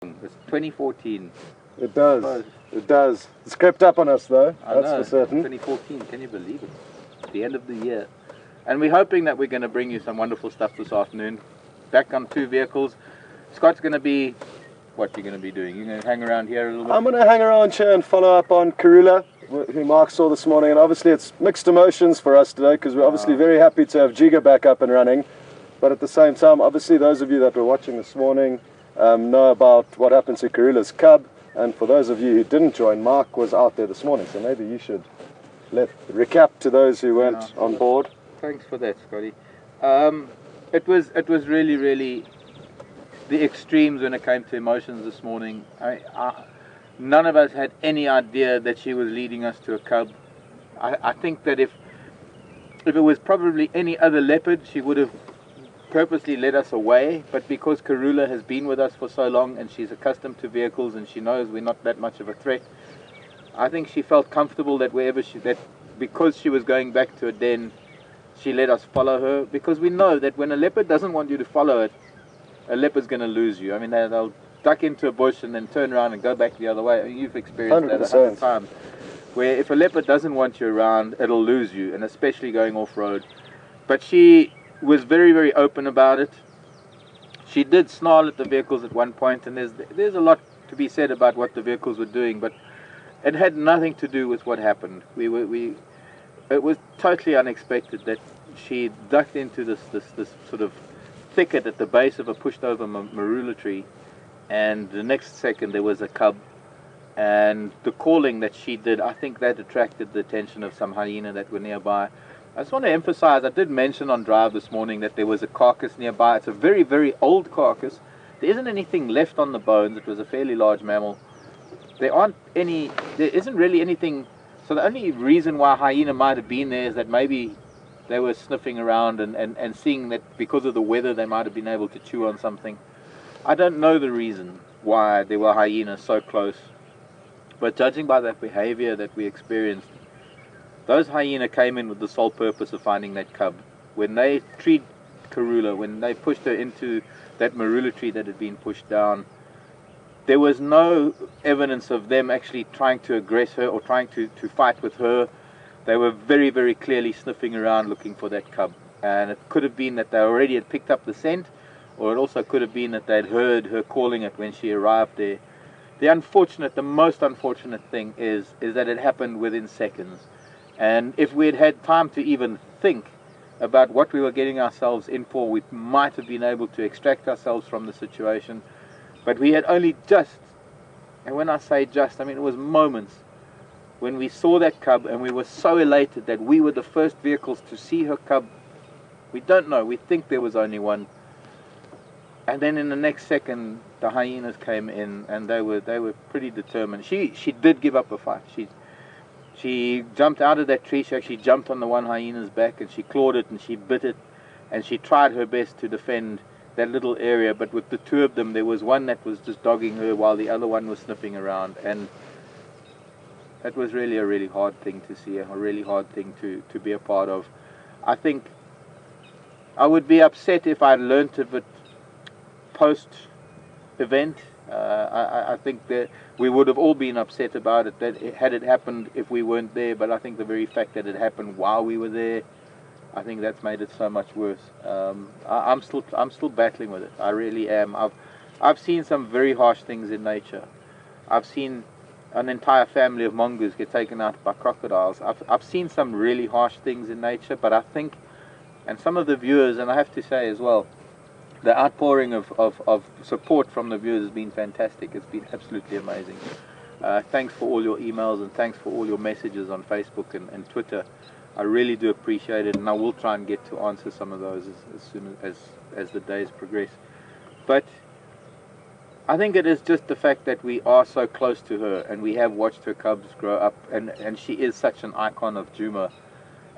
It's 2014. It does. It does. It's crept up on us though, that's for certain. 2014, can you believe it? The end of the year. And we're hoping that we're going to bring you some wonderful stuff this afternoon. Back on 2 vehicles. Scott's going to be, what you're going to be doing? You're going to hang around here a little bit? I'm going to hang around here and follow up on Karula, who Mark saw this morning. And obviously it's mixed emotions for us today because we're obviously very happy to have Djuma back up and running. But at the same time, obviously those of you that were watching this morning know about what happened to Karula's cub. And for those of you who didn't join, Mark was out there this morning. So maybe you should recap to those who weren't on board. Thanks for that, Scotty. It was really the extremes when it came to emotions this morning. None of us had any idea that she was leading us to a cub. I think that if it was probably any other leopard, she would have purposely led us away, but because Karula has been with us for so long and she's accustomed to vehicles and she knows we're not that much of a threat, I think she felt comfortable that because she was going back to a den, she let us follow her, because we know that when a leopard doesn't want you to follow it, a leopard's going to lose you. I mean, they'll duck into a bush and then turn around and go back the other way. I mean, you've experienced 100%. that 100 times, where if a leopard doesn't want you around, it'll lose you, and especially going off-road. But she was very open about it. She did snarl at the vehicles at one point, and there's a lot to be said about what the vehicles were doing, but it had nothing to do with what happened. It was totally unexpected that she ducked into this sort of thicket at the base of a pushed over marula tree, and the next second there was a cub, and the calling that she did, I think that attracted the attention of some hyena that were nearby. I just want to emphasize, I did mention on drive this morning that there was a carcass nearby. It's a very old carcass. There isn't anything left on the bones. It was a fairly large mammal. There isn't really anything. So the only reason why hyena might have been there is that maybe they were sniffing around and seeing that because of the weather they might have been able to chew on something. I don't know the reason why there were hyenas so close, but judging by that behavior that we experienced, those hyena came in with the sole purpose of finding that cub. When they treed Karula, when they pushed her into that marula tree that had been pushed down, there was no evidence of them actually trying to aggress her or trying to fight with her. They were very clearly sniffing around looking for that cub. And it could have been that they already had picked up the scent, or it also could have been that they'd heard her calling it when she arrived there. The most unfortunate thing is that it happened within seconds. And if we had had time to even think about what we were getting ourselves in for, we might have been able to extract ourselves from the situation. But we had only just, and when I say just, I mean it was moments, when we saw that cub, and we were so elated that we were the first vehicles to see her cub. We don't know, we think there was only one. And then in the next second, the hyenas came in, and they were pretty determined. She did give up a fight. She jumped out of that tree. She actually jumped on the one hyena's back, and she clawed it and she bit it, and she tried her best to defend that little area. But with the two of them, there was one that was just dogging her while the other one was sniffing around, and that was really a really hard thing to see, a really hard thing to be a part of. I think I would be upset if I learnt of it post-event. I think that we would have all been upset about it, had it happened if we weren't there, but I think the very fact that it happened while we were there, I think that's made it so much worse. I'm still battling with it. I really am. I've seen some very harsh things in nature. I've seen an entire family of mongoose get taken out by crocodiles. I've seen some really harsh things in nature, but I think, and some of the viewers, and I have to say as well, the outpouring of support from the viewers has been fantastic. It's been absolutely amazing. Thanks for all your emails, and thanks for all your messages on Facebook and Twitter. I really do appreciate it, and I will try and get to answer some of those as soon as the days progress. But I think it is just the fact that we are so close to her, and we have watched her cubs grow up, and she is such an icon of Djuma,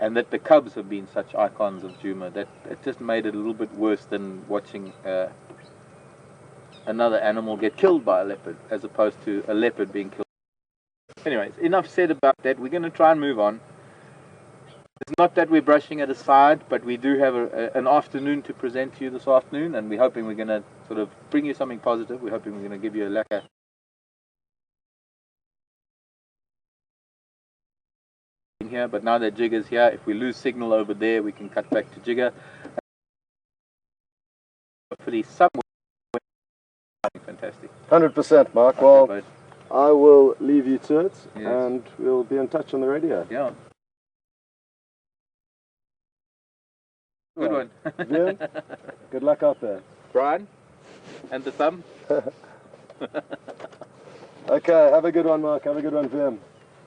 and that the cubs have been such icons of Djuma, that it just made it a little bit worse than watching another animal get killed by a leopard, as opposed to a leopard being killed. Anyways, enough said about that. We're going to try and move on. It's not that we're brushing it aside, but we do have an afternoon to present to you this afternoon, and we're hoping we're going to sort of bring you something positive. We're hoping we're going to give you a lekker here, but now that Jigga's here, if we lose signal over there, we can cut back to Jigga. Hopefully somewhere. Fantastic. 100%, Mark. Okay, well, bud. I will leave you to it, Yes. and we'll be in touch on the radio. Yeah. Good one. Yeah. Good luck out there. Brian, and the thumb. Okay, have a good one, Mark. Have a good one, Vim.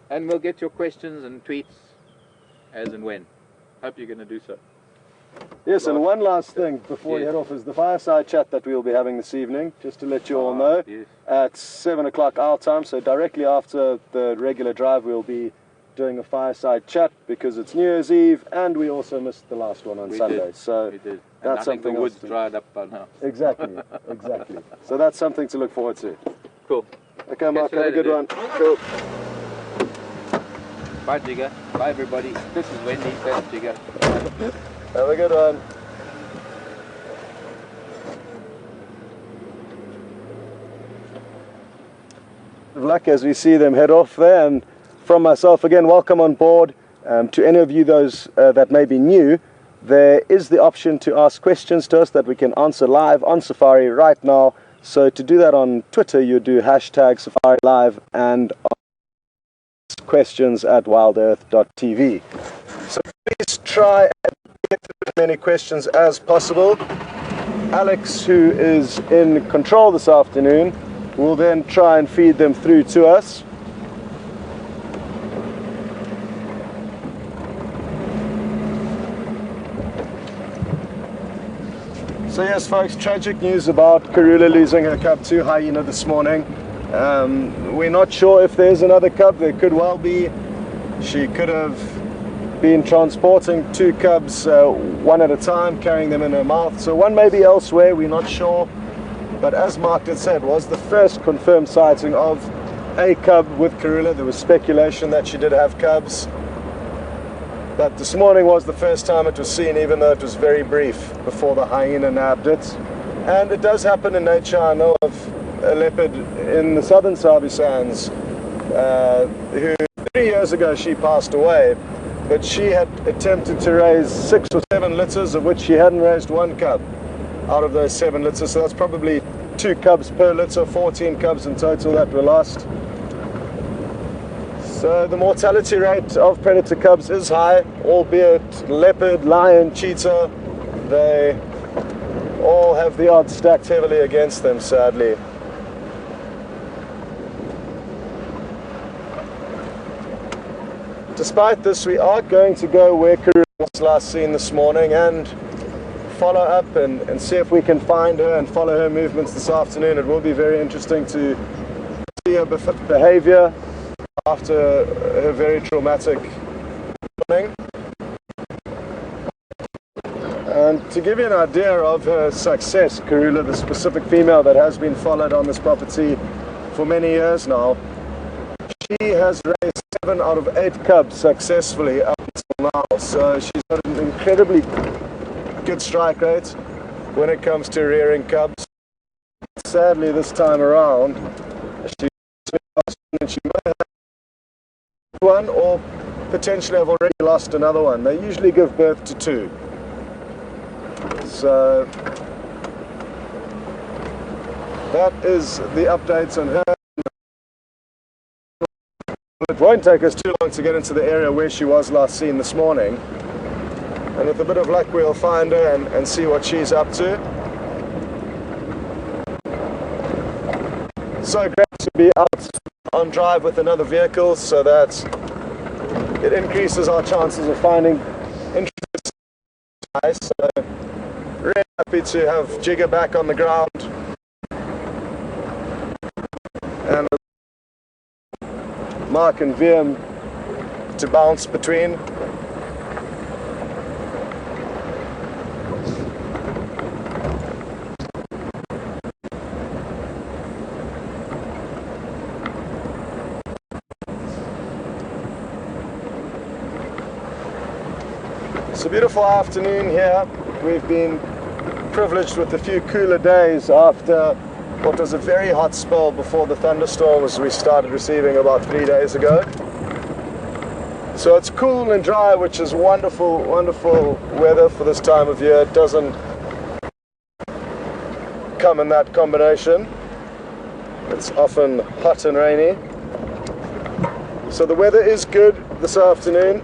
And we'll get your questions and tweets as and when. Hope you're going to do so. Yes, and one last thing before we Yes. head off is the fireside chat that we'll be having this evening, just to let you all know. Yes. At 7 o'clock our time, so directly after the regular drive, we'll be doing a fireside chat because it's New Year's Eve, and we also missed the last one on Sunday. Did. So We did. And that's I think something the wood's else to- dried up by now. Exactly, exactly. So that's something to look forward to. Cool. Okay, Mark, you have a later, good one. Cool. Bye, Jigga. Bye, everybody. This is Wendy. That's Jigga. Have a good one. Good luck as we see them head off there, and from myself again, welcome on board. To any of you those that may be new, there is the option to ask questions to us that we can answer live on Safari right now. So to do that on Twitter, you do hashtag Safari Live and questions at WildEarth.tv. So please try and get through as many questions as possible. Alex, who is in control this afternoon, will then try and feed them through to us. So yes, folks, tragic news about Karula losing her cub to hyena this morning. We're not sure if there's another cub. There could well be. She could have been transporting two cubs one at a time, carrying them in her mouth. So one may be elsewhere, we're not sure. But as Mark did say, it was the first confirmed sighting of a cub with Karula. There was speculation that she did have cubs. But this morning was the first time it was seen, even though it was very brief before the hyena nabbed it. And it does happen in nature. I know of a leopard in the southern Sabi Sands who 3 years ago she passed away, but she had attempted to raise 6 or 7 litters, of which she hadn't raised one cub out of those 7 litters. So that's probably 2 cubs per litter, 14 cubs in total that were lost. So the mortality rate of predator cubs is high, albeit leopard, lion, cheetah, they all have the odds stacked heavily against them, sadly. Despite this, we are going to go where Karula was last seen this morning and follow up and see if we can find her and follow her movements this afternoon. It will be very interesting to see her behavior after her very traumatic morning. And to give you an idea of her success, Karula, the specific female that has been followed on this property for many years now, she has raised 7 out of 8 cubs successfully up until now. So she's got an incredibly good strike rate when it comes to rearing cubs. Sadly, this time around, she may have one or potentially have already lost another one. They usually give birth to 2. So that is the updates on her. It won't take us too long to get into the area where she was last seen this morning, and with a bit of luck we'll find her and see what she's up to. So great to be out on drive with another vehicle, so that it increases our chances of finding interesting guys. So really happy to have Jigga back on the ground and Mark and VM to bounce between. It's a beautiful afternoon here. We've been privileged with a few cooler days after what was a very hot spell before the thunderstorms we started receiving about 3 days ago. So it's cool and dry, which is wonderful, wonderful weather for this time of year. It doesn't come in that combination. It's often hot and rainy. So the weather is good this afternoon,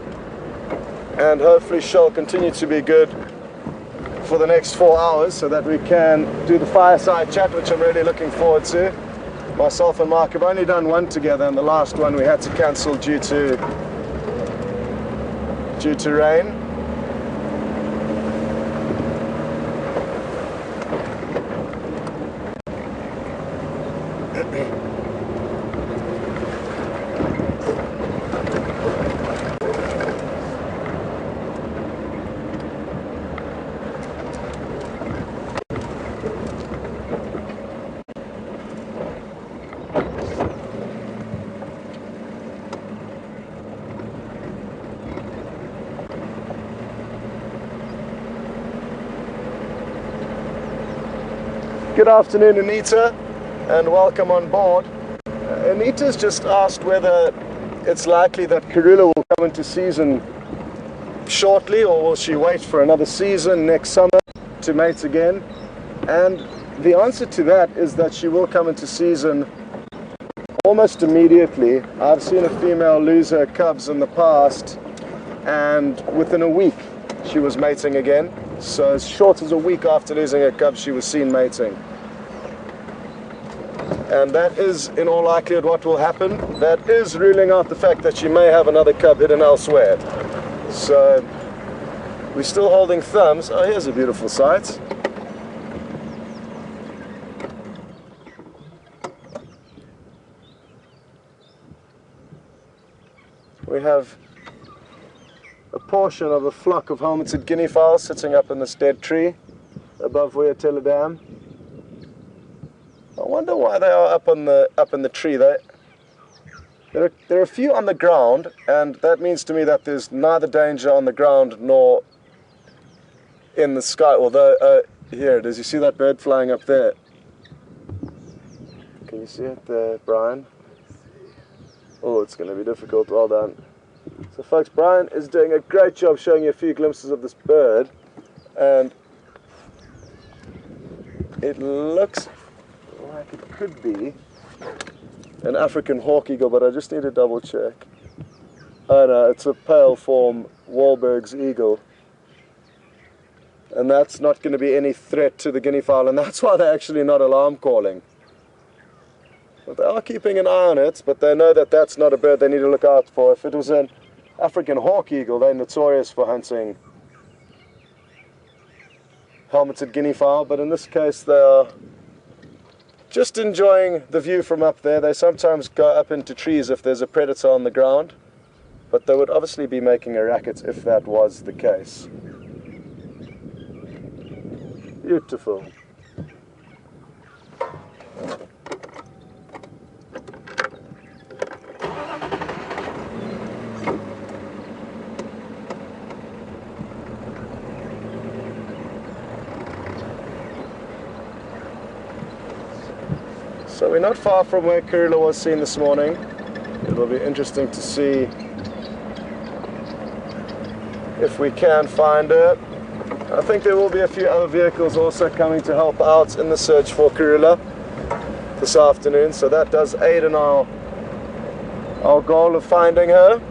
and hopefully shall continue to be good for the next 4 hours, so that we can do the fireside chat, which I'm really looking forward to. Myself and Mark have only done one together, and the last one we had to cancel due to rain. Good afternoon, Anita, and welcome on board. Anita's just asked whether it's likely that Karula will come into season shortly, or will she wait for another season next summer to mate again? And the answer to that is that she will come into season almost immediately. I've seen a female lose her cubs in the past, and within a week she was mating again. So as short as a week after losing her cubs, she was seen mating. And that is, in all likelihood, what will happen. That is ruling out the fact that she may have another cub hidden elsewhere. So we're still holding thumbs. Oh, here's a beautiful sight. We have a portion of a flock of helmeted guinea fowls sitting up in this dead tree above WildEarthTV Dam. I wonder why they are up in the tree. There are a few on the ground, and that means to me that there's neither danger on the ground nor in the sky. Although here it is. You see that bird flying up there? Can you see it there, Brian? Oh, it's going to be difficult. Well done. So folks, Brian is doing a great job showing you a few glimpses of this bird, and it looks like it could be an African hawk eagle, but I just need to double check. Oh no, it's a pale form Wahlberg's eagle, and that's not going to be any threat to the guinea fowl, and that's why they're actually not alarm calling. But they are keeping an eye on it, but they know that that's not a bird they need to look out for. If it was an African hawk eagle, they're notorious for hunting helmeted guinea fowl, but in this case they are just enjoying the view from up there. They sometimes go up into trees if there's a predator on the ground, but they would obviously be making a racket if that was the case. Beautiful. So we're not far from where Karula was seen this morning. It will be interesting to see if we can find her. I think there will be a few other vehicles also coming to help out in the search for Karula this afternoon, so that does aid in our goal of finding her.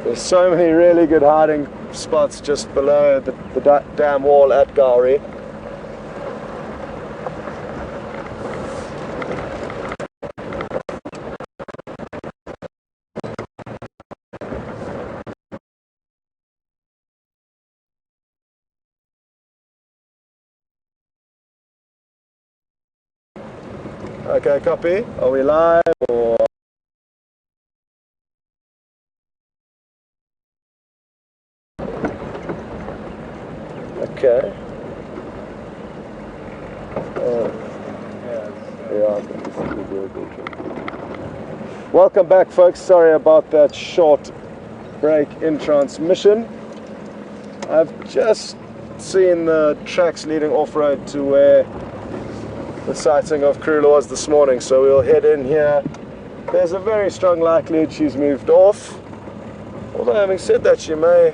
There's so many really good hiding spots just below the dam wall at Gowrie. Okay, copy. Are we live or? Okay. Yeah, I think this will be a good job. Welcome back, folks. Sorry about that short break in transmission. I've just seen the tracks leading off-road to where the sighting of Karula was this morning, so we'll head in here. There's a very strong likelihood she's moved off, although having said that, she may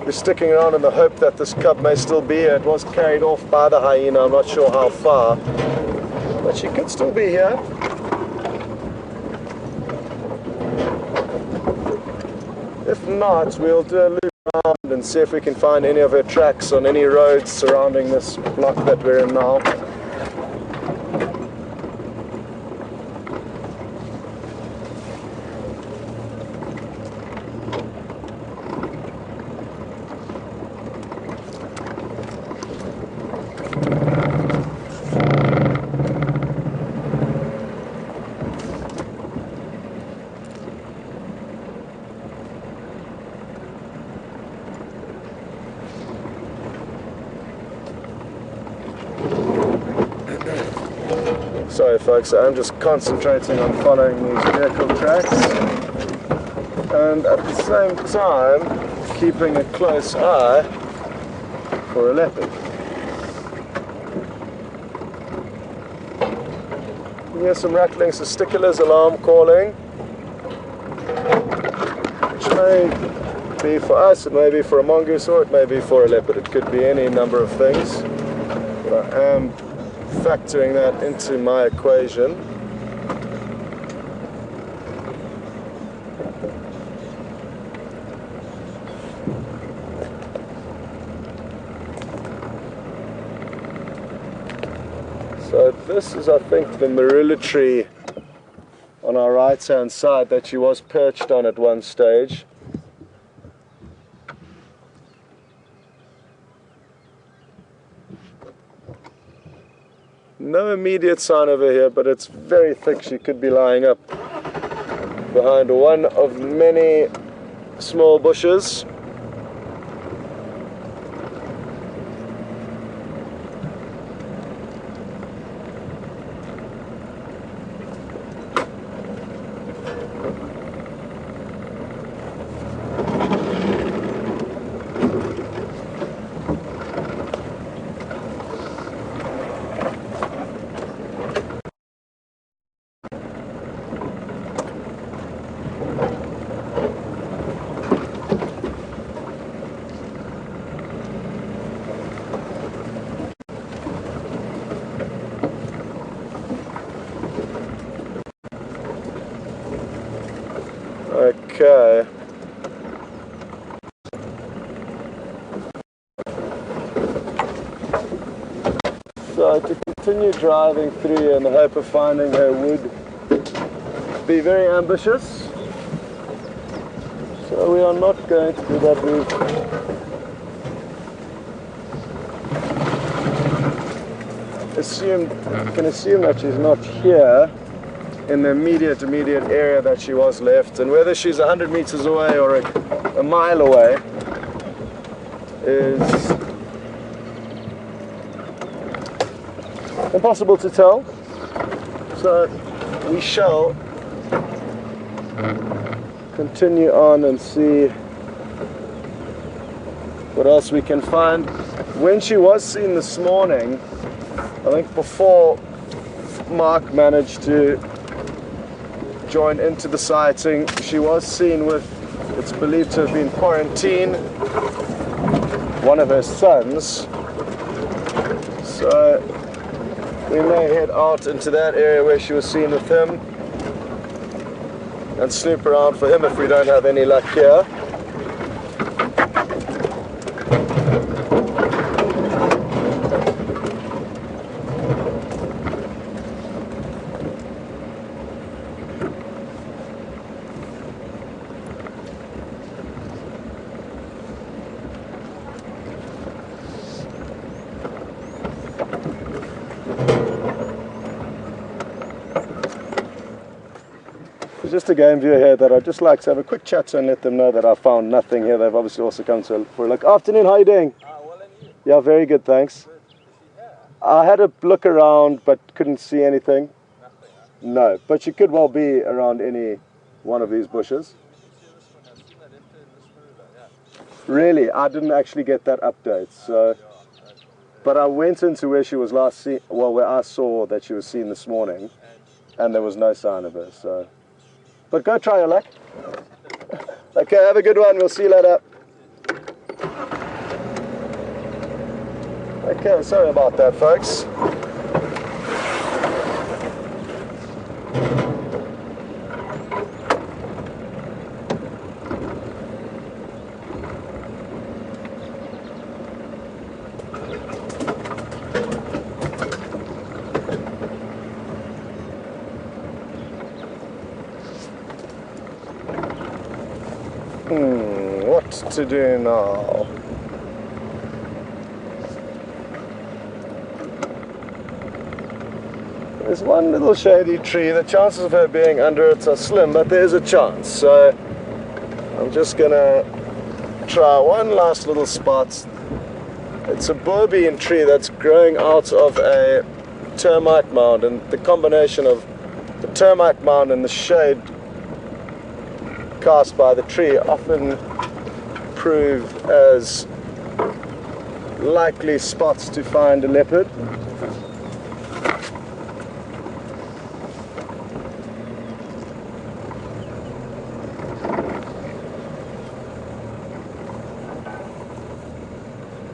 be sticking around in the hope that this cub may still be here. It was carried off by the hyena, I'm not sure how far, but she could still be here. If not, we'll do a loop around and see if we can find any of her tracks on any roads surrounding this block that we're in now. Sorry folks, I'm just concentrating on following these vehicle tracks and at the same time keeping a close eye for a leopard. You hear some rattling testiculars, alarm calling, which may be for us, it may be for a mongoose, or it may be for a leopard. It could be any number of things, but I am factoring that into my equation. So this is, I think, the marula tree on our right hand side that she was perched on at one stage. No immediate sign over here, but it's very thick. She could be lying up behind one of many small bushes. Okay. So to continue driving through in the hope of finding her would be very ambitious. So we are not going to do that route. Can assume that she's not here in the immediate area that she was left, and whether she's 100 meters away or a mile away is impossible to tell. So we shall continue on and see what else we can find. When she was seen this morning, I think before Mark managed to join into the sighting, she was seen with, it's believed to have been quarantined, one of her sons. So we may head out into that area where she was seen with him and snoop around for him if we don't have any luck here. Just a game viewer here that I'd just like to have a quick chat to and let them know that I found nothing here. They've obviously also come to for a look. Afternoon, how are you doing? Well, and you? Yeah, very good, thanks. Good. I had a look around but couldn't see anything. No, but she could well be around any one of these bushes. Really, I didn't actually get that update. So, but I went into where she was last seen. Well, where I saw that she was seen this morning, and there was no sign of her. So, but go try your luck. Okay, have a good one. We'll see you later. Okay, sorry about that, folks. What to do now? There's one little shady tree. The chances of her being under it are slim, but there's a chance. So I'm just gonna try one last little spot. It's a bourbean tree that's growing out of a termite mound, and the combination of the termite mound and the shade cast by the tree often prove as likely spots to find a leopard.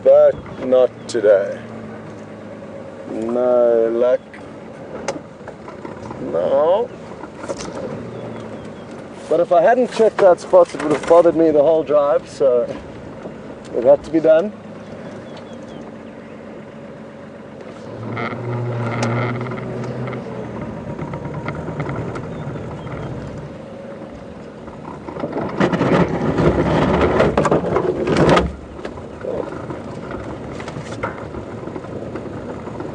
But not today. No luck. No. But if I hadn't checked that spot, it would have bothered me the whole drive, so it had to be done.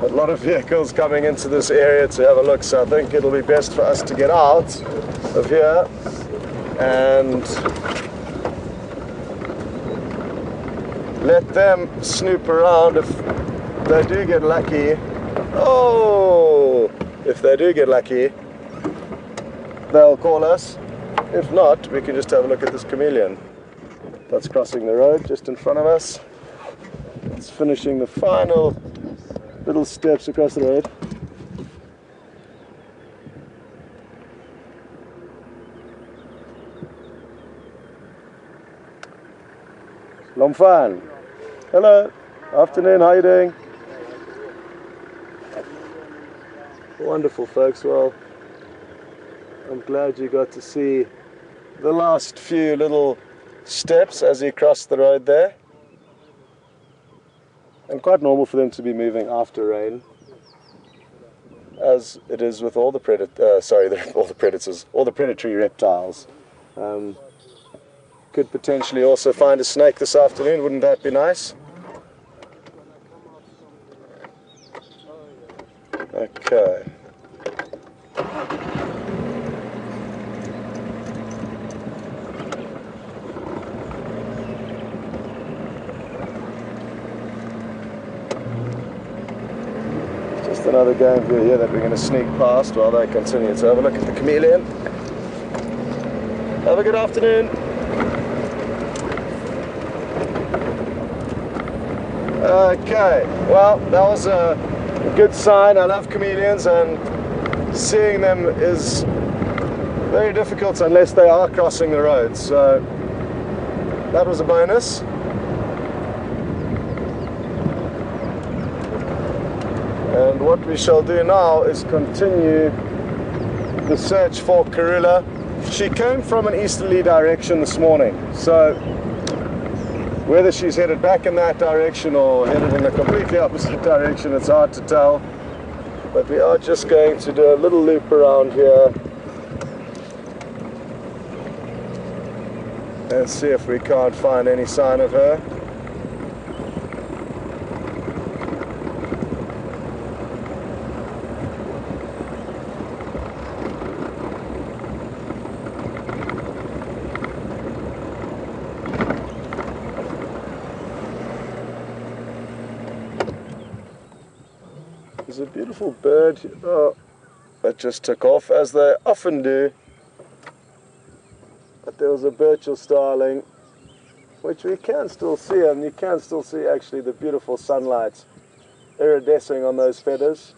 A lot of vehicles coming into this area to have a look, so I think it'll be best for us to get out of here and let them snoop around. If they do get lucky, if they do get lucky, they'll call us. If not, we can just have a look at this chameleon that's crossing the road just in front of us. It's finishing the final little steps across the road. Lomfan. Hello. Afternoon, how are you doing? Wonderful, folks. Well, I'm glad you got to see the last few little steps as you crossed the road there. And quite normal for them to be moving after rain, as it is with all the all the predatory reptiles. Could potentially also find a snake this afternoon, wouldn't that be nice? Okay. Just another game view here that we're going to sneak past while they continue to have a look at the chameleon. Have a good afternoon. Okay, well, that was a good sign. I love chameleons, and seeing them is very difficult unless they are crossing the road, so that was a bonus. And what we shall do now is continue the search for Karula. She came from an easterly direction this morning, so whether she's headed back in that direction or headed in a completely opposite direction, it's hard to tell. But we are just going to do a little loop around here and see if we can't find any sign of her. There's a beautiful bird that just took off, as they often do. But there was a Burchell starling, which we can still see, and you can still see actually the beautiful sunlight iridescing on those feathers.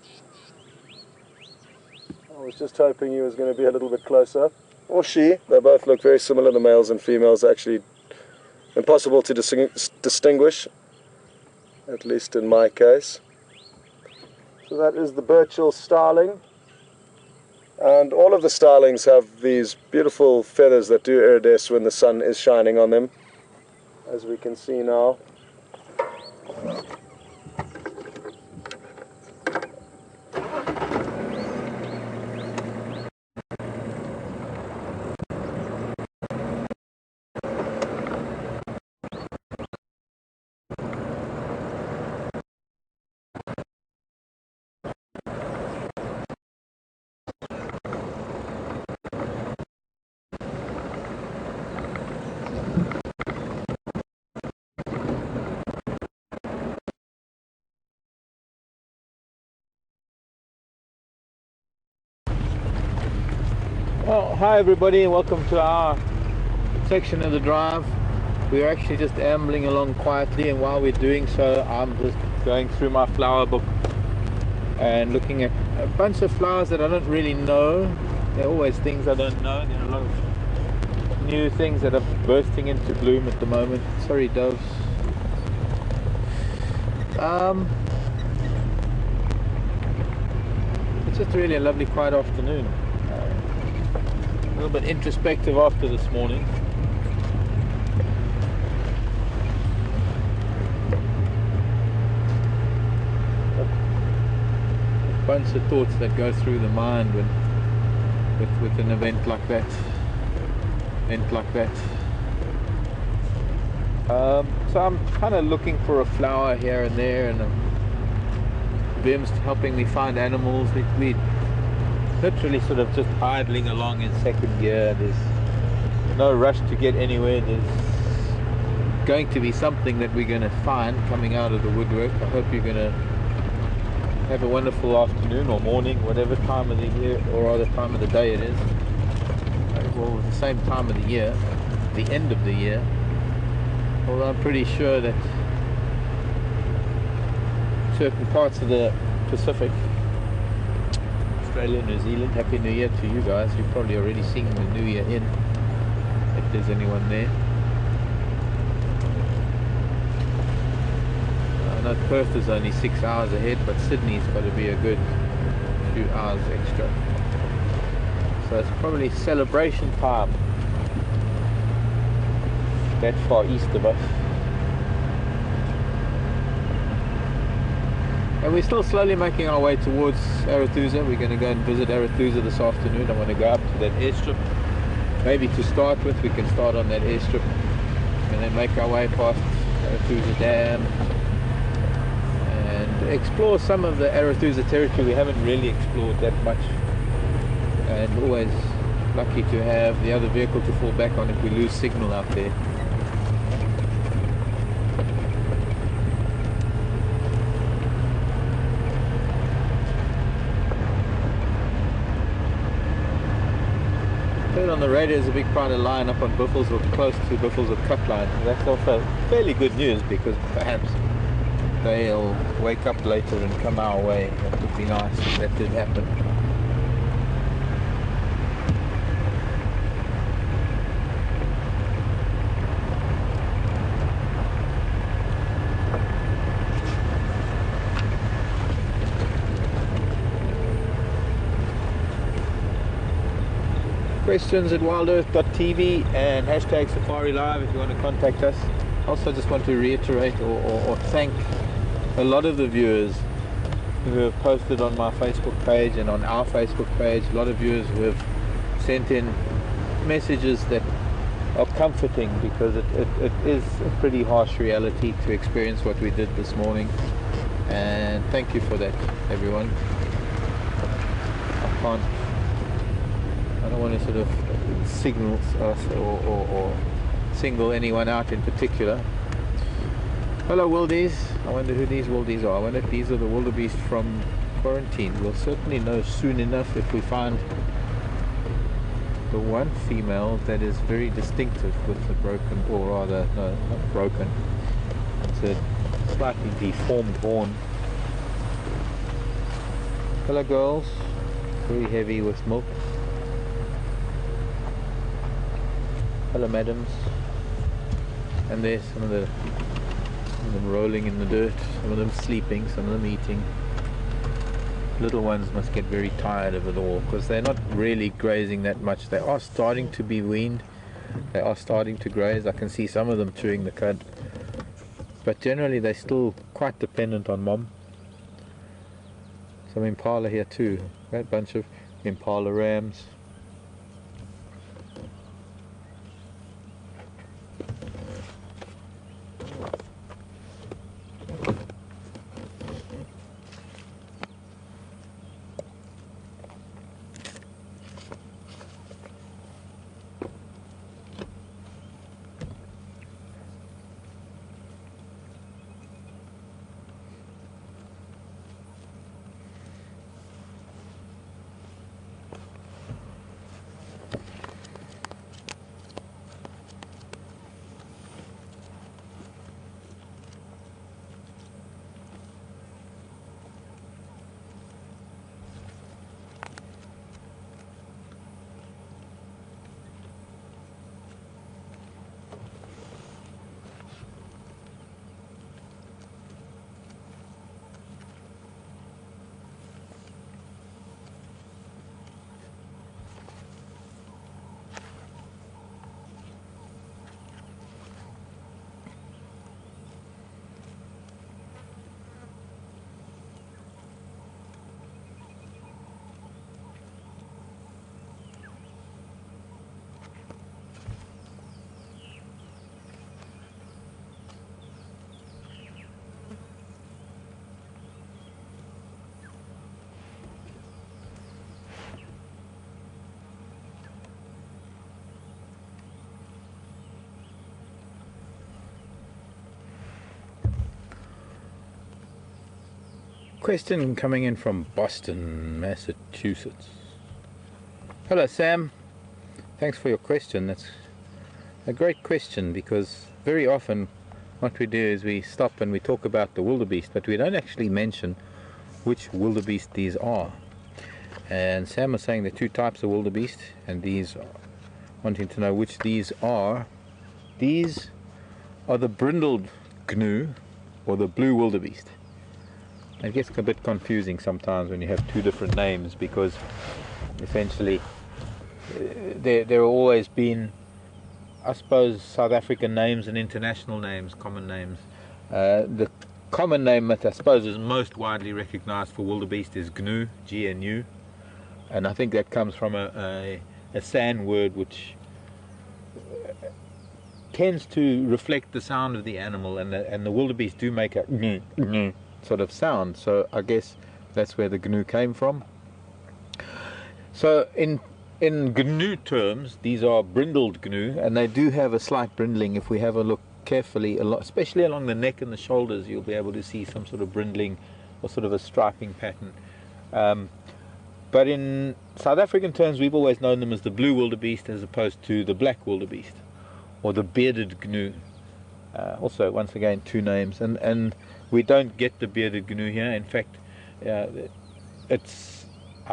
I was just hoping he was going to be a little bit closer. Or she. They both look very similar, the males and females. Actually impossible to distinguish, at least in my case. So that is the Burchell starling. And all of the starlings have these beautiful feathers that do iridesce when the sun is shining on them, as we can see now. Well, hi everybody, and welcome to our section of the drive. We're actually just ambling along quietly, and while we're doing so, I'm just going through my flower book and looking at a bunch of flowers that I don't really know. There are always things I don't know. There are a lot of new things that are bursting into bloom at the moment. Sorry, doves. It's just really a lovely quiet afternoon. A little bit introspective after this morning. A bunch of thoughts that go through the mind when with an event like that. So I'm kind of looking for a flower here and there, and Bim's helping me find animals. We literally sort of just idling along in second gear. There's no rush to get anywhere. There's going to be something that we're going to find coming out of the woodwork. I hope you're going to have a wonderful afternoon or morning, whatever time of the year, or rather time of the day it is. Well, the same time of the year, the end of the year. Although I'm pretty sure that certain parts of the Pacific, Australia, New Zealand, Happy New Year to you guys. You've probably already seen the New Year in, if there's anyone there. I know Perth is only 6 hours ahead, but Sydney's got to be a good few hours extra. So it's probably celebration time that far east of us. And we're still slowly making our way towards Arathusa. We're going to go and visit Arathusa this afternoon. I want to go up to that airstrip. Maybe to start with, we can start on that airstrip and then make our way past Arathusa Dam and explore some of the Arathusa territory we haven't really explored that much. And always lucky to have the other vehicle to fall back on if we lose signal out there. Heard on the radio there's a big pride of line up on Buffels, or close to Buffels of Cutline. That's also fairly good news, because perhaps they'll wake up later and come our way. That would be nice if that did happen. Questions at WildEarthTV and hashtag Safari Live if you want to contact us. Also just want to reiterate or thank a lot of the viewers who have posted on my Facebook page and on our Facebook page. A lot of viewers who have sent in messages that are comforting, because it is a pretty harsh reality to experience what we did this morning, and thank you for that, everyone. I don't want to sort of signal us or single anyone out in particular. Hello wildies. I wonder who these wildies are. I wonder if these are the wildebeest from quarantined. We'll certainly know soon enough if we find the one female that is very distinctive with the broken, or rather, no, not broken, it's a slightly deformed horn. Hello girls, very heavy with milk. Hello madams. And there's some of them rolling in the dirt, some of them sleeping, some of them eating. Little ones must get very tired of it all because they're not really grazing that much. They are starting to be weaned, they are starting to graze. I can see some of them chewing the cud, but generally they're still quite dependent on mom. Some impala here too, that bunch of impala rams. Question coming in from Boston, Massachusetts. Hello Sam, thanks for your question. That's a great question because very often what we do is we stop and we talk about the wildebeest, but we don't actually mention which wildebeest these are. And Sam was saying there are two types of wildebeest, and these are wanting to know which these are. These are the brindled gnu or the blue wildebeest. It gets a bit confusing sometimes when you have two different names because essentially there have always been, I suppose, South African names and international names, common names. The common name that I suppose is most widely recognized for wildebeest is gnu, G-N-U, and I think that comes from a San word which tends to reflect the sound of the animal, and the wildebeest do make a gnu, gnu sort of sound, so I guess that's where the gnu came from. So in gnu terms, these are brindled gnu, and they do have a slight brindling. If we have a look carefully, especially along the neck and the shoulders, you'll be able to see some sort of brindling or sort of a striping pattern. But in South African terms, we've always known them as the blue wildebeest as opposed to the black wildebeest or the bearded gnu. Also, once again, two names, and we don't get the bearded gnu here. In fact, I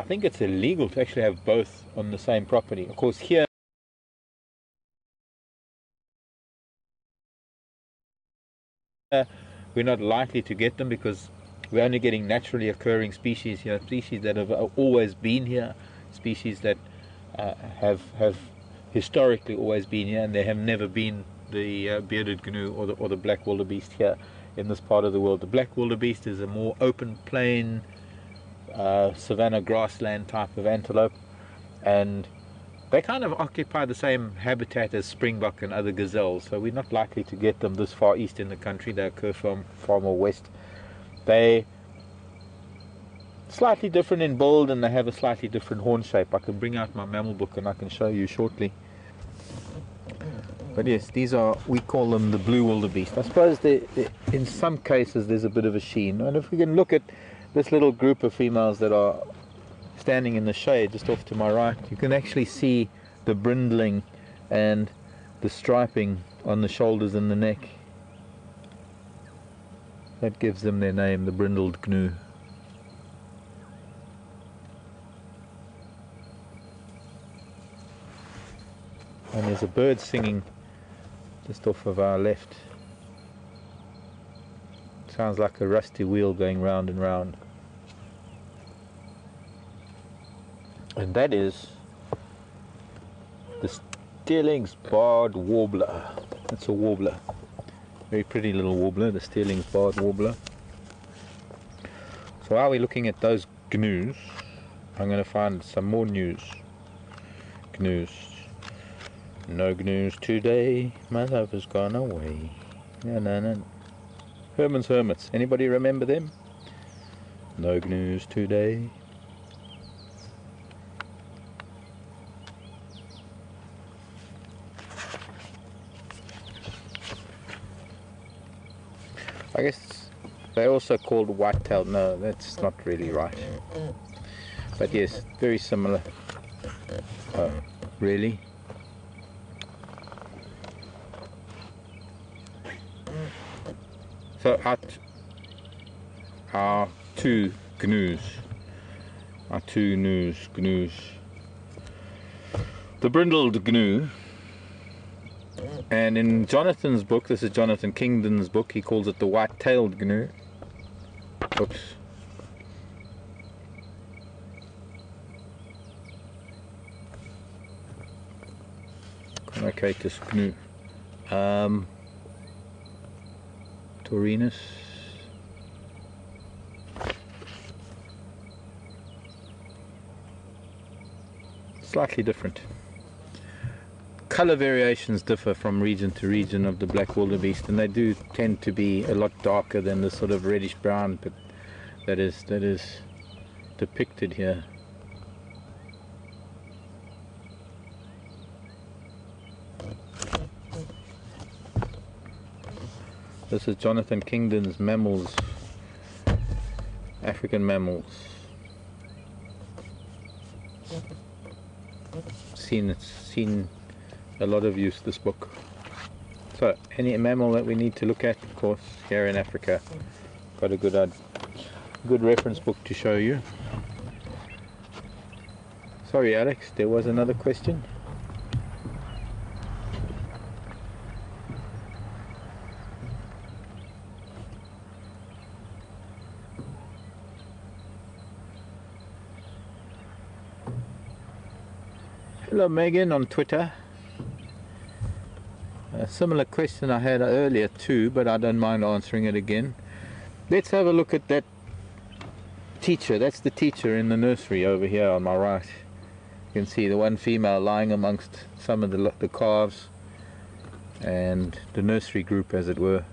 think it's illegal to actually have both on the same property. Of course, here we're not likely to get them because we're only getting naturally occurring species here, species that have always been here, species that have historically always been here, and there have never been the bearded gnu or the black wildebeest here in this part of the world. The black wildebeest is a more open plain savanna grassland type of antelope, and they kind of occupy the same habitat as springbok and other gazelles, so we're not likely to get them this far east in the country. They occur from far more west. They slightly different in build, and they have a slightly different horn shape. I can bring out my mammal book and I can show you shortly. But yes, these are, we call them the blue wildebeest. I suppose in some cases there's a bit of a sheen, and if we can look at this little group of females that are standing in the shade just off to my right, you can actually see the brindling and the striping on the shoulders and the neck. That gives them their name, the brindled gnu. And there's a bird singing just off of our left. Sounds like a rusty wheel going round and round. And that is the Sterling's barred warbler. That's a warbler. Very pretty little warbler, the Sterling's barred warbler. So while we're looking at those gnus, I'm going to find some more news. Gnus. No gnus today, my love has gone away. No. Herman's Hermits, anybody remember them? No gnus today. I guess they're also called white-tailed. No, that's not really right. But yes, very similar. Oh, really? So our two gnus. The brindled gnu. And in Jonathan's book, this is Jonathan Kingdon's book, he calls it the white-tailed gnu. Oops. Connocatus gnu. Taurinus. Slightly different. Color variations differ from region to region of the black wildebeest, and they do tend to be a lot darker than the sort of reddish brown but that is depicted here. This is Jonathan Kingdon's mammals, African mammals. It's seen a lot of use, this book. So any mammal that we need to look at, of course, here in Africa, got a good reference book to show you. Sorry Alex, there was another question. Hello Megan on Twitter. A similar question I had earlier too, but I don't mind answering it again. Let's have a look at that teacher. That's the teacher in the nursery over here on my right. You can see the one female lying amongst some of the calves and the nursery group, as it were.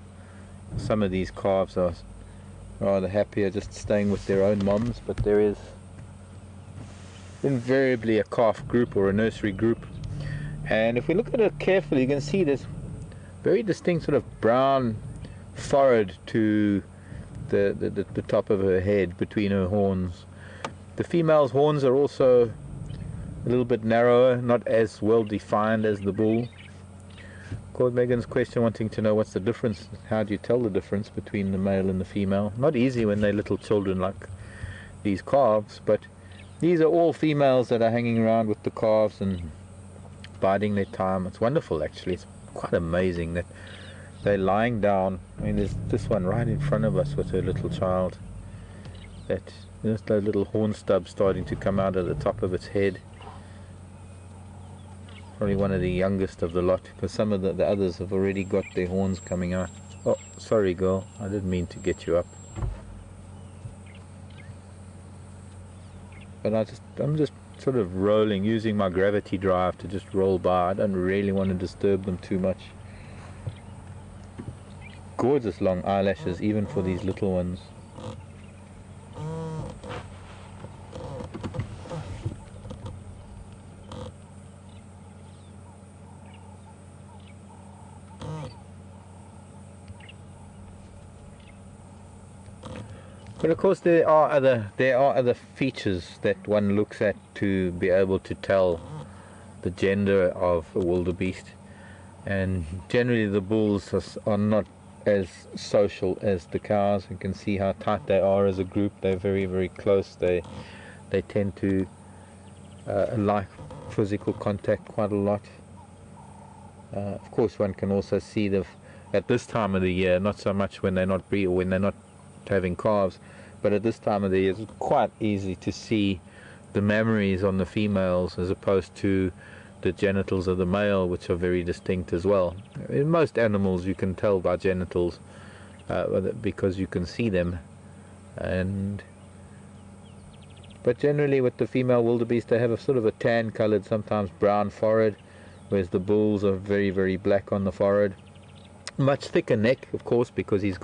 Some of these calves are rather happier just staying with their own moms, but there is invariably a calf group or a nursery group. And if we look at it carefully, you can see there's very distinct sort of brown forehead to the top of her head between her horns. The female's horns are also a little bit narrower, not as well defined as the bull. Called Megan's question wanting to know what's the difference, how do you tell the difference between the male and the female. Not easy when they're little children like these calves, but these are all females that are hanging around with the calves and biding their time. It's wonderful actually. It's quite amazing that they're lying down. I mean, there's this one right in front of us with her little child. That just those little horn stubs starting to come out of the top of its head. Probably one of the youngest of the lot, because some of the others have already got their horns coming out. Oh, sorry girl, I didn't mean to get you up. But I'm just sort of rolling, using my gravity drive to just roll by. I don't really want to disturb them too much. Gorgeous long eyelashes, even for these little ones. But of course there are other features that one looks at to be able to tell the gender of a wildebeest, and generally the bulls are not as social as the cows. You can see how tight they are as a group. They're very, very close. They tend to like physical contact quite a lot. Of course one can also see at this time of the year, not so much when they're not or when they're not having calves, but at this time of the year it's quite easy to see the mammaries on the females as opposed to the genitals of the male, which are very distinct as well. In most animals you can tell by genitals because you can see them, but generally with the female wildebeest they have a sort of a tan coloured, sometimes brown forehead, whereas the bulls are very, very black on the forehead. Much thicker neck, of course, because he's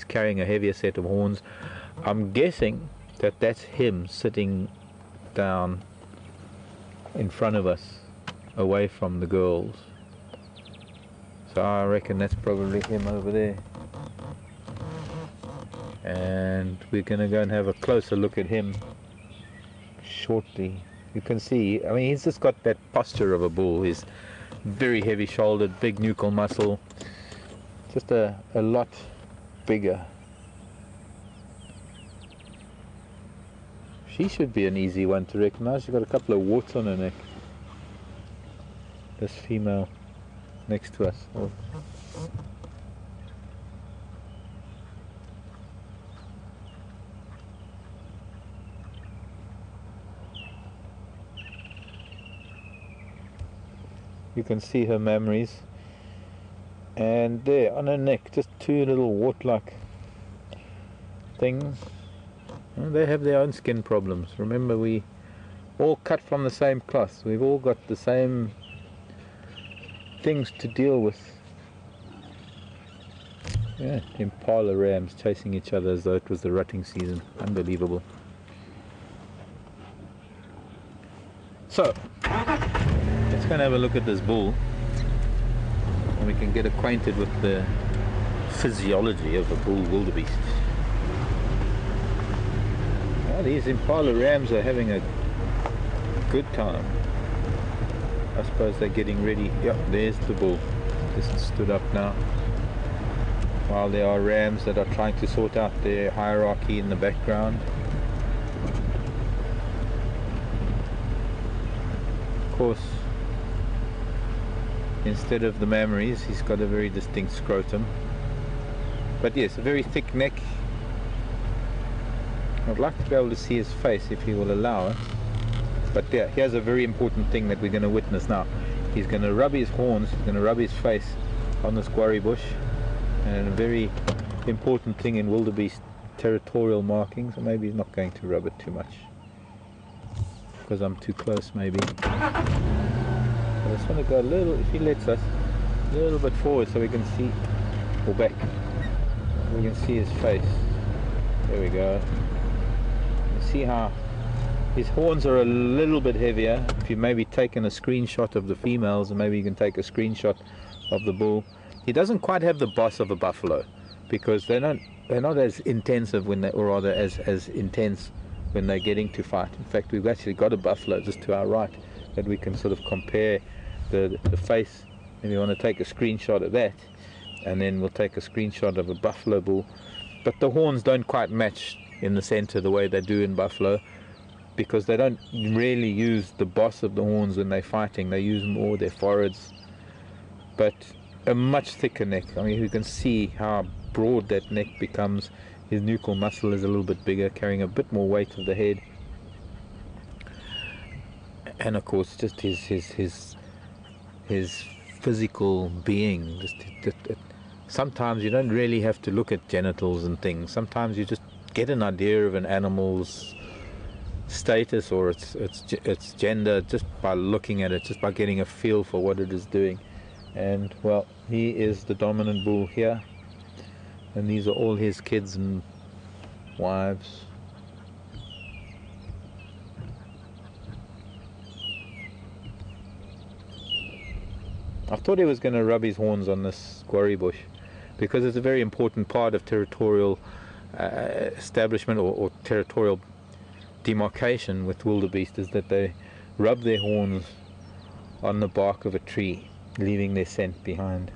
carrying a heavier set of horns. I'm guessing that that's him sitting down in front of us, away from the girls. So I reckon that's probably him over there. And we're going to go and have a closer look at him shortly. You can see, I mean, he's just got that posture of a bull. He's very heavy shouldered, big nuchal muscle, just a lot bigger. She should be an easy one to recognize. She's got a couple of warts on her neck, this female next to us. Oh. You can see her mammaries, and there on her neck just two little wart-like things. Well, they have their own skin problems. Remember, we all cut from the same cloth. We've all got the same things to deal with. Yeah, impala rams chasing each other as though it was the rutting season. Unbelievable. So let's go and have a look at this bull, and we can get acquainted with the physiology of a bull wildebeest. Well, these impala rams are having a good time. I suppose they're getting ready. Yep, there's the bull. Just stood up now. While there are rams that are trying to sort out their hierarchy in the background. Of course, instead of the mammaries, he's got a very distinct scrotum. But yes, a very thick neck. I'd like to be able to see his face if he will allow it. But yeah, here's a very important thing that we're going to witness now. He's going to rub his horns, he's going to rub his face on this quarry bush. And a very important thing in wildebeest territorial markings. Or maybe he's not going to rub it too much, because I'm too close maybe. I just want to go a little, if he lets us, a little bit forward so we can see, or back, we can see his face. There we go. You see how his horns are a little bit heavier. If you've maybe taken a screenshot of the females, and maybe you can take a screenshot of the bull. He doesn't quite have the boss of a buffalo, because they're not as intensive when they, or rather as intense when they're getting to fight. In fact, we've actually got a buffalo just to our right that we can sort of compare the face. And we want to take a screenshot of that, and then we'll take a screenshot of a buffalo bull. But the horns don't quite match in the center the way they do in buffalo, because they don't really use the boss of the horns when they're fighting. They use more their foreheads, but a much thicker neck. I mean, you can see how broad that neck becomes. His nuchal muscle is a little bit bigger, carrying a bit more weight of the head, and of course just his physical being. Sometimes you don't really have to look at genitals and things. Sometimes you just get an idea of an animal's status or its gender just by looking at it, just by getting a feel for what it is doing. And well, he is the dominant bull here, and these are all his kids and wives. I thought he was going to rub his horns on this quarry bush, because it's a very important part of territorial establishment or territorial demarcation with wildebeest is that they rub their horns on the bark of a tree, leaving their scent behind.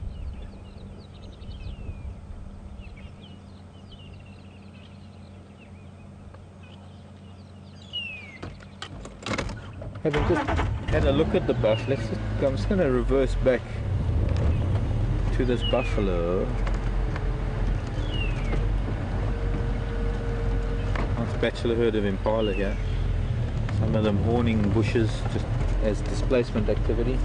Having just had a look at the buff, I'm just going to reverse back to this buffalo. Nice bachelor herd of impala here. Some of them horning bushes just as displacement activity.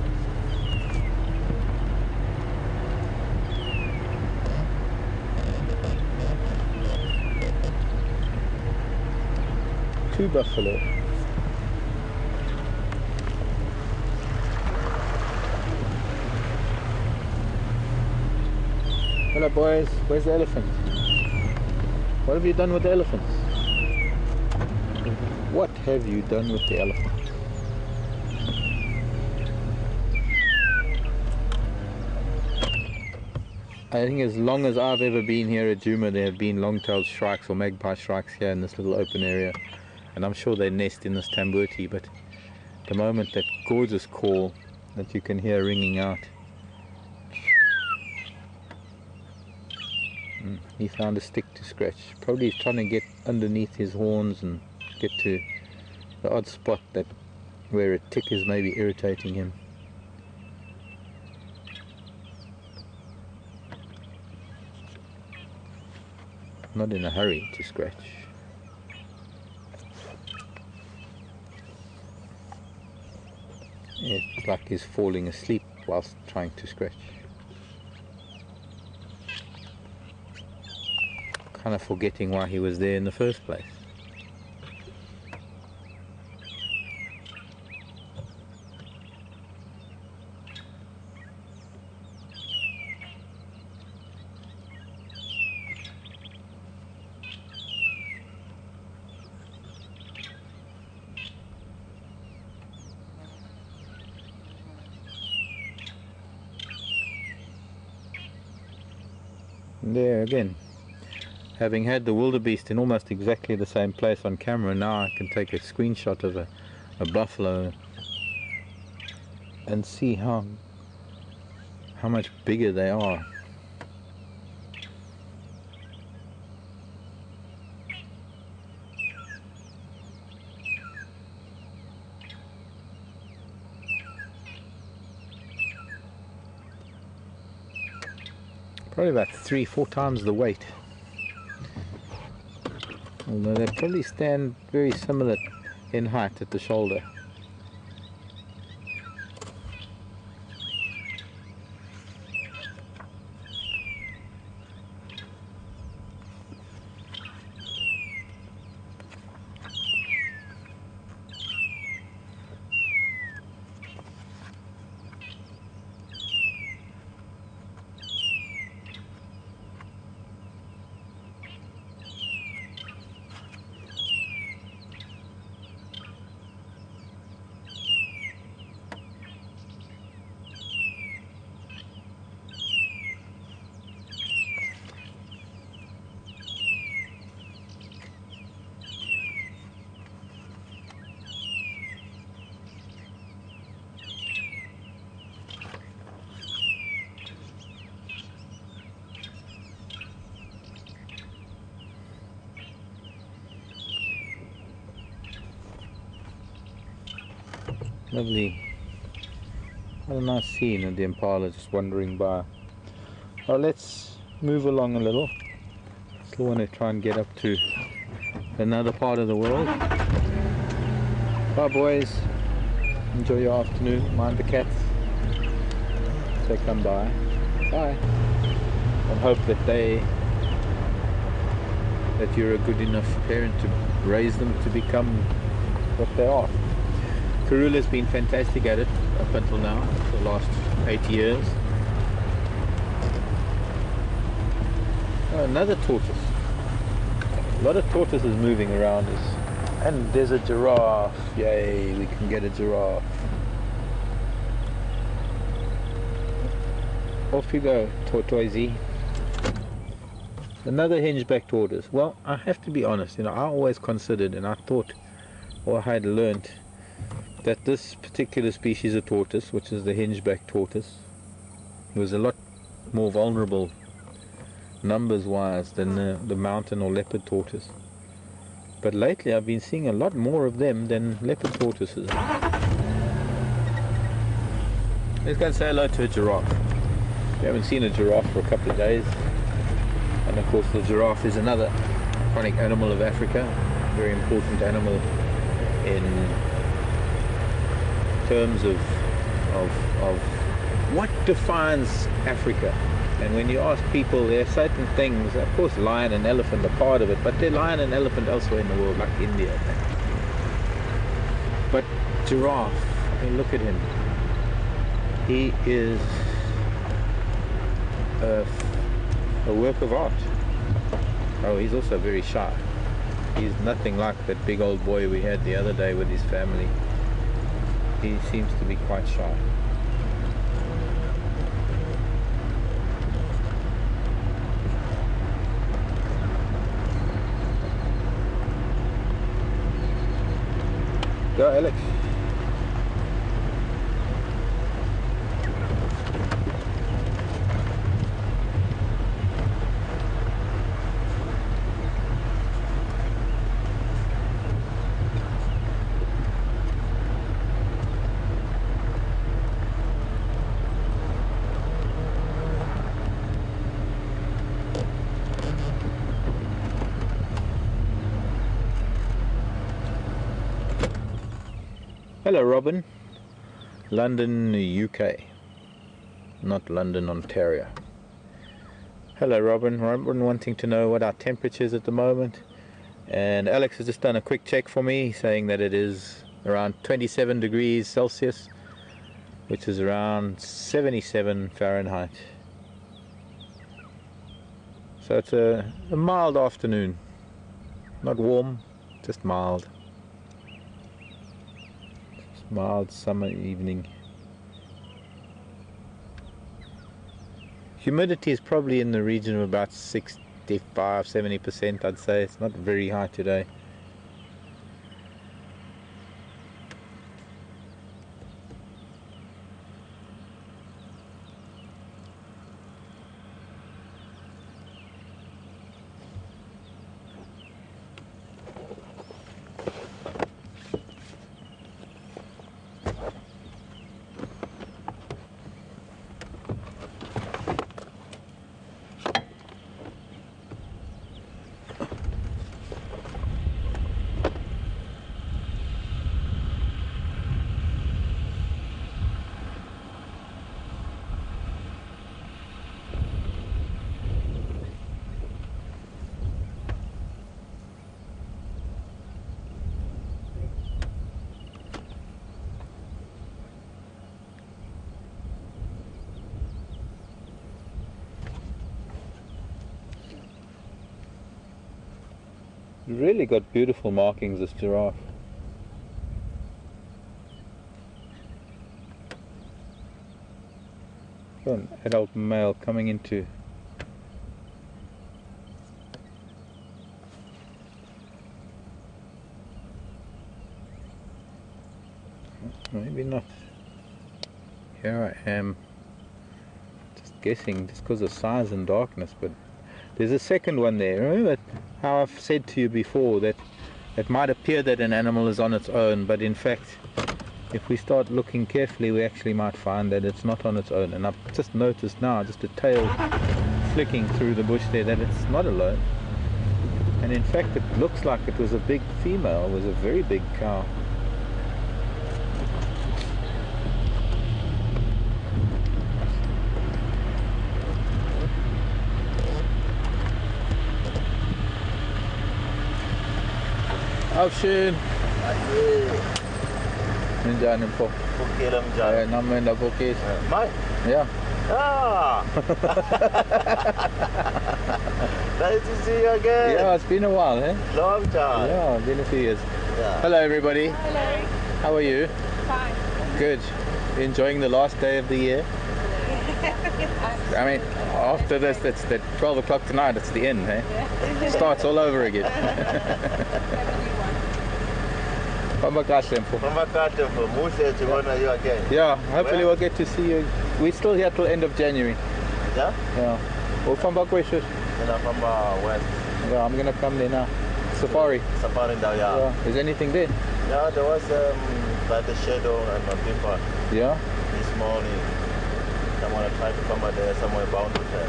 Two buffalo. Hello boys, where's the elephant? What have you done with the elephants? What have you done with the elephant? I think as long as I've ever been here at Djuma, there have been long-tailed shrikes or magpie shrikes here in this little open area, and I'm sure they nest in this tambuti, but at the moment that gorgeous call that you can hear ringing out, he found a stick to scratch. Probably he's trying to get underneath his horns and get to the odd spot that where a tick is maybe irritating him. Not in a hurry to scratch. It's like he's falling asleep whilst trying to scratch. Kind of forgetting why he was there in the first place. And there again, having had the wildebeest in almost exactly the same place on camera, now I can take a screenshot of a buffalo and see how much bigger they are. Probably about 3-4 times the weight. Although they probably stand very similar in height at the shoulder. Lovely. What a nice scene of the impala just wandering by. Well, let's move along a little. Still want to try and get up to another part of the world. Bye boys. Enjoy your afternoon. Mind the cats. If they come by. Bye. And hope that you're a good enough parent to raise them to become what they are. Karula's been fantastic at it up until now, for the last 8 years. Oh, another tortoise. A lot of tortoises moving around us. And there's a giraffe. Yay, we can get a giraffe. Off you go, tortoisey. Another hingeback tortoise. Well, I have to be honest, I always considered, and I thought, or I had learnt, that this particular species of tortoise, which is the hingeback tortoise, was a lot more vulnerable numbers wise than the mountain or leopard tortoise. But lately I've been seeing a lot more of them than leopard tortoises. Let's go and say hello to a giraffe. We haven't seen a giraffe for a couple of days. And of course the giraffe is another iconic animal of Africa, very important animal in terms of what defines Africa. And when you ask people, there are certain things, of course lion and elephant are part of it, but there are lion and elephant elsewhere in the world, like India. But giraffe, I mean, look at him. He is a work of art. Oh, he's also very shy. He's nothing like that big old boy we had the other day with his family. He seems to be quite shy. Go, Alex. Hello Robin, London, UK, not London, Ontario. Hello Robin, wanting to know what our temperature is at the moment, and Alex has just done a quick check for me saying that it is around 27 degrees Celsius, which is around 77 Fahrenheit. So it's a mild afternoon, not warm, just mild. Mild summer evening. Humidity is probably in the region of about 65-70%, I'd say. It's not very high today. Really got beautiful markings, this giraffe. An adult male coming into maybe not. Here I am just guessing just because of size and darkness, but there's a second one there. Remember how I've said to you before that it might appear that an animal is on its own, but in fact if we start looking carefully we actually might find that it's not on its own. And I've just noticed now, just a tail flicking through the bush there, that it's not alone. And in fact it looks like it was a big female, it was a very big cow. Aufschön. Minjanin po. Bukit lang dyan. Namin na bukit. Mai? Yeah. Ah! Nice to see you again. Yeah, it's been a while, eh? Long time. Yeah, been a few years. Yeah. Hello everybody. Hello. How are you? Fine. Good. Enjoying the last day of the year? I mean, after this, it's the 12 o'clock tonight, it's the end, eh? Starts all over again. Yeah, hopefully we'll get to see you. We're still here till end of January. Yeah? Yeah. Well, from West. West. Yeah, I'm gonna come there now. Safari. Safari down, yeah. Yeah. Is anything there? Yeah, there was like the shadow and my people Yeah. this morning. Someone tried to come out there, somewhere bound with her.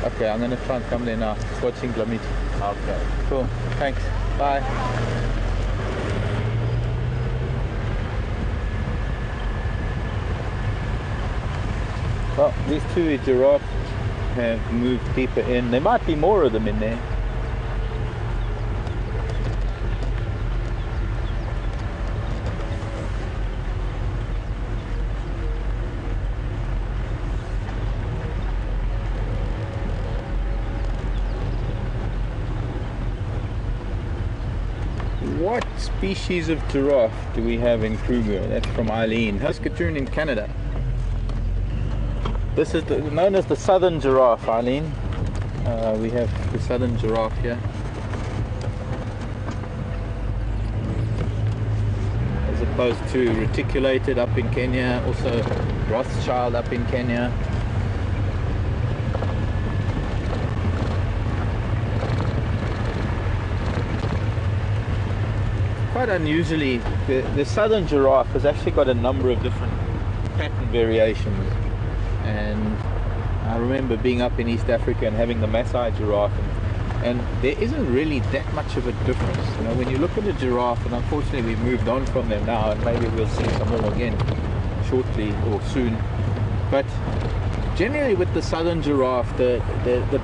Okay, I'm gonna try and come there now. It's watching Glamit. Okay. Cool. Thanks. Bye. Well, these two giraffes have moved deeper in. There might be more of them in there. What species of giraffe do we have in Kruger? That's from Eileen. Saskatoon in Canada. This is known as the southern giraffe, Eileen. We have the southern giraffe here. As opposed to reticulated up in Kenya, also Rothschild up in Kenya. Quite unusually, the southern giraffe has actually got a number of different pattern variations. And I remember being up in East Africa and having the Maasai giraffe, and there isn't really that much of a difference. You know, when you look at a giraffe, and unfortunately we've moved on from them now, and maybe we'll see some more again shortly or soon. But generally with the southern giraffe, the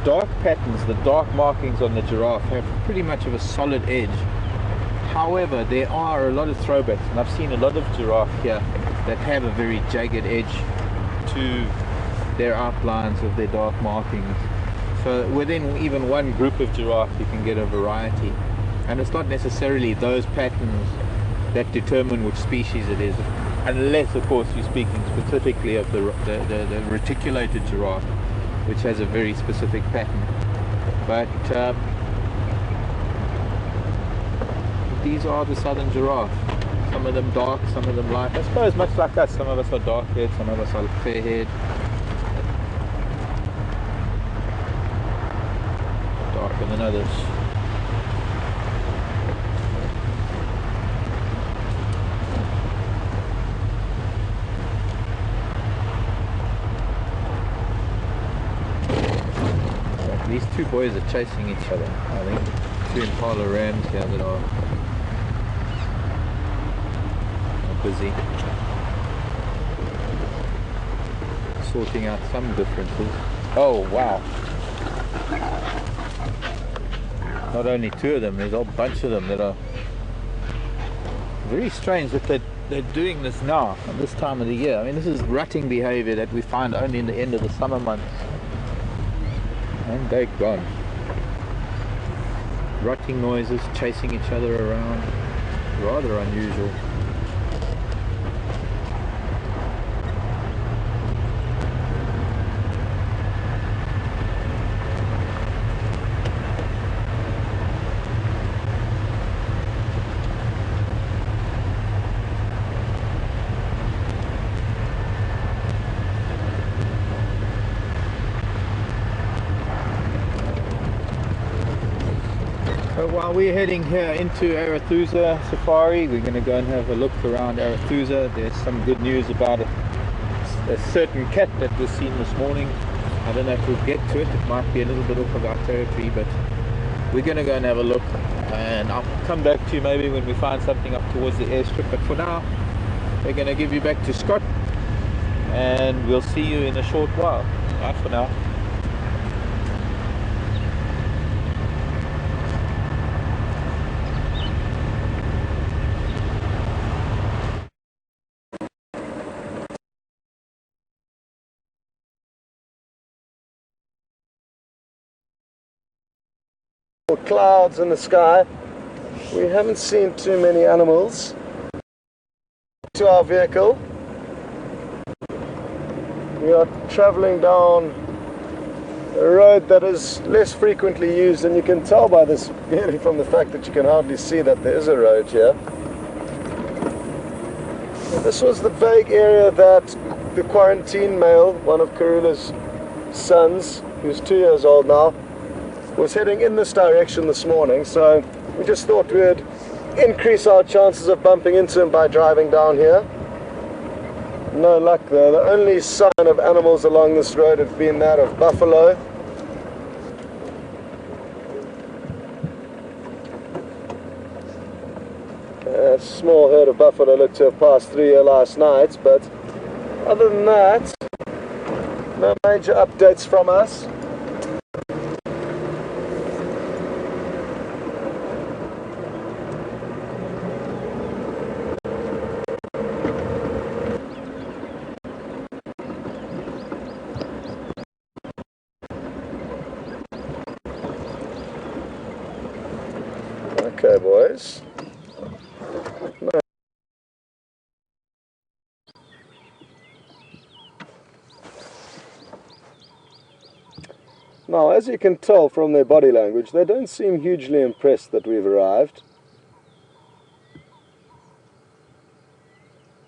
dark patterns, the dark markings on the giraffe have pretty much of a solid edge. However, there are a lot of throwbacks, and I've seen a lot of giraffe here that have a very jagged edge to their outlines of their dark markings. So within even one group of giraffe you can get a variety, and it's not necessarily those patterns that determine which species it is, unless of course you're speaking specifically of the reticulated giraffe, which has a very specific pattern. But these are the southern giraffe. Some of them dark, some of them light. I suppose much like us, some of us are dark haired, some of us are fair haired. Darker than others. These two boys are chasing each other, I think. Two impala rams here that are busy sorting out some differences. Oh wow, not only two of them, there's a whole bunch of them that are very strange that they're doing this now at this time of the year. I mean, this is rutting behavior that we find only in the end of the summer months, and they're gone. Rutting noises, chasing each other around, rather unusual. While we're heading here into Arathusa Safari, we're going to go and have a look around Arathusa. There's some good news about a certain cat that was seen this morning. I don't know if we'll get to it. It might be a little bit off of our territory, but we're going to go and have a look, and I'll come back to you maybe when we find something up towards the airstrip. But for now, we're going to give you back to Scott, and we'll see you in a short while. Bye for now. Clouds in the sky. We haven't seen too many animals. To our vehicle. We are traveling down a road that is less frequently used, and you can tell by this merely from the fact that you can hardly see that there is a road here. This was the vague area that the quarantine male, one of Karula's sons, who's 2 years old now, was heading in this direction this morning, so we just thought we'd increase our chances of bumping into him by driving down here. No luck though. The only sign of animals along this road have been that of buffalo. A small herd of buffalo looked to have passed through here last night, but other than that, no major updates from us. Okay, boys. Now, as you can tell from their body language, they don't seem hugely impressed that we've arrived.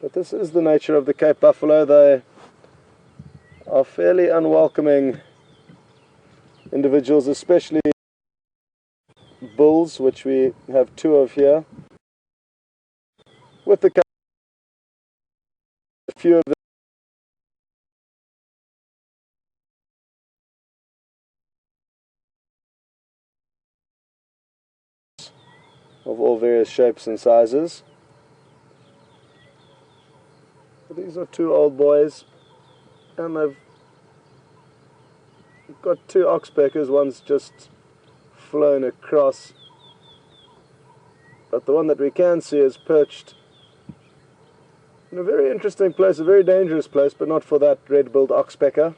But this is the nature of the Cape buffalo. They are fairly unwelcoming individuals, especially bulls, which we have 2 of here. With the Cape, a few of them of all various shapes and sizes. But these are 2 old boys, and they've got 2 oxpeckers. One's just flown across, but the one that we can see is perched in a very interesting place, a very dangerous place, but not for that red-billed oxpecker.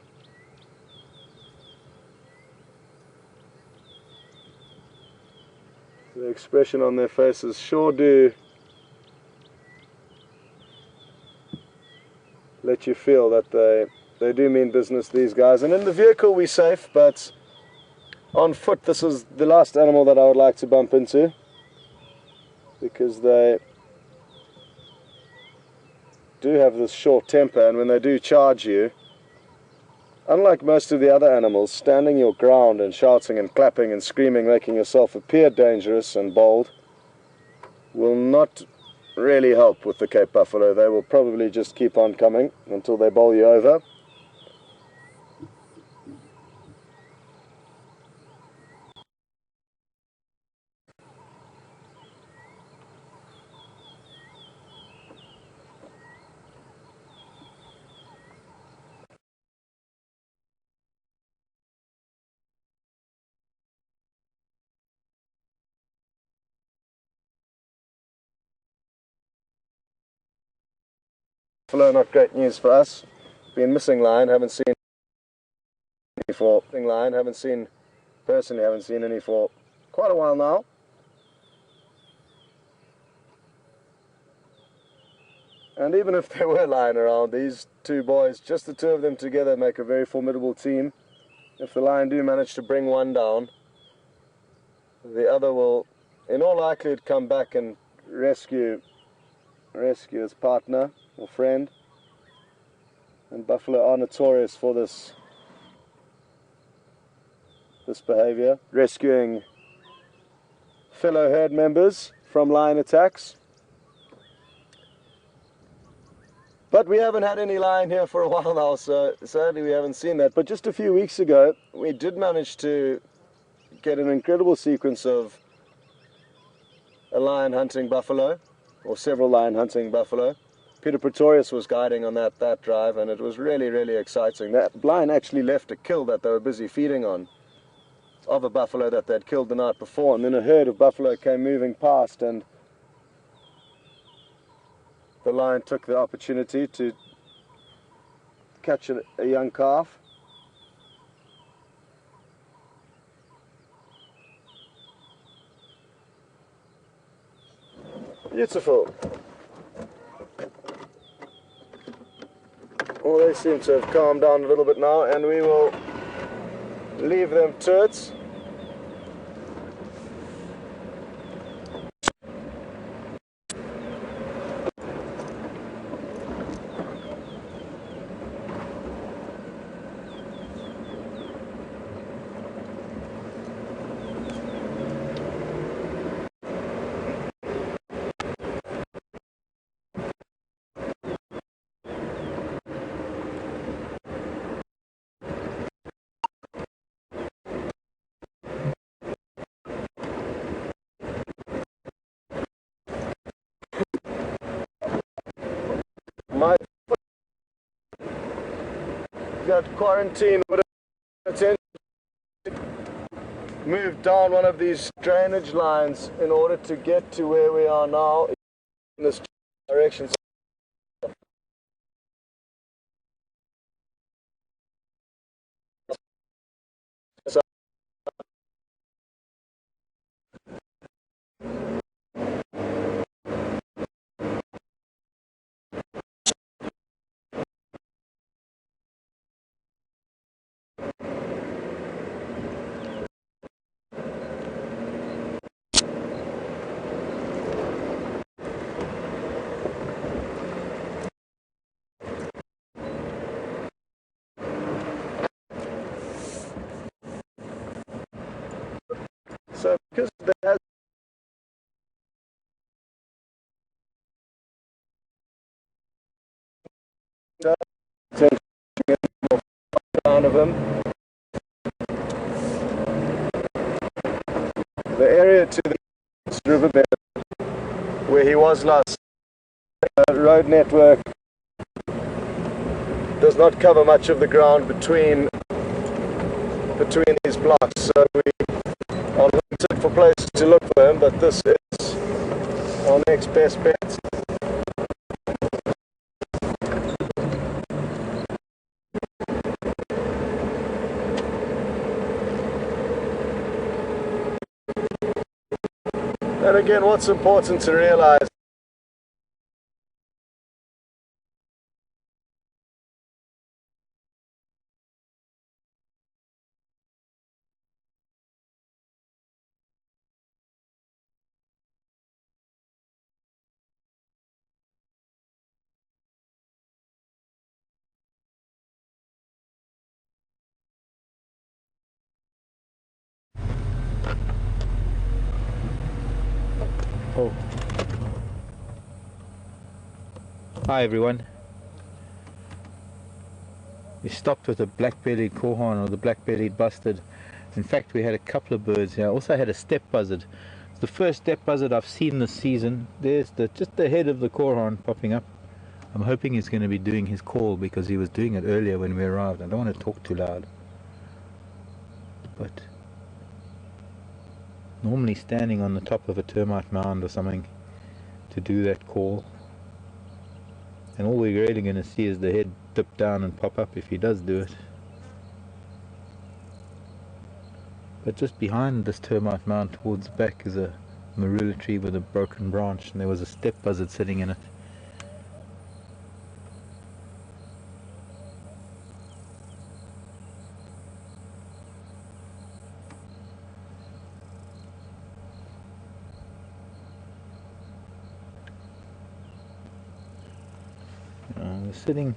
The expression on their faces sure do let you feel that they do mean business, these guys. And in the vehicle we're safe, but on foot this is the last animal that I would like to bump into, because they do have this short temper, and when they do charge you, unlike most of the other animals, standing your ground and shouting and clapping and screaming, making yourself appear dangerous and bold, will not really help with the Cape buffalo. They will probably just keep on coming until they bowl you over. Buffalo, not great news for us. Been missing lion, haven't seen any for lion, personally haven't seen any for quite a while now. And even if there were lion around, these 2 boys, just the 2 of them together, make a very formidable team. If the lion do manage to bring one down, the other will in all likelihood come back and rescue his partner or friend. And buffalo are notorious for this behavior, rescuing fellow herd members from lion attacks. But we haven't had any lion here for a while now, so sadly we haven't seen that. But just a few weeks ago, we did manage to get an incredible sequence of a lion hunting buffalo, or several lion hunting buffalo. Peter Pretorius was guiding on that drive, and it was really, really exciting. That lion actually left a kill that they were busy feeding on of a buffalo that they'd killed the night before, and then a herd of buffalo came moving past, and the lion took the opportunity to catch a young calf. Beautiful. Well, they seem to have calmed down a little bit now, and we will leave them to it. My got quarantine would have moved down one of these drainage lines in order to get to where we are now in this direction. So because there has down of him, the area to the riverbed where he was last, road network does not cover much of the ground between these blocks, so we are looking for places to look for him, but this is our next best bet. And again, what's important to realize Oh. Hi everyone. We stopped with a black-bellied corehorn, or the black-bellied bustard. In fact, we had a couple of birds here. Also had a steppe buzzard. It's the first steppe buzzard I've seen this season. There's just the head of the corehorn popping up. I'm hoping he's going to be doing his call, because he was doing it earlier when we arrived. I don't want to talk too loud, but normally standing on the top of a termite mound or something to do that call. And all we're really going to see is the head dip down and pop up if he does do it. But just behind this termite mound towards the back is a marula tree with a broken branch, and there was a steppe buzzard sitting in it. We're sitting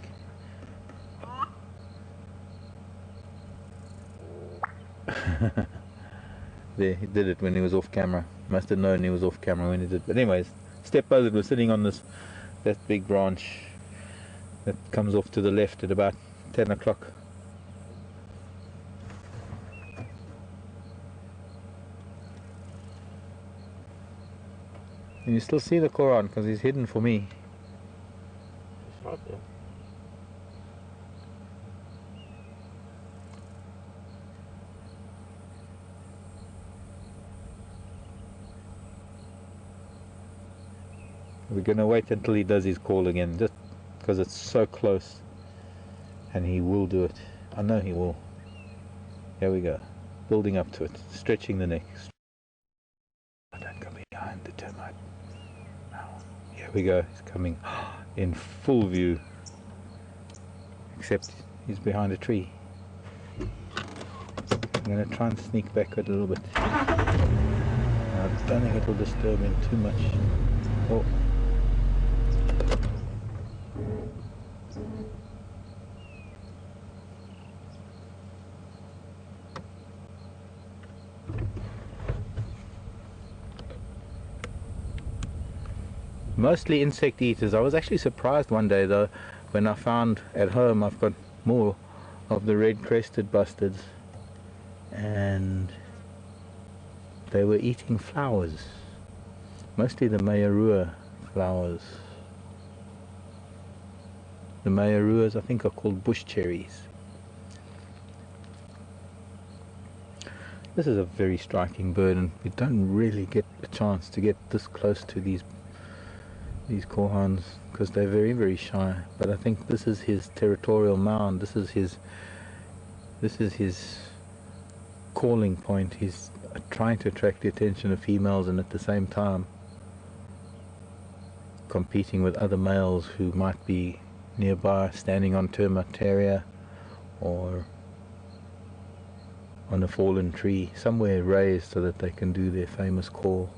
there. He did it when he was off camera. Must have known he was off camera when he did. But anyways, steppe buzzard was sitting on that big branch that comes off to the left at about 10 o'clock. Can you still see the Quran? Because he's hidden for me. It's not there. We're going to wait until he does his call again, just because it's so close, and he will do it. I know he will. Here we go, building up to it, stretching the neck. Don't go behind the termite. Now, here we go, he's coming in full view. except he's behind a tree. I'm going to try and sneak back a little bit. I don't think it will disturb him too much. Oh. Mostly insect eaters. I was actually surprised one day though when I found at home I've got more of the red-crested bustards and they were eating flowers, mostly the mayarua flowers. The mayaruas I think are called bush cherries. This is a very striking bird and we don't really get a chance to get this close to these korhans because they're very, very shy, but I think this is his territorial mound. This is his calling point. He's trying to attract the attention of females and at the same time competing with other males who might be nearby, standing on termite area or on a fallen tree somewhere raised so that they can do their famous call.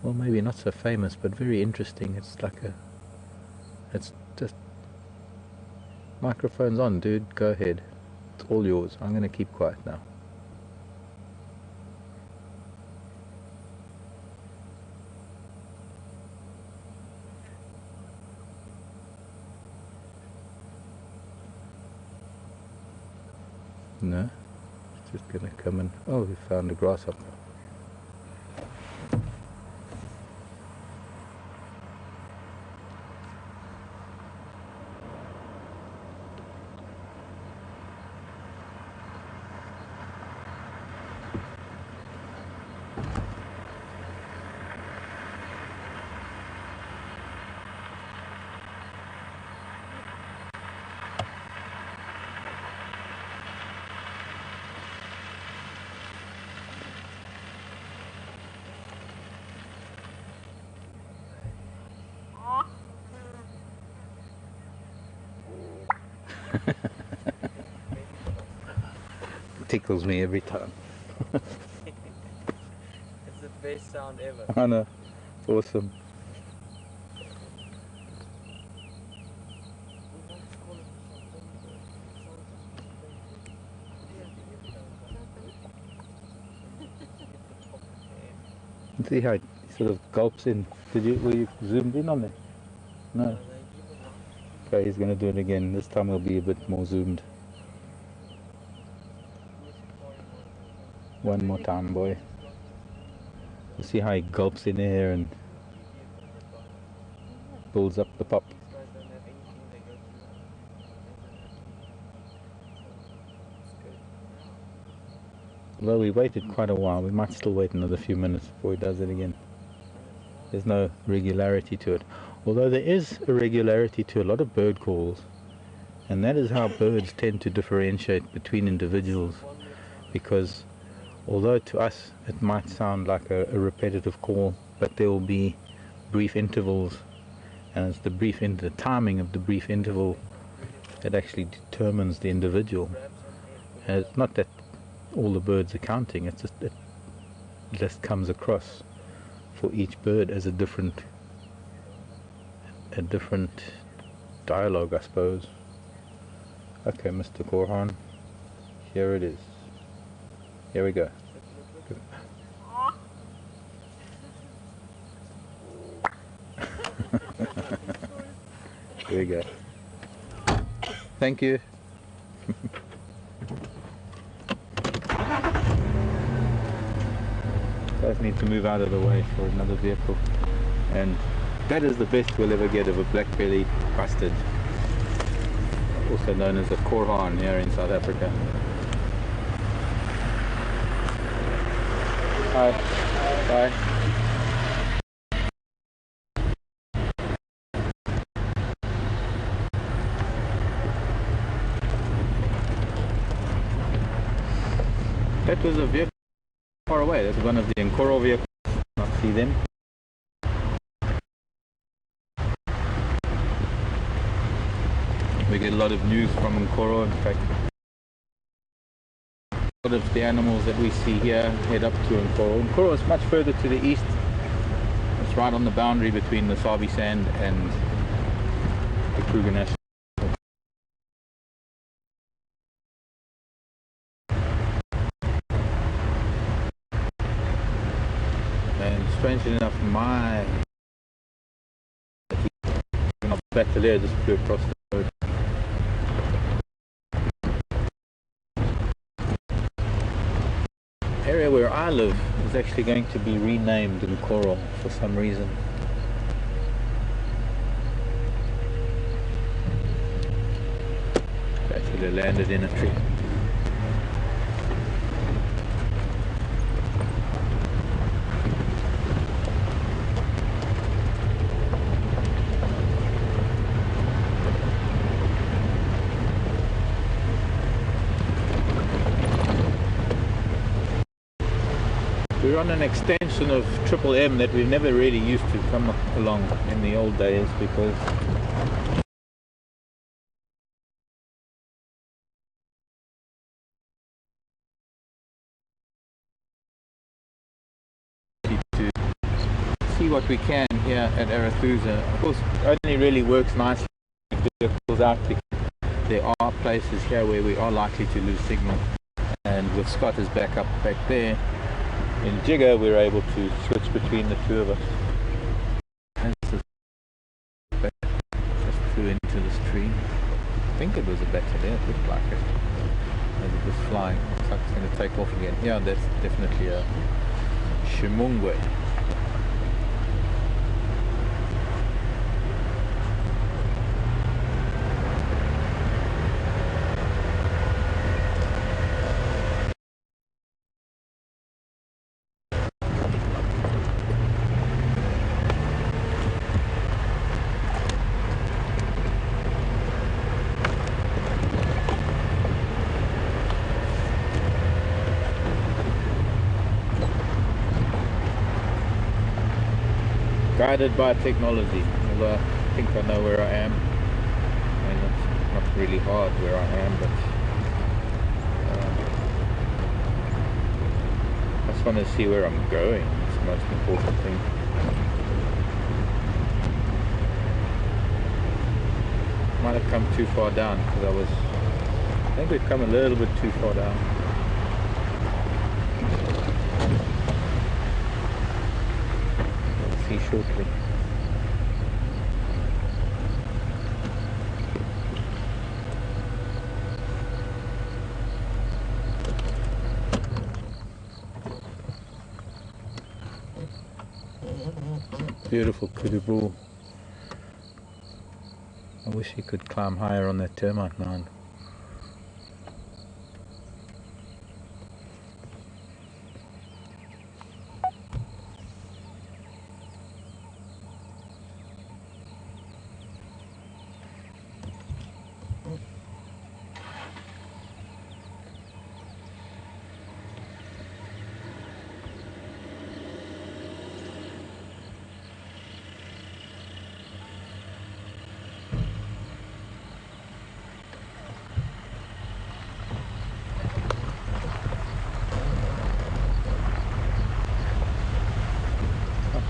Well, maybe not so famous, but very interesting. It's just, microphone's on, dude, go ahead. It's all yours. I'm going to keep quiet now. No, it's just going to come in. Oh, we found a grasshopper. Tickles me every time. It's the best sound ever. I know, it's awesome. See how it sort of gulps in. Were you zoomed in on it? No. Okay, he's going to do it again. This time he'll be a bit more zoomed. One more time, boy. You see how he gulps in air and pulls up the pop. Well, we waited quite a while. We might still wait another few minutes before he does it again. There's no regularity to it. Although there is a regularity to a lot of bird calls. And that is how birds tend to differentiate between individuals. Because although to us it might sound like a repetitive call, but there will be brief intervals, and it's the timing of the brief interval that actually determines the individual. And it's not that all the birds are counting, it's just it just comes across for each bird as a different dialogue, I suppose. Okay, Mr. Korhan, here it is. Here we go. Here we go. Thank you. Guys need to move out of the way for another vehicle. And that is the best we'll ever get of a black-bellied bustard, also known as a korhaan here in South Africa. Hi. Bye. That was a vehicle far away. That's one of the Nkoro vehicles. I see them. We get a lot of news from Nkoro. In fact, a lot of the animals that we see here head up to Nkoro. Nkoro is much further to the east. It's right on the boundary between the Sabi Sand and the Kruger National. And strangely enough, my battalier just flew across the road. The area where I live is actually going to be renamed Nkoro for some reason. Actually landed in a tree. We're on an extension of Triple M that we never really used to come along in the old days because to see what we can here at Arathusa. Of course, it only really works nicely with vehicles out because there are places here where we are likely to lose signal, and with Scott as backup back there in Djuma, we're able to switch between the two of us. Just flew into this tree. I think it was a battalion, it looked like it. As it was flying. Looks like it's going to take off again. Yeah, that's definitely a Shimungwe. Guided by technology, although I think I know where I am. I mean, it's not really hard where I am, but I just want to see where I'm going. It's the most important thing. Might have come too far down because I think we've come a little bit too far down. Shortly. Beautiful kudu. I wish he could climb higher on that termite mound.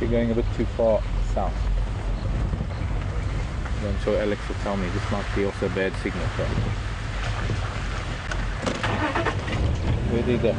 We're going a bit too far south. I'm sure Alex will tell me this might be also a bad signal for us. Where do you go?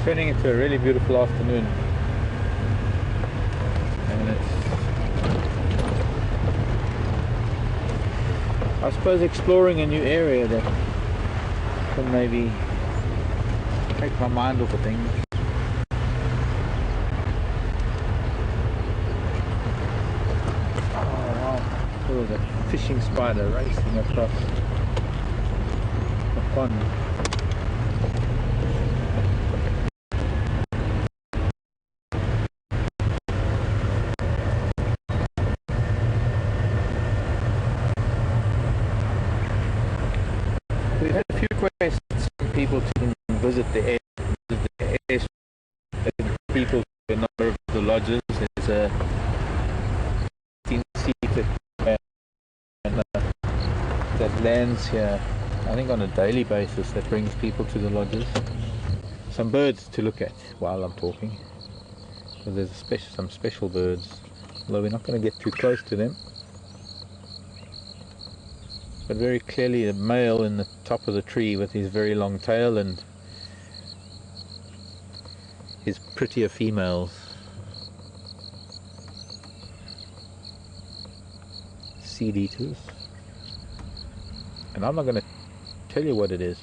turning into a really beautiful afternoon, and it's, I suppose, exploring a new area that can maybe take my mind off of things. Oh wow, there was a fishing spider racing across the pond. We've had a few requests from people to visit the air, people to a number of the lodges. There's a 15-seater that lands here, I think on a daily basis, that brings people to the lodges. Some birds to look at while I'm talking. So there's some special birds, although we're not going to get too close to them. But very clearly a male in the top of the tree with his very long tail, and his prettier females. Seed eaters. And I'm not going to tell you what it is,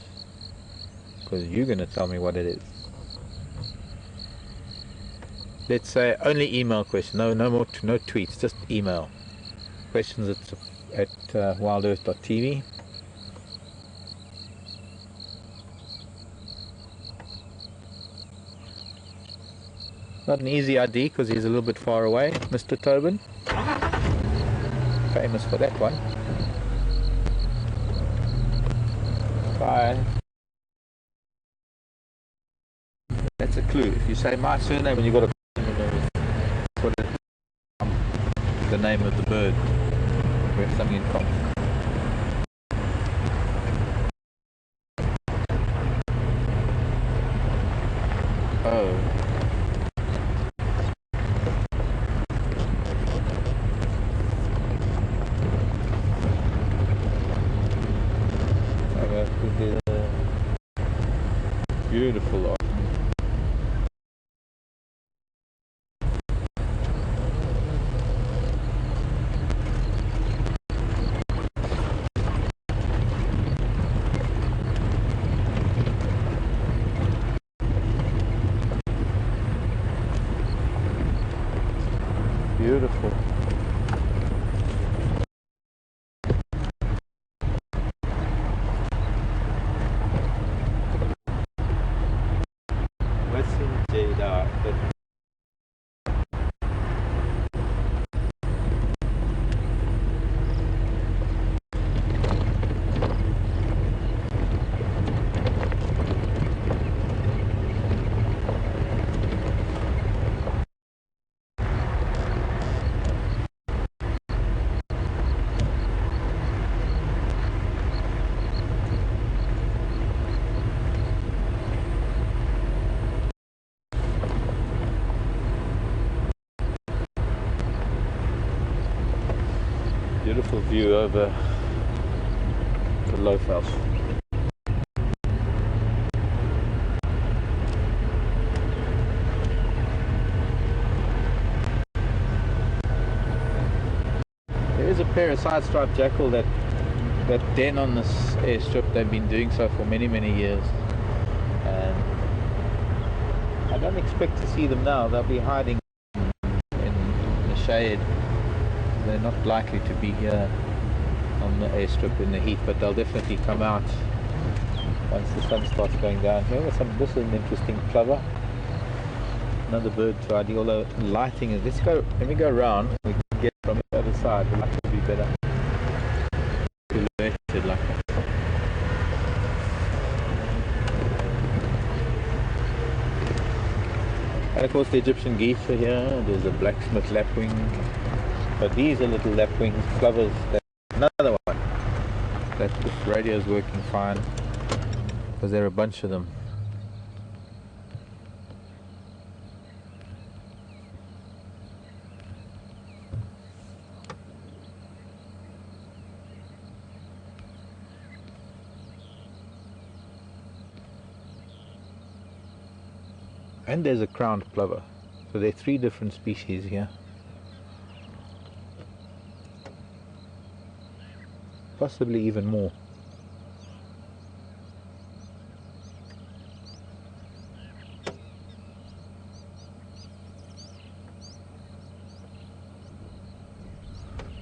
because you're going to tell me what it is. Let's say only email questions, no tweets, just email. Questions at WildEarthTV. Not an easy ID because he's a little bit far away, Mr. Tobin. Famous for that one. Bye. That's a clue. If you say my surname and you've got a put it, the name of the bird. We have something in common. Oh. Beautiful art. Beautiful. Beautiful view over the loaf house. There is a pair of side-striped jackal that den on this airstrip. They've been doing so for many years, and I don't expect to see them now. They'll be hiding in the shade. They're not likely to be here on the airstrip in the heat, but they'll definitely come out once the sun starts going down. Here, this is an interesting plover. Another bird to ID, although lighting is. Let me go around. We can get from the other side. The light will be better. Illuminated like that. And of course the Egyptian geese are here. There's a blacksmith lapwing. But these are little lapwing plovers. Another one. This radio is working fine because there are a bunch of them. And there's a crowned plover. So there are 3 different species here. Possibly even more.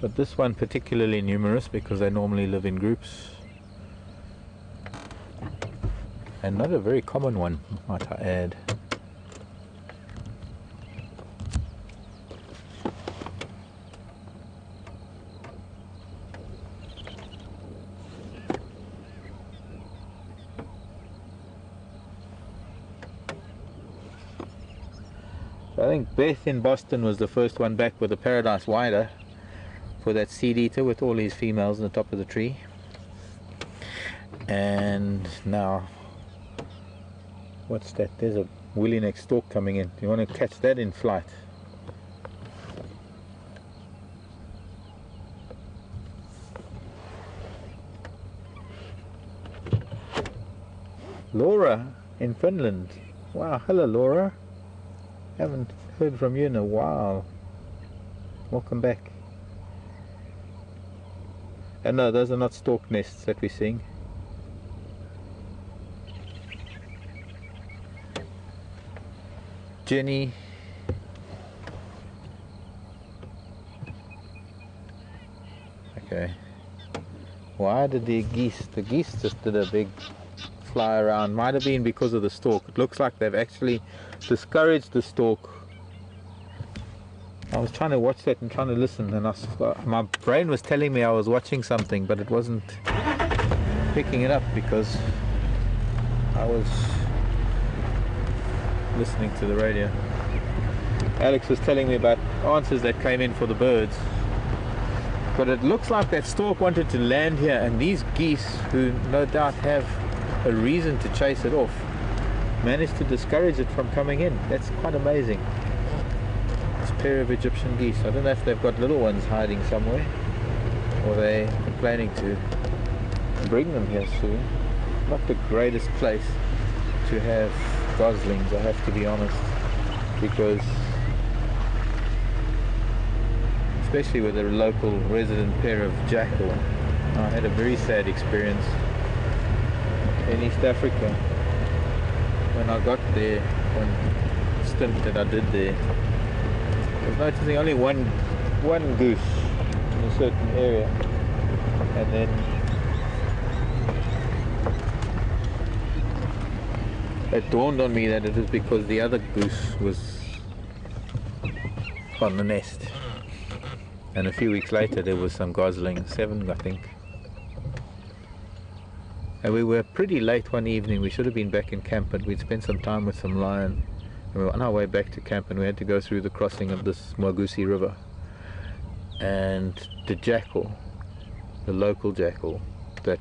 But this one particularly numerous because they normally live in groups. And not a very common one, might I add. I think Beth in Boston was the first one back with a paradise wider for that seed eater with all his females on the top of the tree. And now, what's that? There's a woolly neck stork coming in. You want to catch that in flight. Laura in Finland. Wow, hello Laura. Haven't heard from you in a while. Welcome back. And no, those are not stork nests that we're seeing. Jenny. Okay. Why did the geese just did a big fly around? Might have been because of the stork. It looks like they've actually discouraged the stork. I was trying to watch that and trying to listen, and my brain was telling me I was watching something, but it wasn't picking it up because I was listening to the radio. Alex was telling me about answers that came in for the birds, but it looks like that stork wanted to land here, and these geese, who no doubt have a reason to chase it off, managed to discourage it from coming in. That's quite amazing. This pair of Egyptian geese. I don't know if they've got little ones hiding somewhere, or they're planning to bring them here soon. Not the greatest place to have goslings, I have to be honest, because especially with a local resident pair of jackal. I had a very sad experience in East Africa when I got there, one stint that I did there. I was noticing only one goose in a certain area, and then it dawned on me that it was because the other goose was on the nest, and a few weeks later there was some goslings, 7 I think. And we were pretty late one evening. We should have been back in camp, but we'd spent some time with some lion. And we were on our way back to camp, and we had to go through the crossing of this Mwagusi river. And the jackal, the local jackal, that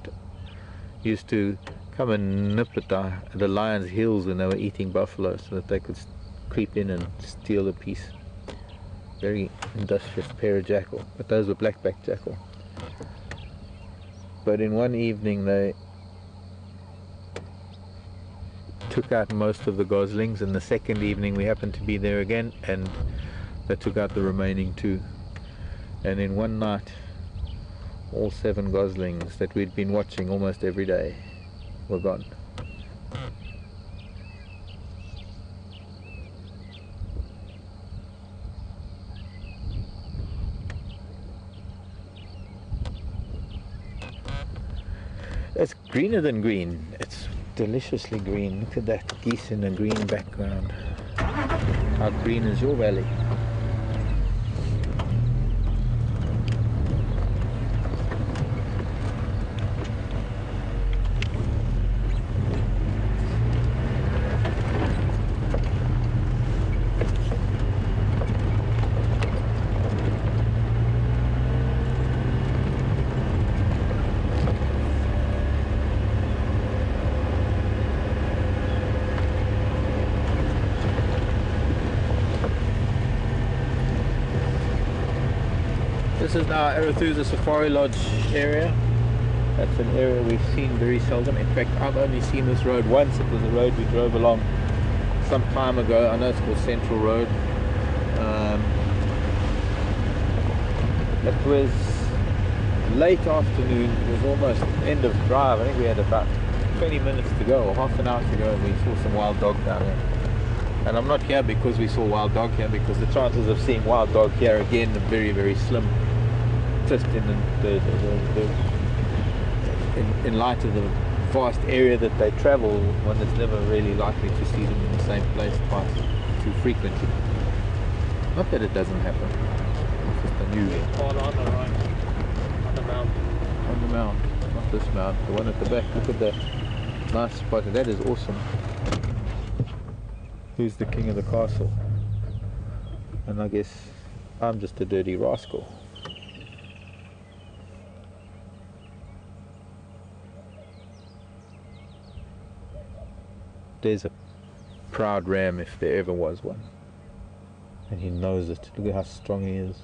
used to come and nip at the lion's heels when they were eating buffalo so that they could creep in and steal a piece. Very industrious pair of jackal, but those were black-backed jackal. But in one evening they took out most of the goslings, and the second evening we happened to be there again, and they took out the remaining 2. And in one night, all 7 goslings that we'd been watching almost every day were gone. It's greener than green. It's deliciously green. Look at that, geese in a green background. How green is your valley? This is now Arathusa Safari Lodge area. That's an area we've seen very seldom. In fact, I've only seen this road once. It was a road we drove along some time ago. I know it's called Central Road. It was late afternoon. It was almost end of drive. I think we had about 20 minutes to go, or half an hour to go, and we saw some wild dog down there. And I'm not here because we saw wild dog here, because the chances of seeing wild dog here again are very, very slim. Just in light of the vast area that they travel, one is never really likely to see them in the same place twice too frequently. Not that it doesn't happen, it's just unusual. Fall on the right, on the mound. On the mound, not this mound, the one at the back. Look at that nice spot, that is awesome. Who's the king of the castle? And I guess I'm just a dirty rascal. There's a proud ram if there ever was one. And he knows it. Look at how strong he is.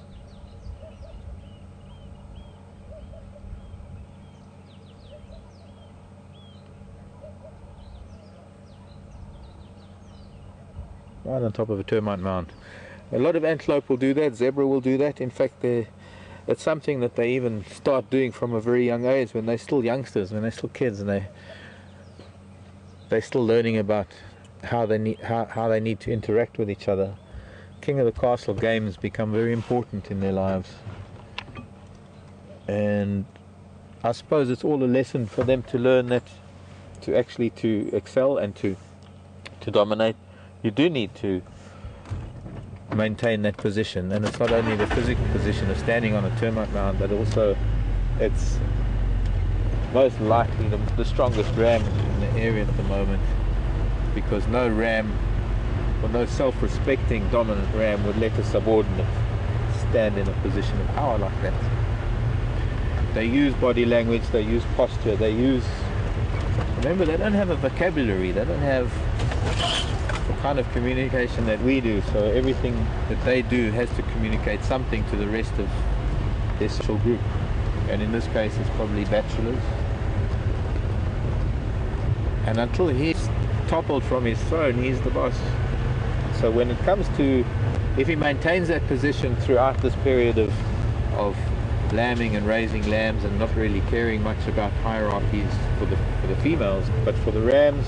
Right on top of a termite mound. A lot of antelope will do that, zebra will do that. In fact, it's something that they even start doing from a very young age, when they're still youngsters, when they're still kids, and they're still learning about how they need to interact with each other. King of the castle games become very important in their lives, and I suppose it's all a lesson for them to learn that to excel and to dominate, you do need to maintain that position. And it's not only the physical position of standing on a termite mound, but also it's most likely the strongest ram in the area at the moment, because no ram, or no self-respecting dominant ram, would let a subordinate stand in a position of power like that. They use body language, they use posture, remember, they don't have a vocabulary, they don't have the kind of communication that we do, so everything that they do has to communicate something to the rest of their social group. And in this case it's probably bachelors. And until he's toppled from his throne, he's the boss. So when it comes to, if he maintains that position throughout this period of lambing and raising lambs, and not really caring much about hierarchies for the females, but for the rams,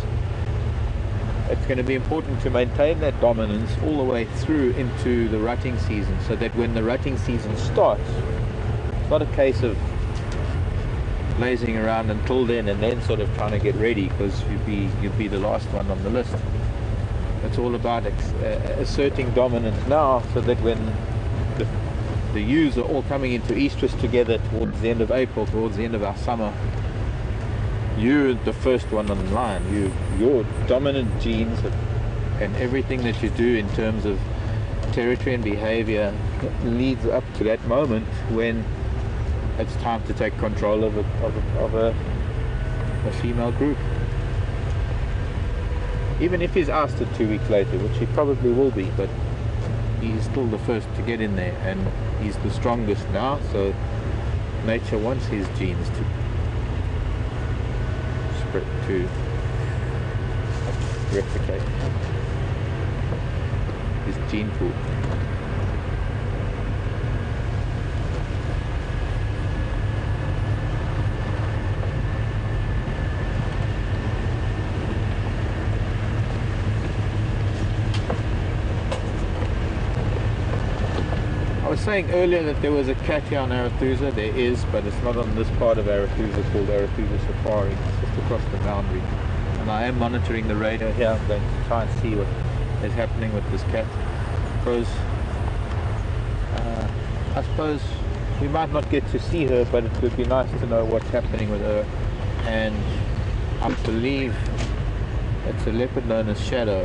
it's going to be important to maintain that dominance all the way through into the rutting season, so that when the rutting season starts, it's not a case of lazing around until then and then sort of trying to get ready, because you'd be the last one on the list. It's all about asserting dominance now, so that when the ewes are all coming into estrus together towards the end of April, towards the end of our summer, you're the first one on the line. Your dominant genes and everything that you do in terms of territory and behavior leads up to that moment when it's time to take control of a female group. Even if he's ousted 2 weeks later, which he probably will be, but he's still the first to get in there, and he's the strongest now, so nature wants his genes to spread, to replicate his gene pool. I was saying earlier that there was a cat here on Arathusa. There is, but it's not on this part of Arathusa, called Arathusa Safari. It's just across the boundary. And I am monitoring the radar here. I'm going to try and see what is happening with this cat, because I suppose we might not get to see her, but it would be nice to know what's happening with her. And I believe it's a leopard known as Shadow,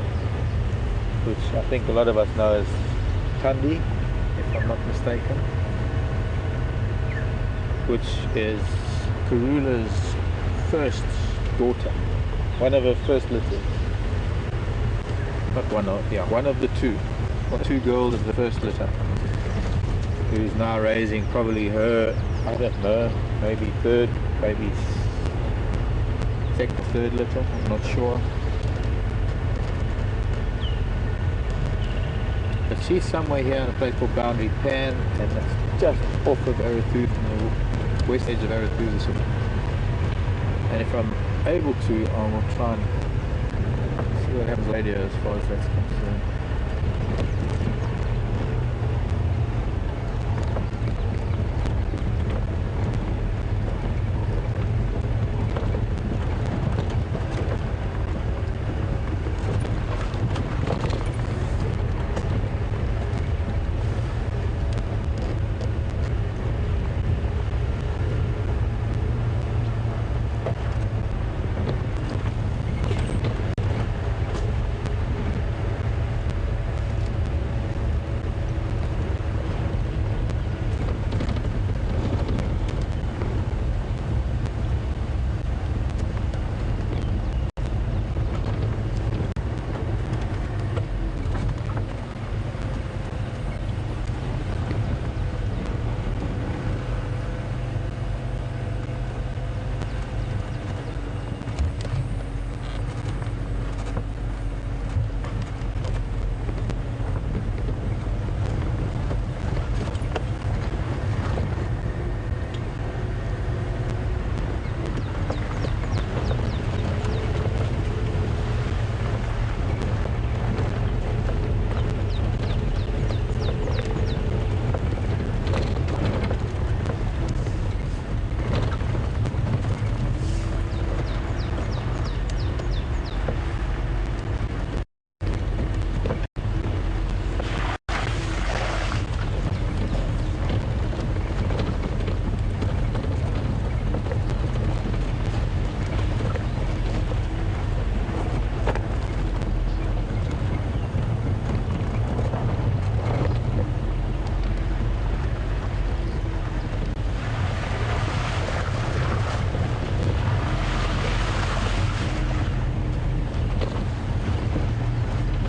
which I think a lot of us know as Kandi, if I'm not mistaken, which is Karula's first daughter, one of her first litters. Not one of, yeah, one of the two, or two girls of the first litter, who's now raising probably her, I don't know, maybe third, maybe second, third litter, I'm not sure. But she's somewhere here in a place called Boundary Pan, and that's just off of Arathusa, on the west edge of Arathusa. And if I'm able to, I will try and see what happens later as far as that's concerned.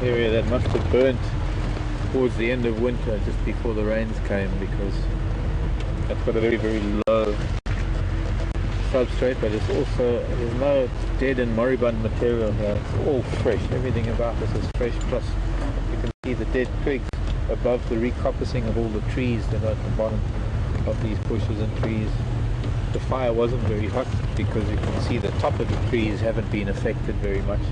Area that must have burnt towards the end of winter, just before the rains came, because that's got a very, very low substrate, but it's also, there's no dead and moribund material here. It's all fresh. Everything about this is fresh, plus you can see the dead twigs above the recoppicing of all the trees that are at the bottom of these bushes and trees. The fire wasn't very hot because you can see the top of the trees haven't been affected very much.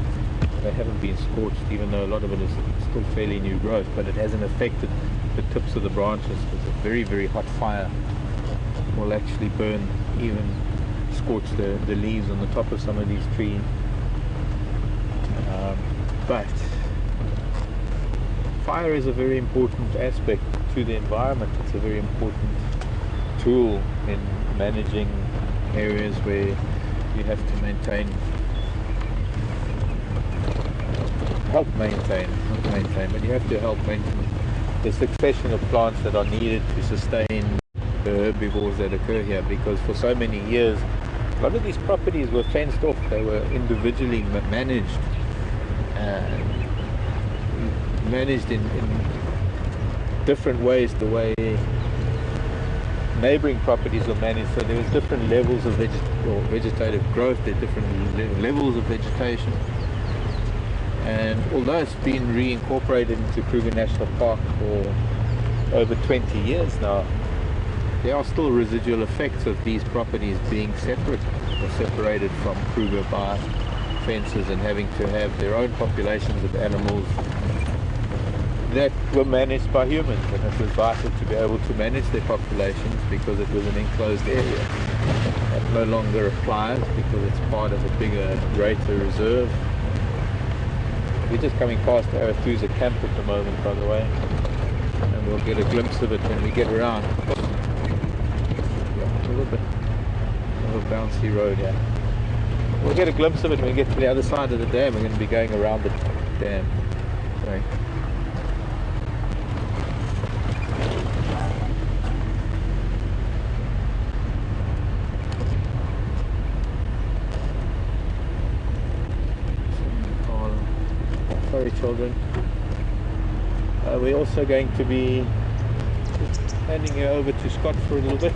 They haven't been scorched, even though a lot of it is still fairly new growth, but it hasn't affected the tips of the branches, because a very, very hot fire will actually burn, even scorch the leaves on the top of some of these trees. But fire is a very important aspect to the environment. It's a very important tool in managing areas where you have to not maintain, but you have to help maintain the succession of plants that are needed to sustain the herbivores that occur here, because for so many years a lot of these properties were fenced off. They were individually managed in different ways, the way neighboring properties were managed. So there was different levels of vegetative growth, there are different levels of vegetation. And although it's been reincorporated into Kruger National Park for over 20 years now, there are still residual effects of these properties being separate or separated from Kruger by fences, and having to have their own populations of animals that were managed by humans. And it was vital to be able to manage their populations, because it was an enclosed area. That no longer applies because it's part of a bigger, greater reserve. We're just coming past Arathusa camp at the moment, by the way, and we'll get a glimpse of it when we get around. Yeah, a little bit of a bouncy road here. We'll get a glimpse of it when we get to the other side of the dam. We're going to be going around the dam. Sorry. Sorry, children. We're also going to be handing you over to Scott for a little bit.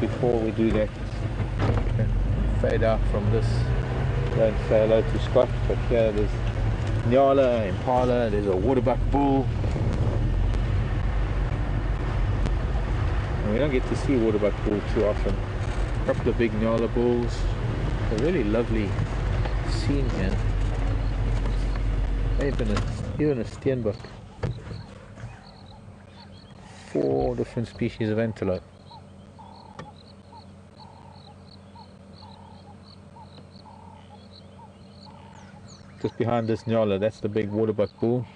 Before we do that, fade out from this. Don't say hello to Scott, but here there's Nyala, impala, there's a waterbuck bull. And we don't get to see waterbuck bull too often. A couple of big Nyala bulls. A really lovely scene here. Even a steenbok. 4 different species of antelope. Just behind this Nyala, that's the big waterbuck bull.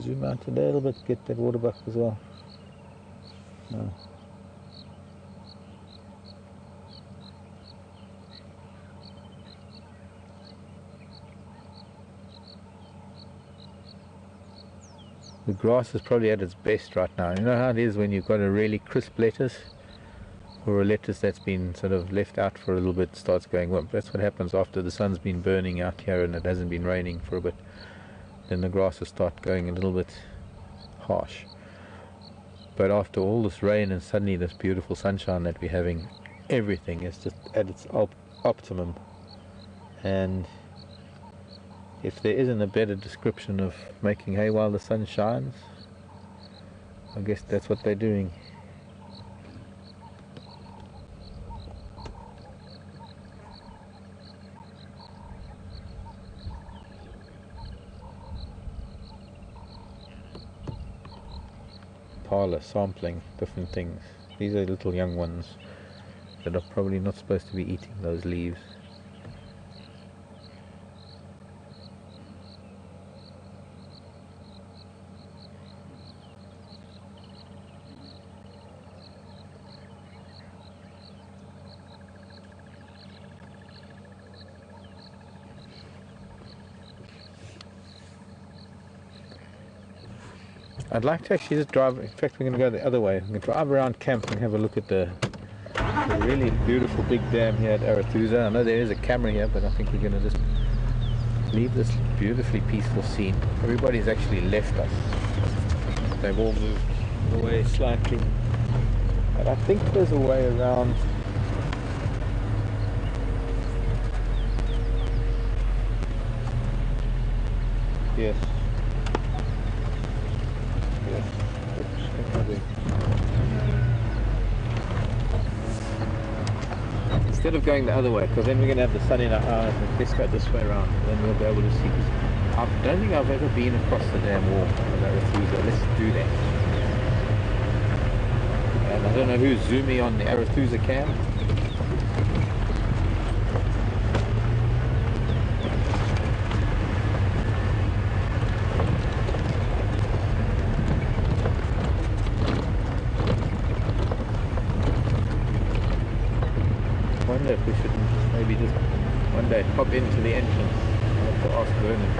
Zoom out a little bit, get that waterbuck as well. No. The grass is probably at its best right now. You know how it is when you've got a really crisp lettuce, or a lettuce that's been sort of left out for a little bit, starts going wimp. That's what happens after the sun's been burning out here and it hasn't been raining for a bit. Then the grasses start going a little bit harsh. But after all this rain and suddenly this beautiful sunshine that we're having, everything is just at its optimum. And if there isn't a better description of making hay while the sun shines, I guess that's what they're doing. Parlor sampling different things. These are little young ones that are probably not supposed to be eating those leaves. I'd like to actually just drive, in fact we're going to go the other way. I'm going to drive around camp and have a look at the really beautiful big dam here at Arathusa. I know there is a camera here, but I think we're going to just leave this beautifully peaceful scene. Everybody's actually left us. They've all moved away slightly. But I think there's a way around. Yes. Instead of going the other way, because then we're going to have the sun in our eyes, and let's go this way around, and then we'll be able to see. I don't think I've ever been across the damn wall of Arathusa. Let's do that. And I don't know who's zooming on the Arathusa cam. I wonder if we should maybe just one day pop into the entrance. I'll have to ask Vernon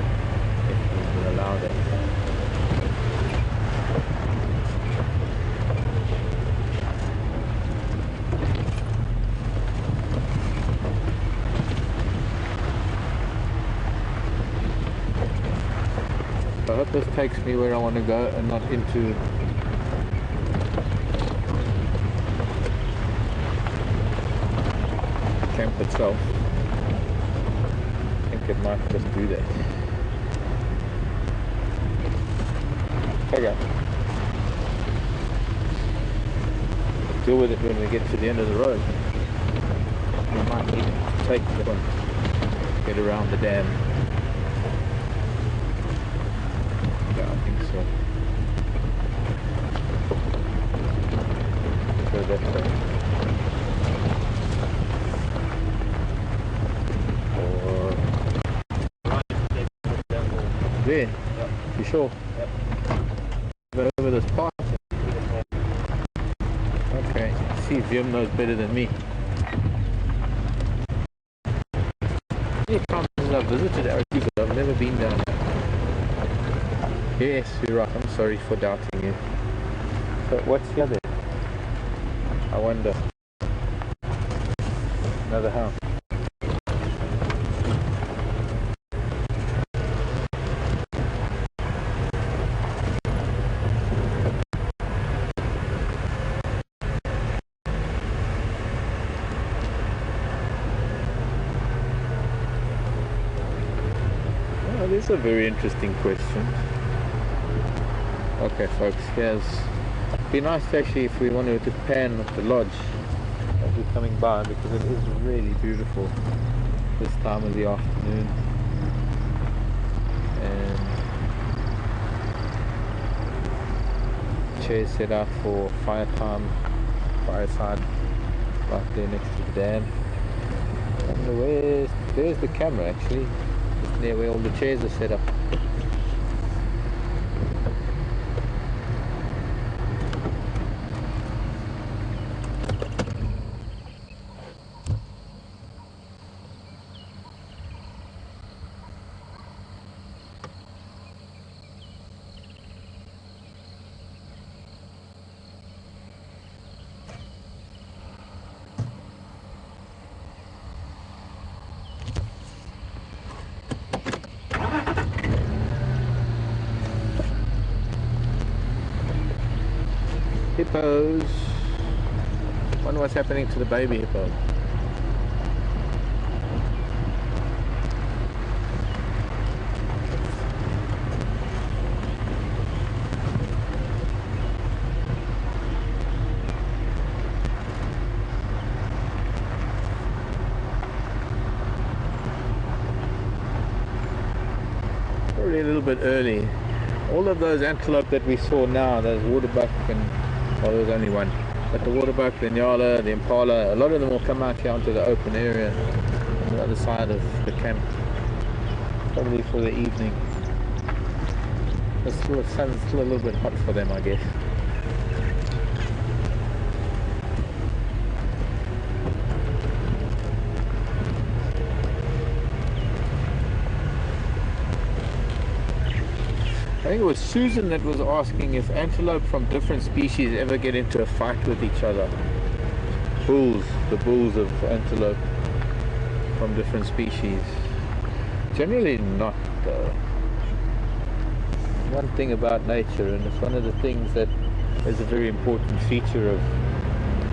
if he will allow that. I hope this takes me where I want to go and not into camp itself. might just do that. Okay. Deal with it when we get to the end of the road. We might need to take the one, get around the dam. Yeah, I think so. Go that way. There? Yep. You sure? Yep. Go over this part. Okay. See if Jim knows better than me. Many times I've visited Arathusa, I've never been down there. Yes, you're right. I'm sorry for doubting you. So what's here then? I wonder. Another house. Oh, this is a very interesting question. Okay folks, here's, it'd be nice actually if we wanted to pan up the lodge as we're coming by, because it is really beautiful this time of the afternoon. And chairs set out for fireside right there next to the dam. And there's the camera actually, just near where all the chairs are set up. Hippos. Wonder what's happening to the baby hippo. Probably a little bit early. All of those antelope that we saw now, those waterbuck and, well, there was only one, but the waterbuck, the nyala, the impala, a lot of them will come out here onto the open area on the other side of the camp, probably for the evening. The sun's still a little bit hot for them, I guess. I think it was Susan that was asking if antelope from different species ever get into a fight with each other. Bulls, the bulls of antelope from different species. Generally not though. One thing about nature, and it's one of the things that is a very important feature of,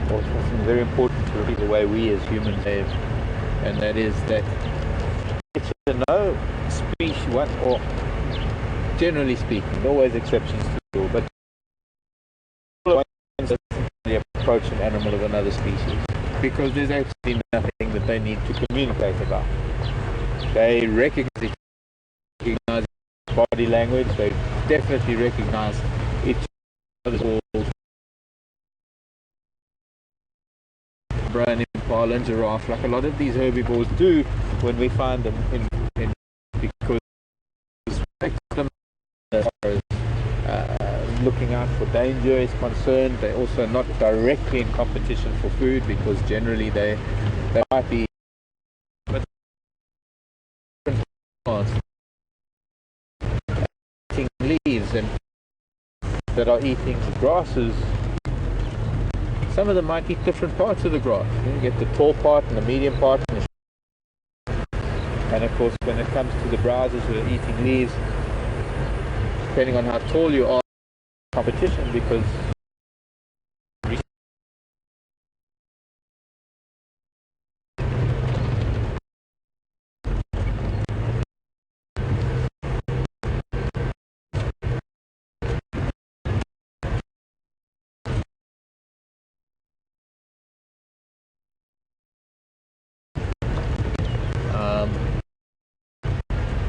or something very important to the way we as humans live, and that is that it's no species, one or generally speaking, always exceptions to the rule, but they approach an animal of another species because there's actually nothing that they need to communicate about. They recognize body language, they definitely recognize each other's brown impala and giraffe, like a lot of these herbivores do when we find them in because as far as looking out for danger is concerned. They're also not directly in competition for food because generally they might be eating leaves and that are eating the grasses. Some of them might eat different parts of the grass. You get the tall part and the medium part, and of course when it comes to the browsers who are eating leaves, depending on how tall you are, competition, because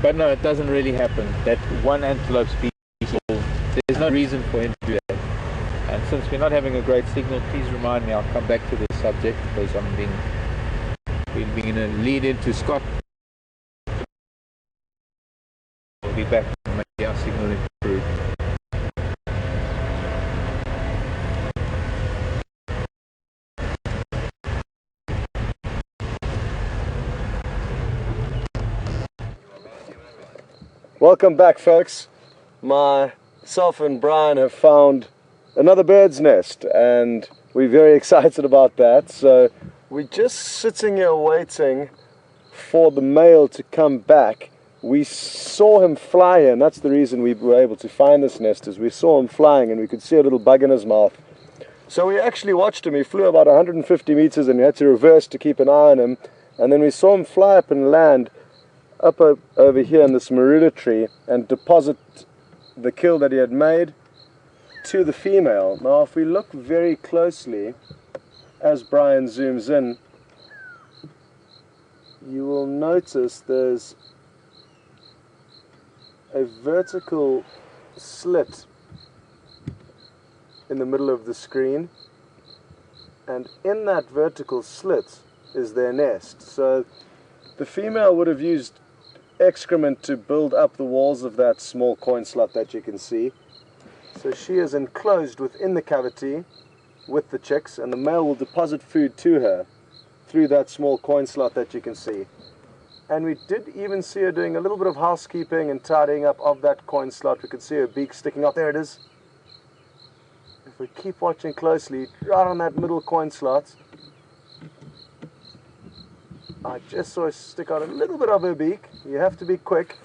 But no, it doesn't really happen. That one antelope species, there's no reason for him to do that. And since we're not having a great signal, please remind me. I'll come back to this subject because I'm being going to lead into Scott. We'll be back and maybe our signal improved. Welcome back, folks. Myself and Brian have found another bird's nest and we're very excited about that. So we're just sitting here waiting for the male to come back. We saw him fly in. That's the reason we were able to find this nest, is we saw him flying and we could see a little bug in his mouth. So we actually watched him. He flew about 150 meters and we had to reverse to keep an eye on him. And then we saw him fly up and land up over here in this marula tree and deposit the kill that he had made to the female. Now if we look very closely as Brian zooms in, you will notice there's a vertical slit in the middle of the screen, and in that vertical slit is their nest. So the female would have used excrement to build up the walls of that small coin slot that you can see. So she is enclosed within the cavity with the chicks, and the male will deposit food to her through that small coin slot that you can see. And we did even see her doing a little bit of housekeeping and tidying up of that coin slot. We could see her beak sticking out. There it is. If we keep watching closely, right on that middle coin slot, I just saw her stick out a little bit of her beak. You have to be quick.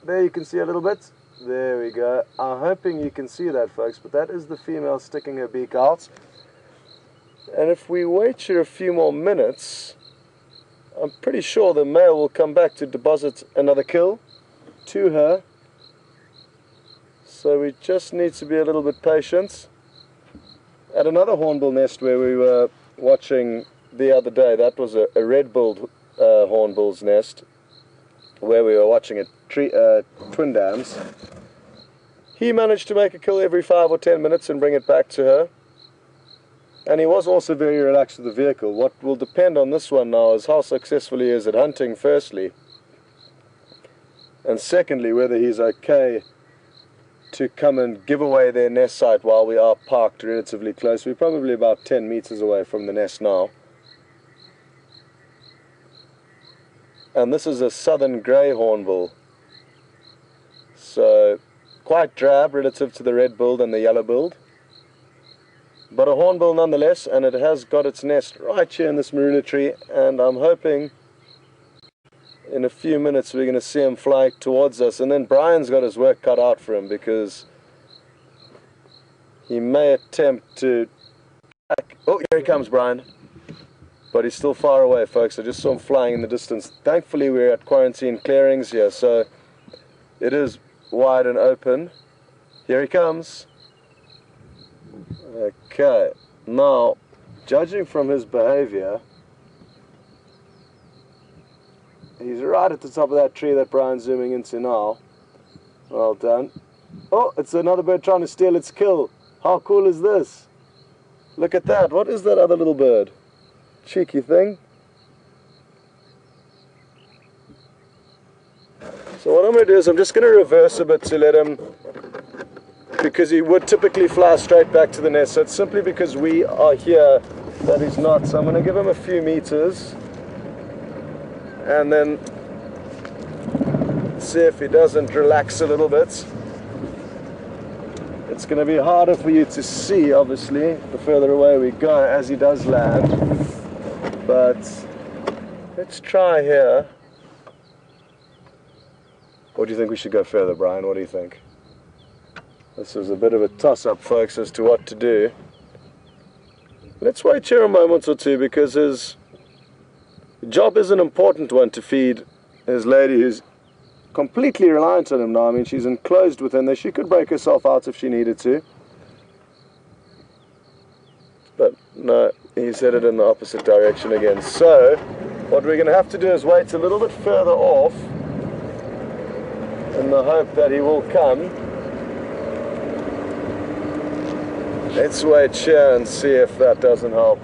There you can see a little bit. There we go. I'm hoping you can see that, folks, but that is the female sticking her beak out. And if we wait here a few more minutes, I'm pretty sure the male will come back to deposit another kill to her. So we just need to be a little bit patient. At another hornbill nest where we were watching the other day, that was a red-billed hornbill's nest where we were watching twin dams. He managed to make a kill every 5 or 10 minutes and bring it back to her. And he was also very relaxed with the vehicle. What will depend on this one now is how successful he is at hunting, firstly. And secondly, whether he's okay to come and give away their nest site while we are parked relatively close. We're probably about 10 meters away from the nest now. And this is a southern grey hornbill. So quite drab relative to the red-billed and the yellow-billed. But a hornbill nonetheless, and it has got its nest right here in this marula tree, and I'm hoping in a few minutes we're going to see him fly towards us. And then Brian's got his work cut out for him, because he may attempt to... Oh, here he comes, Brian. But he's still far away, folks. I just saw him flying in the distance. Thankfully we're at quarantine clearings here, so it is wide and open. Here he comes. Okay, now, judging from his behavior, he's right at the top of that tree that Brian's zooming into now. Well done. Oh, it's another bird trying to steal its kill. How cool is this? Look at that. What is that other little bird? Cheeky thing. So what I'm going to do is I'm just going to reverse a bit to let him, because he would typically fly straight back to the nest. So it's simply because we are here that he's not. So I'm going to give him a few meters and then see if he doesn't relax a little bit. It's going to be harder for you to see, obviously, the further away we go as he does land. But let's try here. Or do you think we should go further, Brian? What do you think? This is a bit of a toss-up, folks, as to what to do. Let's wait here a moment or two, because his job is an important one to feed his lady, who's completely reliant on him now. I mean, she's enclosed within there. She could break herself out if she needed to. But no, he's headed in the opposite direction again. So what we're going to have to do is wait a little bit further off in the hope that he will come. Let's wait here and see if that doesn't help.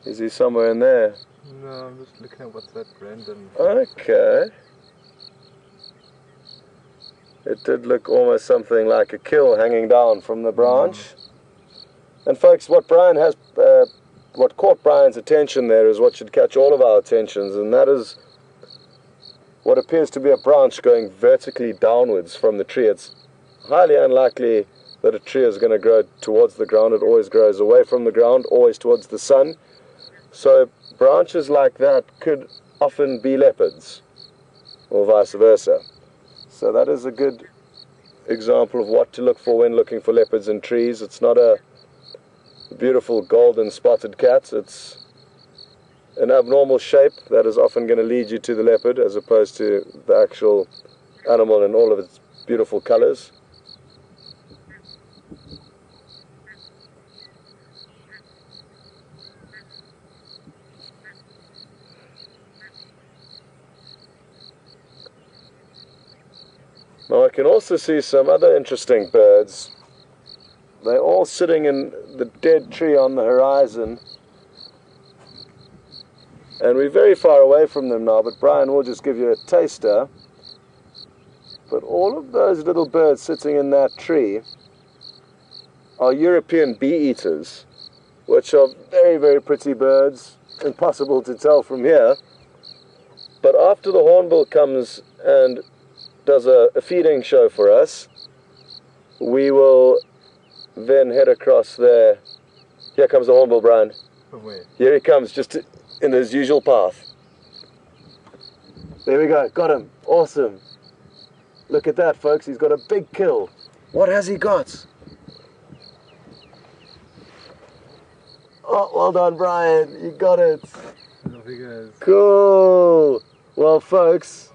Is he somewhere in there? No, I'm just looking at what's that random. Okay. It did look almost something like a kill hanging down from the branch. And folks, what caught Brian's attention there is what should catch all of our attentions, and that is what appears to be a branch going vertically downwards from the tree. It's highly unlikely that a tree is going to grow towards the ground. It always grows away from the ground, always towards the sun. So branches like that could often be leopards, or vice versa. So that is a good example of what to look for when looking for leopards in trees. It's not a beautiful golden spotted cat. It's an abnormal shape that is often going to lead you to the leopard, as opposed to the actual animal in all of its beautiful colors. Now I can also see some other interesting birds. They're all sitting in the dead tree on the horizon. And we're very far away from them now, but Brian will just give you a taster. But all of those little birds sitting in that tree are European bee-eaters, which are very, very pretty birds, impossible to tell from here. But after the hornbill comes and does a feeding show for us, we will then head across there. Here comes the hornbill, Brian. From where? Here he comes, just in his usual path. There we go, got him. Awesome. Look at that, folks, he's got a big kill. What has he got? Oh, well done, Brian, you got it. Off he goes. Cool. Well, folks,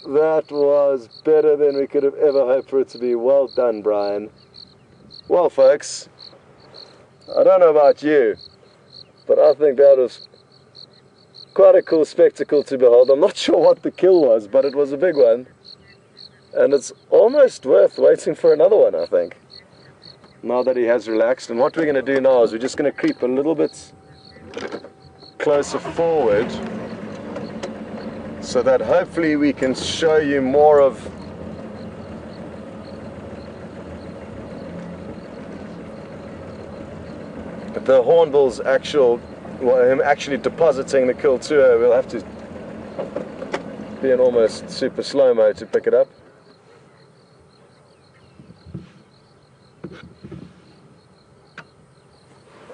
that was better than we could have ever hoped for it to be. Well done, Brian. Well, folks, I don't know about you, but I think that was quite a cool spectacle to behold. I'm not sure what the kill was, but it was a big one. And it's almost worth waiting for another one, I think, now that he has relaxed. And what we're going to do now is we're just going to creep a little bit closer forward, so that hopefully we can show you more of the hornbill's him actually depositing the kill to her. We'll have to be in almost super slow-mo to pick it up.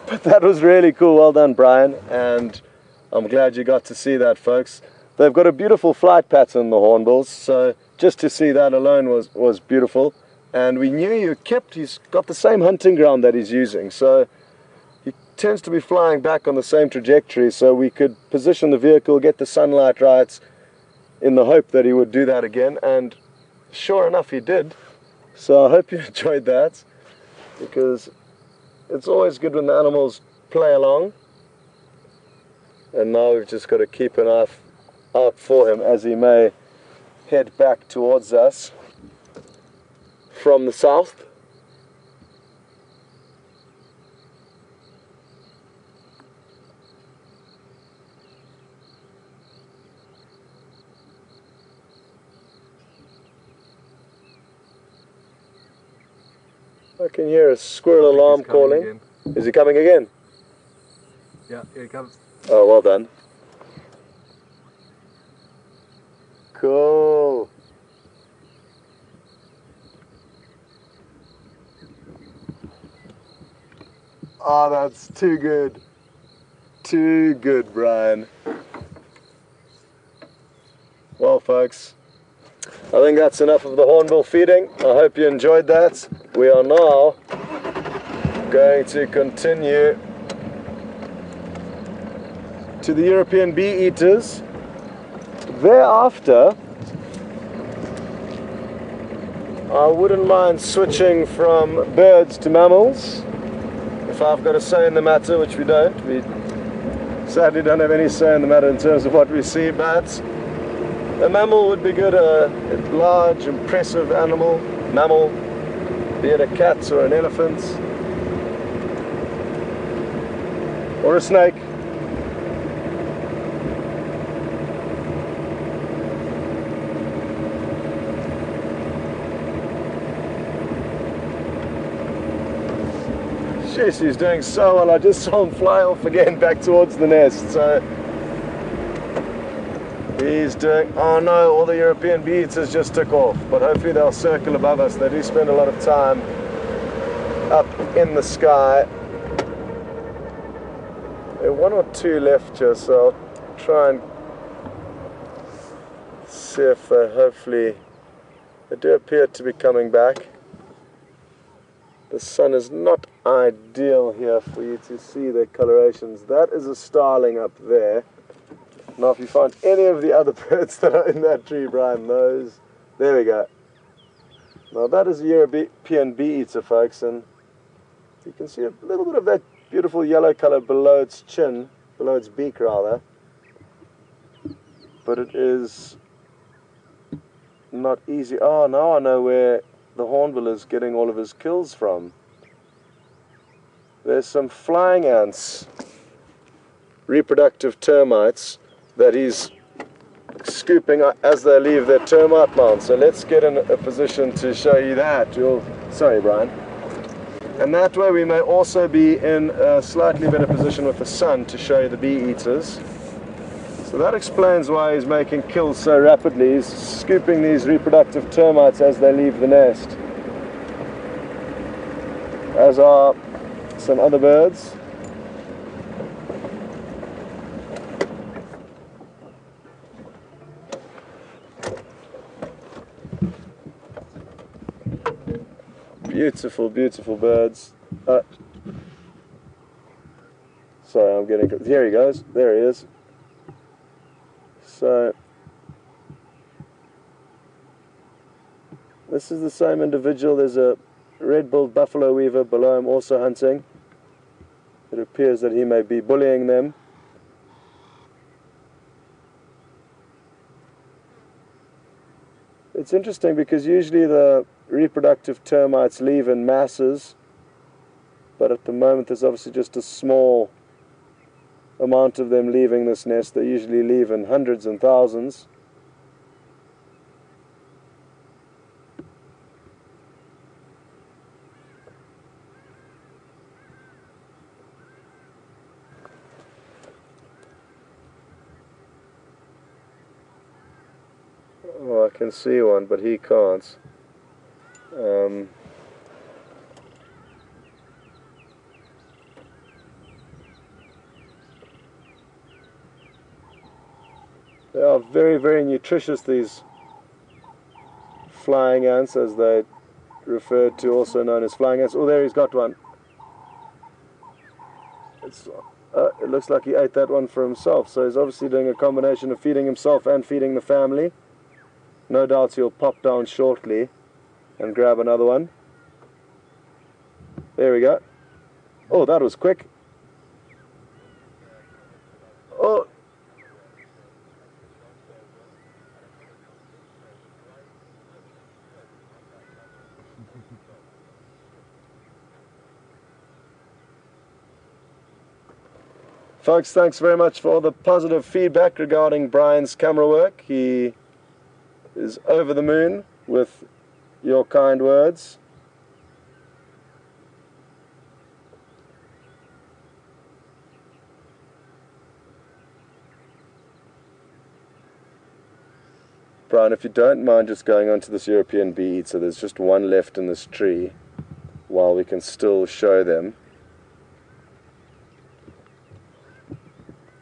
But that was really cool. Well done, Brian, and I'm glad you got to see that, folks. They've got a beautiful flight pattern, the hornbills, so just to see that alone was beautiful. And we knew he's got the same hunting ground that he's using, so he tends to be flying back on the same trajectory, so we could position the vehicle, get the sunlight right, in the hope that he would do that again. And sure enough, he did. So I hope you enjoyed that, because it's always good when the animals play along. And now we've just got to keep an eye out for him as he may head back towards us from the south. I can hear a squirrel alarm calling. Again. Is he coming again? Yeah, here he comes. Oh, well done. Cool. Oh, that's too good. Too good, Brian. Well, folks, I think that's enough of the hornbill feeding. I hope you enjoyed that. We are now going to continue to the European bee eaters. Thereafter, I wouldn't mind switching from birds to mammals, if I've got a say in the matter, which we don't. We sadly don't have any say in the matter in terms of what we see, but a mammal would be good, a large, impressive mammal, be it a cat or an elephant, or a snake. Jeez, he's doing so well. I just saw him fly off again back towards the nest. So he's doing, oh no, all the European bee-eaters just took off, but hopefully they'll circle above us. They do spend a lot of time up in the sky. There are one or two left here, so I'll try and see if hopefully they do appear to be coming back. The sun is not ideal here for you to see their colorations. That is a starling up there. Now if you find any of the other birds that are in that tree, Brian, those, there we go. Now that is a European bee-eater, folks, and you can see a little bit of that beautiful yellow color below its chin, below its beak rather. But it is not easy. Oh, now I know where the hornbill is getting all of his kills from. There's some flying ants, reproductive termites, that he's scooping as they leave their termite mound. So let's get in a position to show you that. Sorry, Brian. And that way we may also be in a slightly better position with the sun to show you the bee eaters. So that explains why he's making kills so rapidly. He's scooping these reproductive termites as they leave the nest. As are some other birds. Beautiful, beautiful birds. Sorry, I'm getting... Here he goes. There he is. So this is the same individual. There's a red-billed buffalo weaver below him also hunting. It appears that he may be bullying them. It's interesting because usually the reproductive termites leave in masses, but at the moment there's obviously just a small amount of them leaving this nest. They usually leave in hundreds and thousands. Oh, I can see one, but he can't. They are very, very nutritious, these flying ants, as they referred to, also known as flying ants. Oh, there he's got one. It looks like he ate that one for himself, so he's obviously doing a combination of feeding himself and feeding the family. No doubt he'll pop down shortly and grab another one. There we go. Oh, that was quick. Oh. Folks, thanks very much for all the positive feedback regarding Brian's camera work. He is over the moon with your kind words. Brian, if you don't mind just going on to this European bee eater, there's just one left in this tree while we can still show them.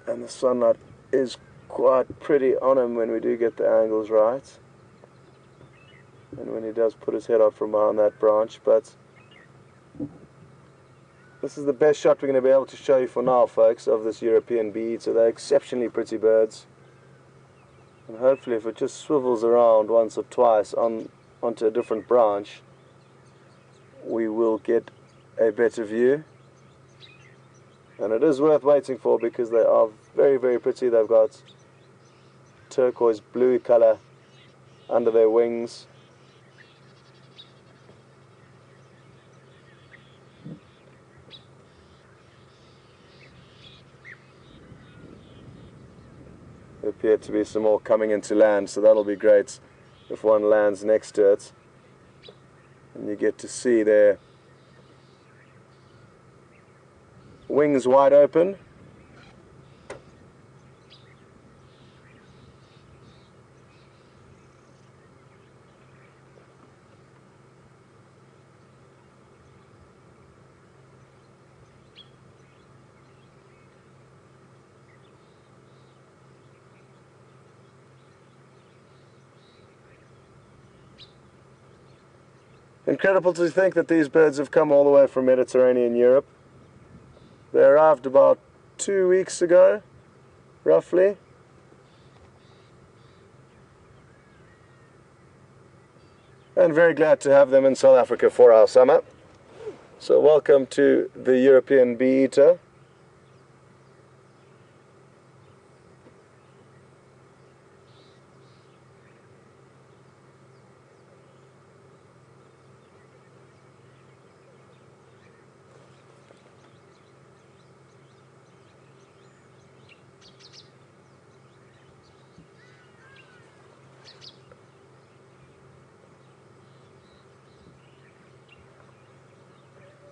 And the sunlight is quite pretty on him when we do get the angles right. And when he does put his head out from behind that branch. But this is the best shot we're going to be able to show you for now, folks, of this European bee eater. They're exceptionally pretty birds. And hopefully if it just swivels around once or twice on onto a different branch, we will get a better view. And it is worth waiting for because they are very, very pretty. They've got turquoise bluey colour under their wings. There appear to be some more coming into land, so that'll be great if one lands next to it. And you get to see their wings wide open. Incredible to think that these birds have come all the way from Mediterranean Europe. They arrived about 2 weeks ago, roughly. And very glad to have them in South Africa for our summer. So welcome to the European bee eater.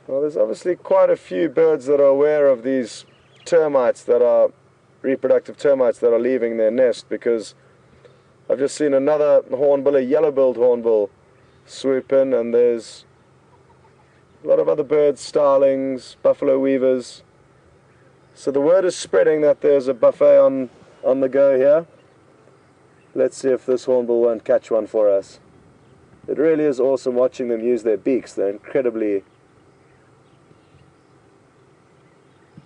Well, there's obviously quite a few birds that are aware of these termites that are reproductive termites that are leaving their nest, because I've just seen another hornbill, a yellow-billed hornbill, swoop in, and there's a lot of other birds, starlings, buffalo weavers. So the word is spreading that there's a buffet on the go here. Let's see if this hornbill won't catch one for us. It really is awesome watching them use their beaks. They're incredibly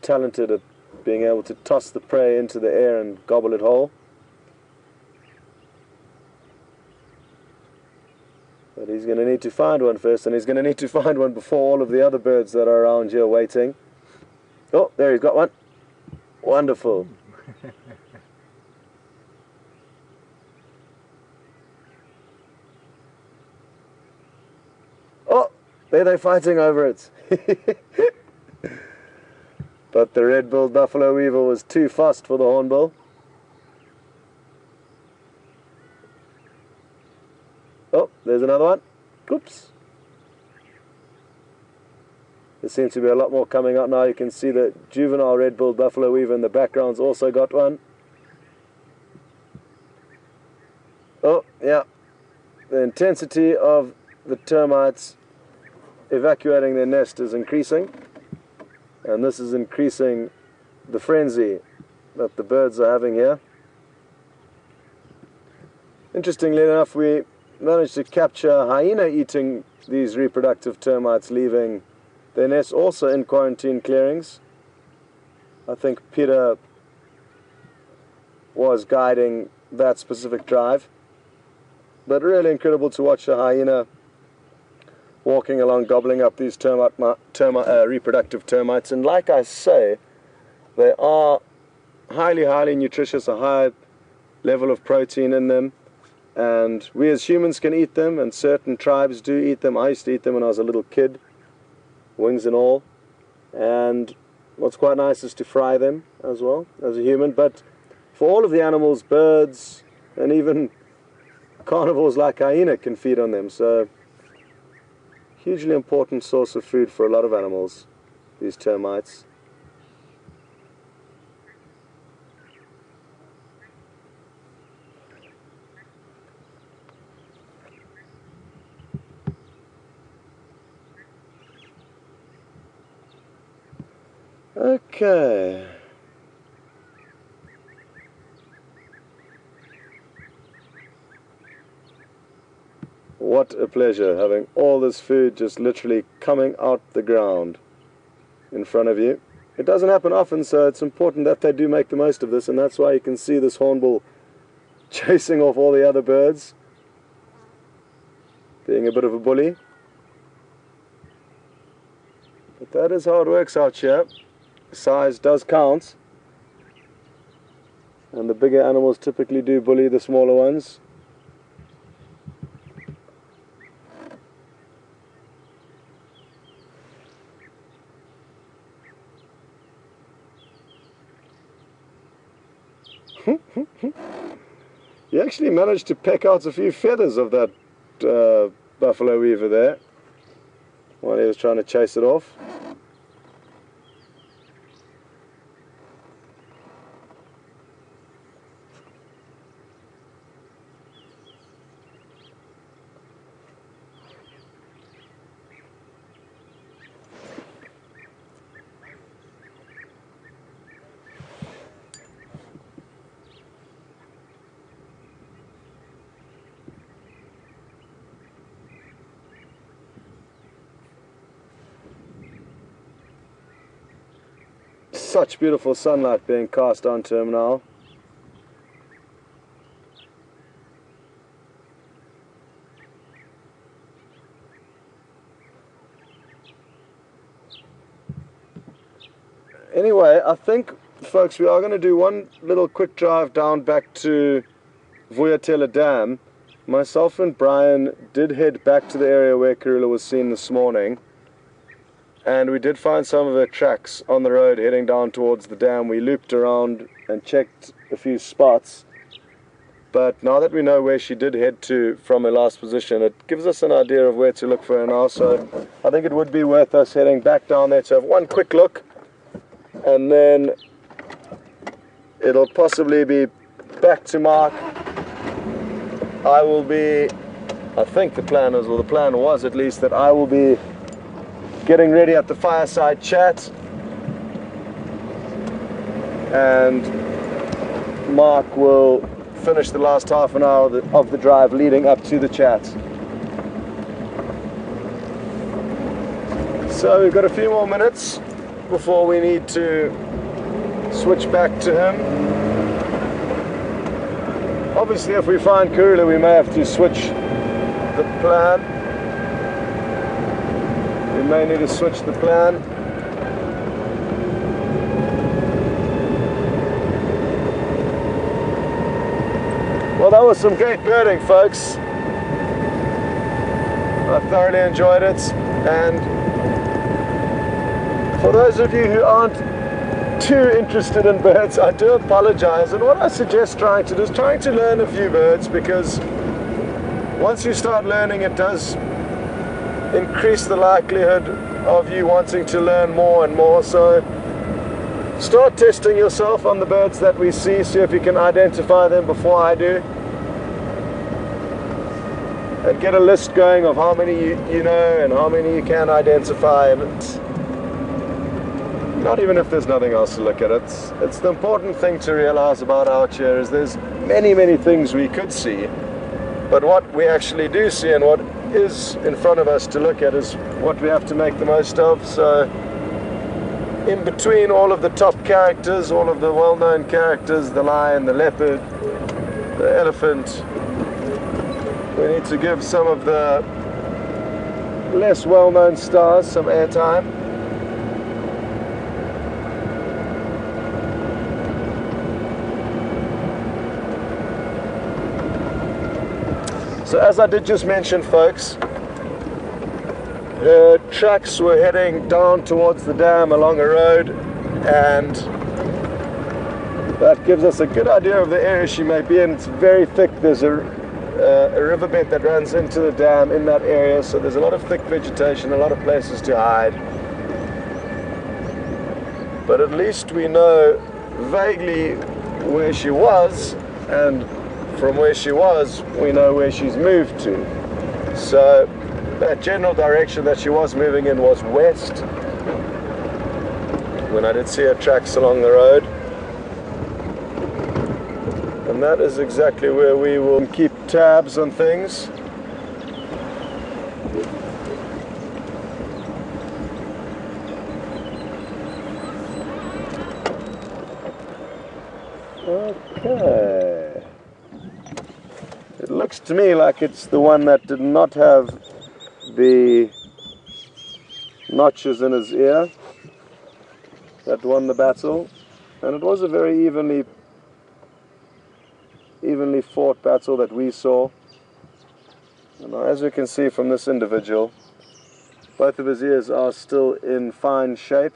talented at being able to toss the prey into the air and gobble it whole. But he's going to need to find one first, and he's going to need to find one before all of the other birds that are around here waiting. Oh, there he's got one. Wonderful. Oh, there they're fighting over it. But the red-billed buffalo weaver was too fast for the hornbill. Oh, there's another one. Oops. There seems to be a lot more coming up now. You can see the juvenile red-billed buffalo weaver in the background's also got one. Oh, yeah. The intensity of the termites evacuating their nest is increasing. And this is increasing the frenzy that the birds are having here. Interestingly enough, we managed to capture a hyena eating these reproductive termites, leaving their nests also in quarantine clearings. I think Peter was guiding that specific drive. But really incredible to watch a hyena walking along, gobbling up these reproductive termites. And like I say, they are highly nutritious, a high level of protein in them. And we as humans can eat them, and certain tribes do eat them. I used to eat them when I was a little kid, wings and all. And what's quite nice is to fry them as well, as a human. But for all of the animals, birds, and even carnivores like hyena can feed on them. So hugely important source of food for a lot of animals, these termites. Okay. What a pleasure having all this food just literally coming out the ground in front of you. It doesn't happen often, so it's important that they do make the most of this, and that's why you can see this hornbill chasing off all the other birds. being a bit of a bully. But that is how it works out here. Size does count. And the bigger animals typically do bully the smaller ones. He actually managed to peck out a few feathers of that buffalo weaver there while he was trying to chase it off. Such beautiful sunlight being cast onto him now. Anyway, I think, folks, we are going to do one little quick drive down back to Vuyatela Dam. Myself and Brian did head back to the area where Karula was seen this morning. And we did find some of her tracks on the road heading down towards the dam. We looped around and checked a few spots. But now that we know where she did head to from her last position, it gives us an idea of where to look for her now. So I think it would be worth us heading back down there to have one quick look. And then it'll possibly be back to Mark. I think the plan is, or the plan was at least, that I will be getting ready at the fireside chat, and Mark will finish the last half an hour of the drive leading up to the chat. So we've got a few more minutes before we need to switch back to him. Obviously, if we find Karula, we may have to switch the plan. We may need to switch the plan. Well, that was some great birding, folks. I thoroughly enjoyed it. And for those of you who aren't too interested in birds, I do apologize. And what I suggest trying to do is trying to learn a few birds, because once you start learning, it does increase the likelihood of you wanting to learn more and more. So start testing yourself on the birds that we see if you can identify them before I do, and get a list going of how many you know and how many you can identify. And not even if there's nothing else to look at, it's the important thing to realize about out here is there's many things we could see, but what we actually do see and what is in front of us to look at is what we have to make the most of. So in between all of the top characters, all of the well-known characters, the lion, the leopard, the elephant, we need to give some of the less well-known stars some airtime. So as I did just mention, folks, her tracks were heading down towards the dam along a road, and that gives us a good idea of the area she may be in. It's very thick. There's a riverbed that runs into the dam in that area, so there's a lot of thick vegetation, a lot of places to hide. But at least we know vaguely where she was, and from where she was, we know where she's moved to. So that general direction that she was moving in was west, when I did see her tracks along the road. And that is exactly where we will keep tabs on things. Okay. It looks to me like it's the one that did not have the notches in his ear that won the battle, and it was a very evenly fought battle that we saw. And as we can see from this individual, both of his ears are still in fine shape,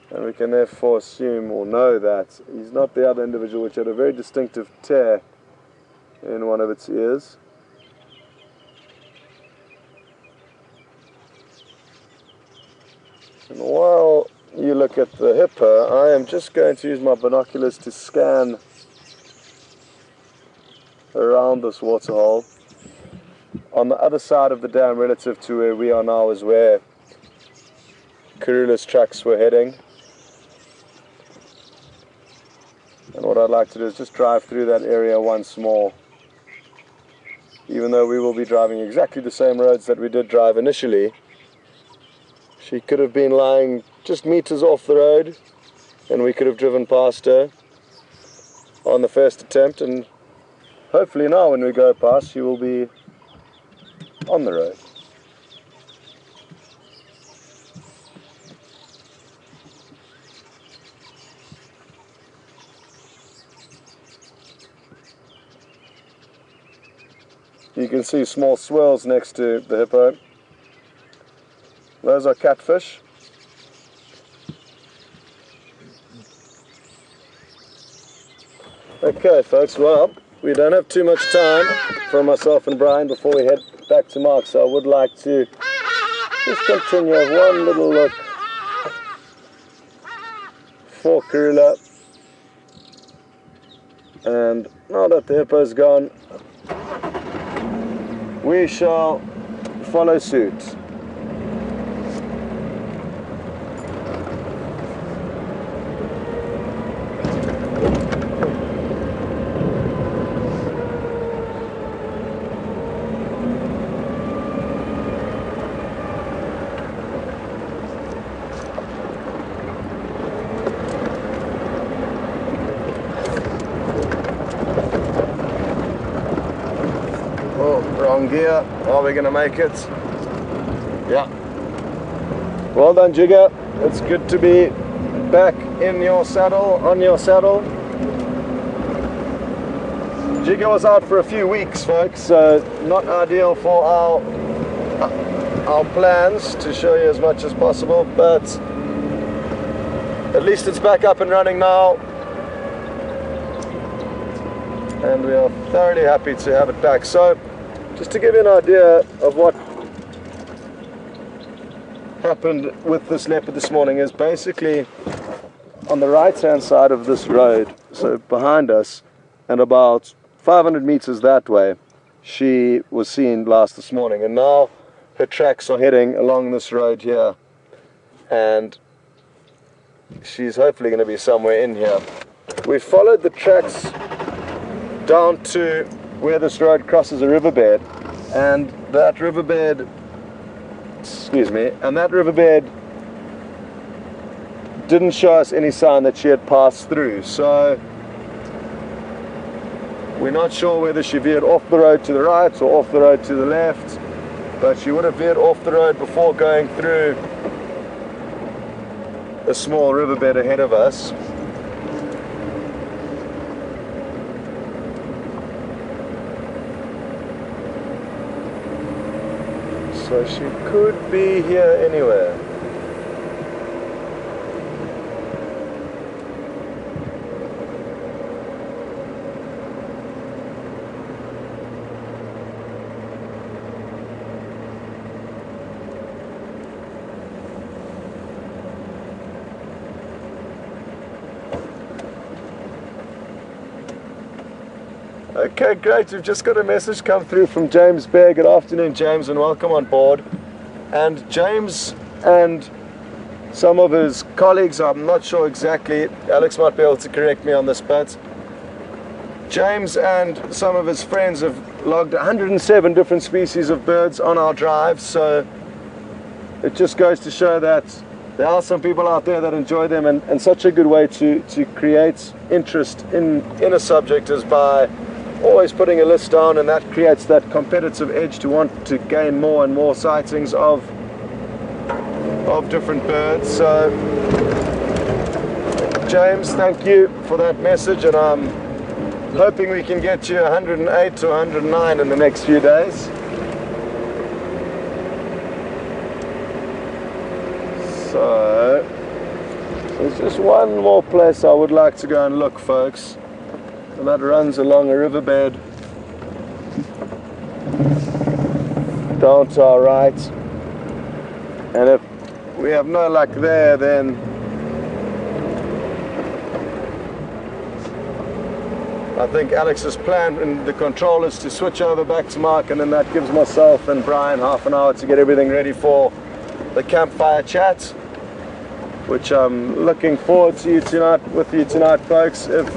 and we can therefore assume or know that he's not the other individual, which had a very distinctive tear in one of its ears. And while you look at the hippo, I am just going to use my binoculars to scan around this waterhole. On the other side of the dam, relative to where we are now, is where Karula's tracks were heading. And what I'd like to do is just drive through that area once more. Even though we will be driving exactly the same roads that we did drive initially, she could have been lying just meters off the road, and we could have driven past her on the first attempt, and hopefully now when we go past, she will be on the road. You can see small swirls next to the hippo. Those are catfish. Okay folks, well, we don't have too much time for myself and Brian before we head back to Mark, so I would like to just continue with one little look for Karula. And now that the hippo's gone, we shall follow suit. Wrong gear. Are we going to make it? Yeah. Well done, Jigger. It's good to be back in your saddle, on your saddle. Jigger was out for a few weeks, folks, so not ideal for our plans to show you as much as possible, but at least it's back up and running now. And we are thoroughly happy to have it back. So, just to give you an idea of what happened with this leopard this morning, is basically on the right hand side of this road, so behind us, and about 500 meters that way, she was seen last this morning, and now her tracks are heading along this road here, and she's hopefully going to be somewhere in here. We followed the tracks down to where this road crosses a riverbed, and that riverbed, didn't show us any sign that she had passed through, so we're not sure whether she veered off the road to the right or off the road to the left, but she would have veered off the road before going through a small riverbed ahead of us. So she could be here anywhere. Okay, great. We've just got a message come through from James Bear. Good afternoon, James, and welcome on board. And James and some of his colleagues, I'm not sure exactly, Alex might be able to correct me on this, but James and some of his friends have logged 107 different species of birds on our drive, so it just goes to show that there are some people out there that enjoy them, and such a good way to create interest in a subject is by always putting a list down, and that creates that competitive edge to want to gain more and more sightings of different birds. So James, thank you for that message, and I'm hoping we can get you 108 to 109 in the next few days. So there's just one more place I would like to go and look, folks, and that runs along a riverbed down to our right. And if we have no luck there, then I think Alex's plan in the control is to switch over back to Mark, and then that gives myself and Brian half an hour to get everything ready for the campfire chat, which I'm looking forward to with you tonight, folks. If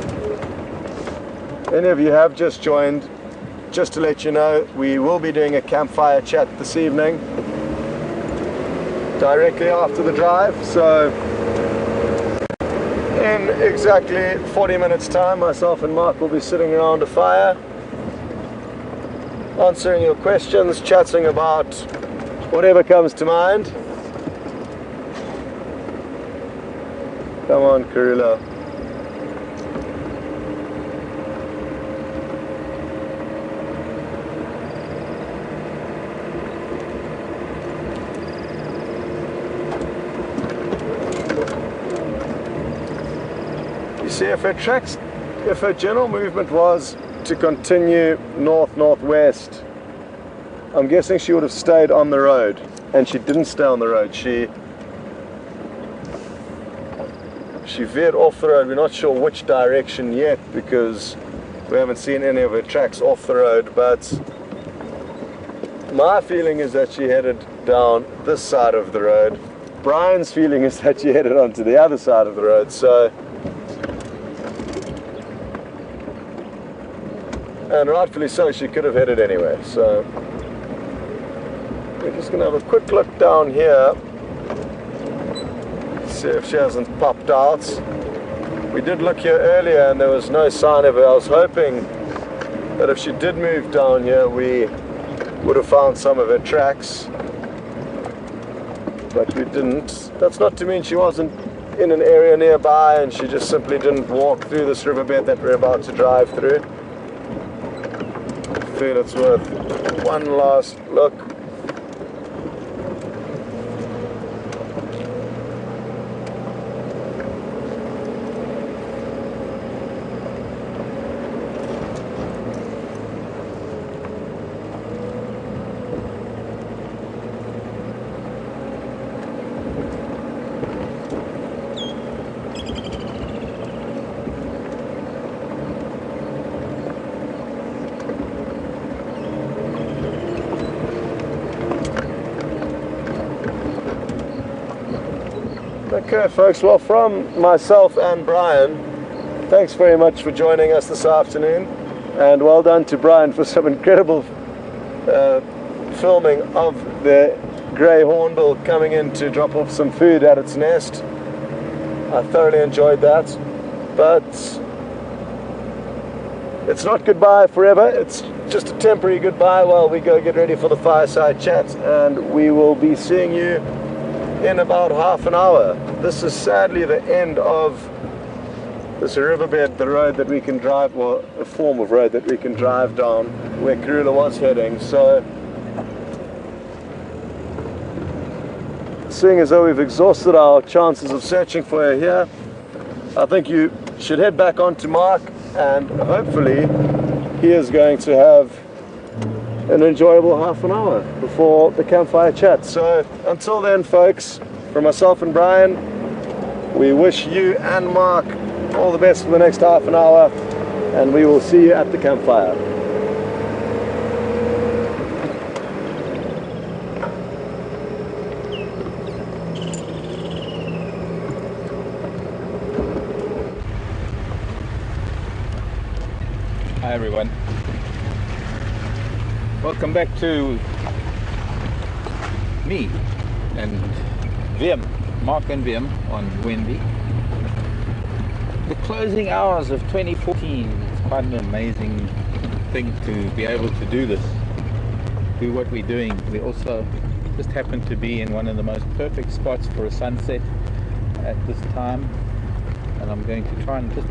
any of you have just joined, just to let you know, we will be doing a campfire chat this evening, directly after the drive. So in exactly 40 minutes time, myself and Mark will be sitting around a fire, answering your questions, chatting about whatever comes to mind. Come on, Karula. You see, if her general movement was to continue north-northwest, I'm guessing she would have stayed on the road, and she didn't stay on the road. She veered off the road. We're not sure which direction yet because we haven't seen any of her tracks off the road, but my feeling is that she headed down this side of the road. Brian's feeling is that she headed onto the other side of the road. So, and rightfully so, she could have headed anyway. So we're just going to have a quick look down here, see if she hasn't popped out. We did look here earlier and there was no sign of her. I was hoping that if she did move down here, we would have found some of her tracks, but we didn't. That's not to mean she wasn't in an area nearby and she just simply didn't walk through this riverbed that we're about to drive through. I feel it's worth one last look. Okay, folks, well, from myself and Brian, thanks very much for joining us this afternoon, and well done to Brian for some incredible filming of the grey hornbill coming in to drop off some food at its nest. I thoroughly enjoyed that, but it's not goodbye forever. It's just a temporary goodbye while we go get ready for the fireside chat, and we will be seeing you in about half an hour. This is sadly the end of this riverbed, the road that we can drive, well, a form of road that we can drive down where Karula was heading. So, seeing as though we've exhausted our chances of searching for her here, I think you should head back onto Mark, and hopefully he is going to have an enjoyable half an hour before the campfire chat. So until then, folks, from myself and Brian, we wish you and Mark all the best for the next half an hour, and we will see you at the campfire. Hi everyone. Welcome back to me and Vim, Mark and Vim on Wendy. The closing hours of 2014. It's quite an amazing thing to be able to do this, do what we're doing. We also just happen to be in one of the most perfect spots for a sunset at this time, and I'm going to try and just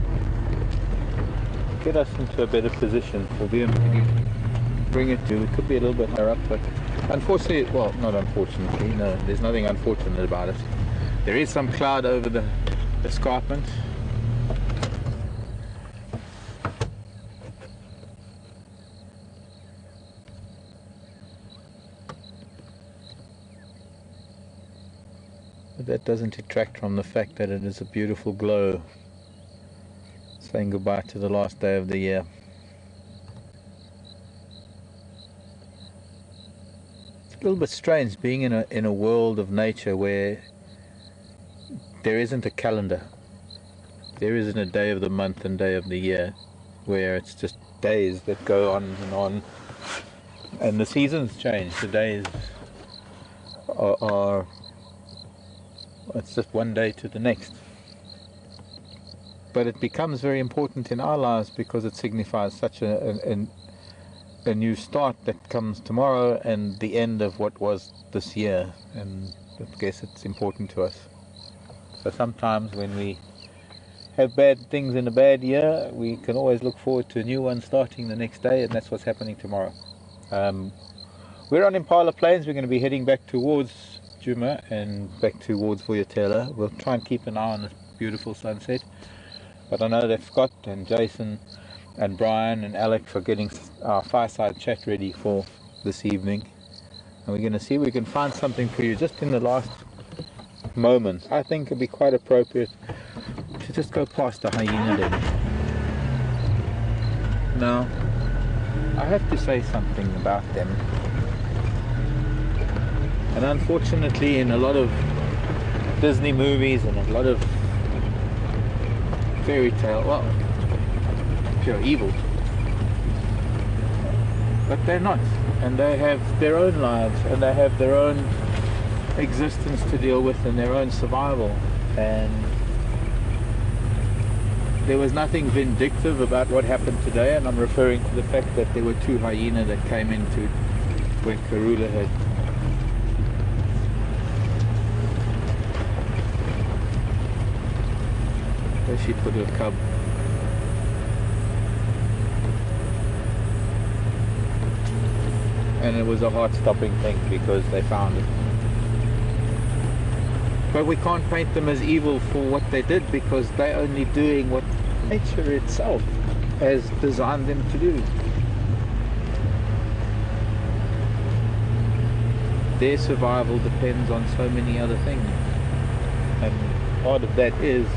get us into a better position for them. Bring it to, it could be a little bit higher up, but unfortunately, well, not unfortunately, no, there's nothing unfortunate about it. There is some cloud over the escarpment. But that doesn't detract from the fact that it is a beautiful glow, saying goodbye to the last day of the year. It's a little bit strange being in a world of nature where there isn't a calendar. There isn't a day of the month and day of the year, where it's just days that go on, and the seasons change. The days are it's just one day to the next. But it becomes very important in our lives because it signifies such a new start that comes tomorrow and the end of what was this year, and I guess it's important to us. So sometimes when we have bad things in a bad year, we can always look forward to a new one starting the next day, and that's what's happening tomorrow. We're on Impala Plains. We're going to be heading back towards Djuma and back towards Vuyatela. We'll try and keep an eye on this beautiful sunset. But I know that Scott and Jason and Brian and Alex are getting our fireside chat ready for this evening. And we're going to see if we can find something for you just in the last moment. I think it'd be quite appropriate to just go past a hyena den. Now, I have to say something about them. And unfortunately, in a lot of Disney movies and a lot of fairy tale, well, pure evil. But they're not. And they have their own lives, and they have their own existence to deal with, and their own survival. And there was nothing vindictive about what happened today, and I'm referring to the fact that there were two hyenas that came into where Karula had where she put her cub. And it was a heart-stopping thing because they found it. But we can't paint them as evil for what they did, because they're only doing what nature itself has designed them to do. Their survival depends on so many other things, and part of that is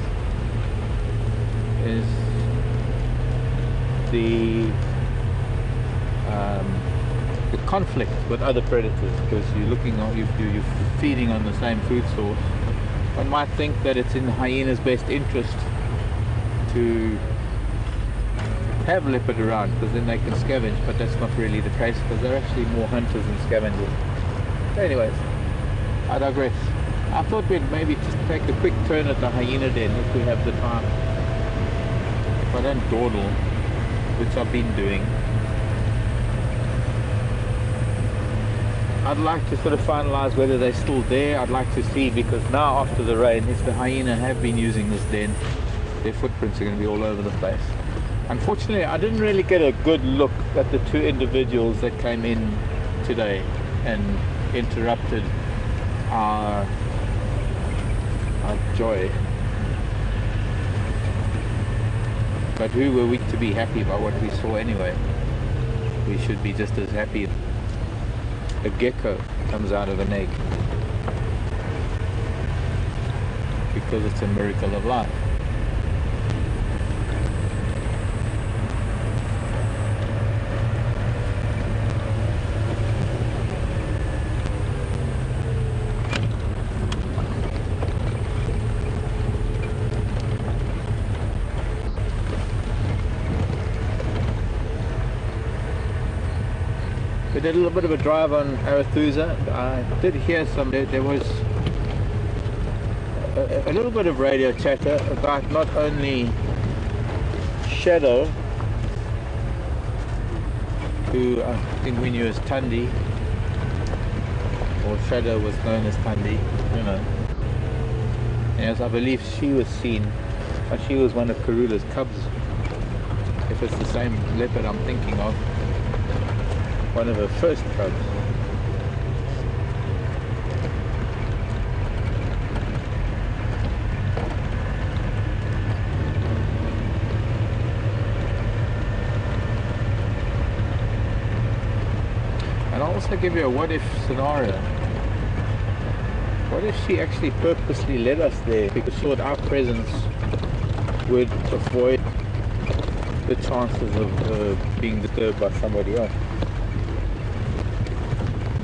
the conflict with other predators, because you're feeding on the same food source. One might think that it's in the hyena's best interest to have leopard around, because then they can scavenge, but that's not really the case, because they're actually more hunters than scavengers. Anyways, I digress. I thought we'd maybe just take a quick turn at the hyena den if we have the time. If I don't dawdle, which I've been doing. I'd like to sort of finalize whether they're still there. I'd like to see, because now after the rain, if the hyena have been using this den, their footprints are going to be all over the place. Unfortunately, I didn't really get a good look at the two individuals that came in today and interrupted our joy. But who were we to be happy about what we saw anyway? We should be just as happy a gecko comes out of an egg, because it's a miracle of life. We did a little bit of a drive on Arathusa. I did hear there was a little bit of radio chatter about not only shadow who I think we knew as Tundi, or Shadow was known as Tundi, you know. Yes, I believe she was seen, but she was one of Karula's cubs. If it's the same leopard I'm thinking of, one of her first cubs. And I'll also give you a what if scenario. What if she actually purposely led us there because she thought our presence would avoid the chances of being disturbed by somebody else?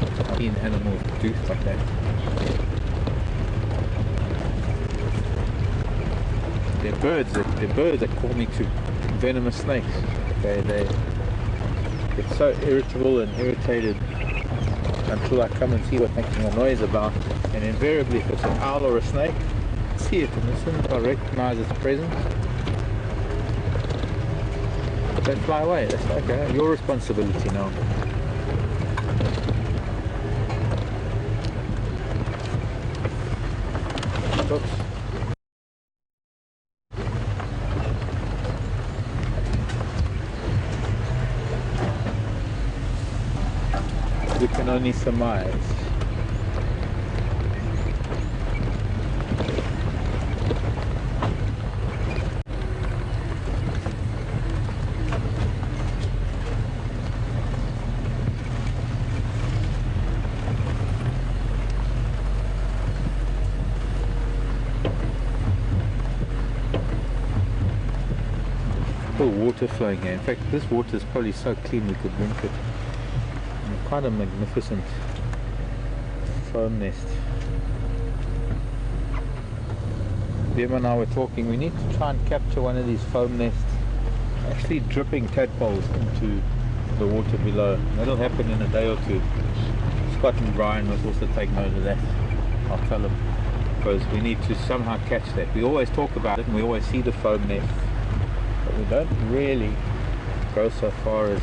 I've seen animals do stuff like that. They're birds that call me to venomous snakes. They get so irritable and irritated until I come and see what's making a noise about. And invariably, if it's an owl or a snake, I see it, and as soon as I recognize its presence, they fly away. That's okay, your responsibility now. Oops. We can only surmise. Water flowing here. In fact, this water is probably so clean we could drink it. And quite a magnificent foam nest. Djuma and I were talking, we need to try and capture one of these foam nests actually dripping tadpoles into the water below. That'll happen in a day or two. Scott and Brian must also take note of that. I'll tell them, because we need to somehow catch that. We always talk about it and we always see the foam nest, but we don't really go so far as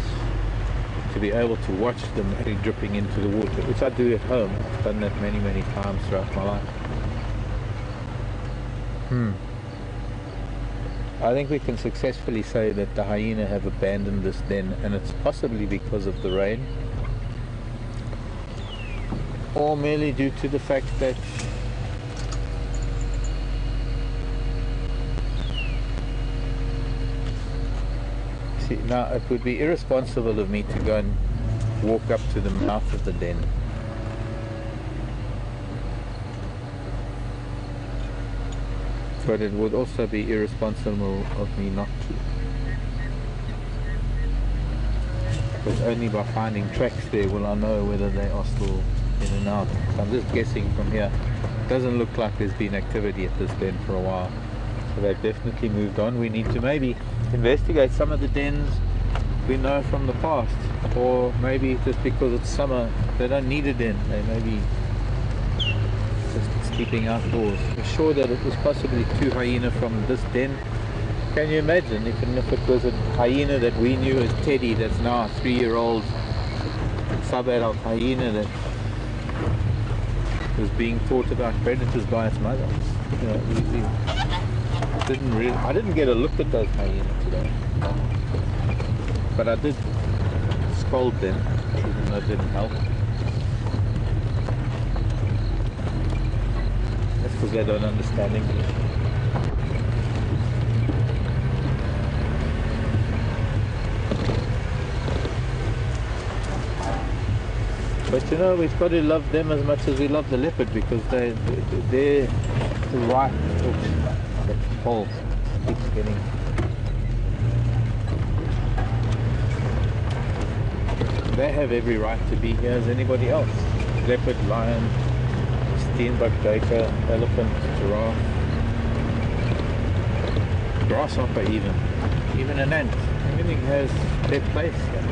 to be able to watch them actually dripping into the water, which I do at home. I've done that many times throughout my life. I think we can successfully say that the hyena have abandoned this den, and it's possibly because of the rain, or merely due to the fact that now it would be irresponsible of me to go and walk up to the mouth of the den. But it would also be irresponsible of me not to. Because only by finding tracks there will I know whether they are still in and out. So I'm just guessing from here. It doesn't look like there's been activity at this den for a while. So they've definitely moved on. We need to maybe investigate some of the dens we know from the past, or maybe just because it's summer they don't need a den, they may be just sleeping outdoors. I'm sure that it was possibly two hyena from this den. Can you imagine even if it was a hyena that we knew as Teddy, that's now a 3-year-old sub-adult hyena that was being taught about predators by its mother. You know, I didn't get a look at those hyenas today, but I did scold them, even though it didn't help. That's because they don't understand English. But you know, we've got to love them as much as we love the leopard, because they're the right. Pole keeps getting. They have every right to be here as anybody else. Leopard, lion, steenbok, duiker, elephant, giraffe, grasshopper, even an ant. Everything has their place here.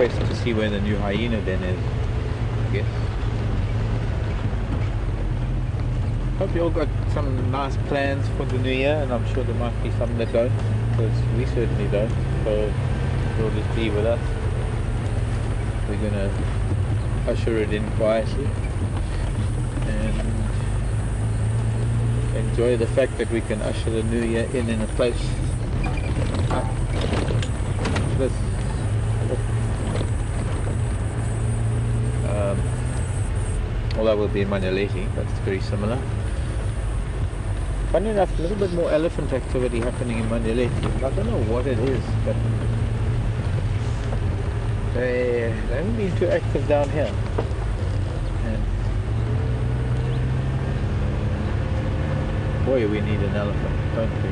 quest to see where the new hyena den is, I guess. Hope you all got some nice plans for the new year, and I'm sure there might be some that don't, because we certainly don't. So you'll just be with us. We're gonna usher it in quietly and enjoy the fact that we can usher the new year in a place like this. Although we'll be in Manaleti, that's very similar. Funny enough, a little bit more elephant activity happening in Manaleti. I don't know what it is, but they haven't been too active down here. And boy, we need an elephant, don't we?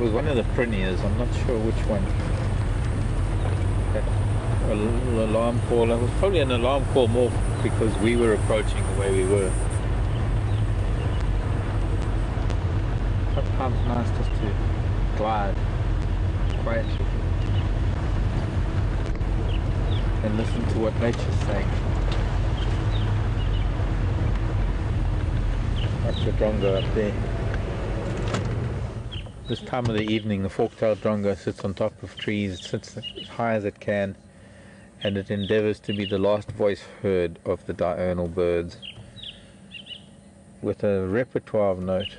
Was one of the Priniers, I'm not sure which one. A little alarm call. It was probably an alarm call more because we were approaching the way we were. Sometimes nice just to glide quietly and listen to what nature's saying. That's the drongo up there. This time of the evening, the fork-tailed drongo sits on top of trees, sits as high as it can, and it endeavours to be the last voice heard of the diurnal birds, with a repertoire of note.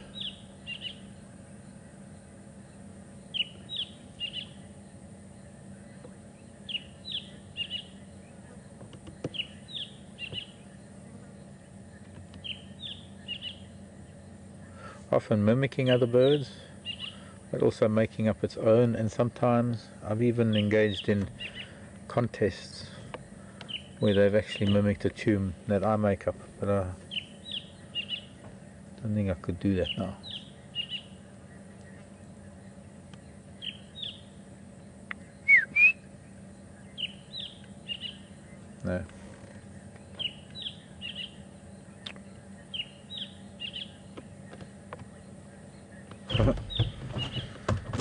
Often mimicking other birds, but also making up its own, and sometimes I've even engaged in contests where they've actually mimicked a tune that I make up, but I don't think I could do that now. No.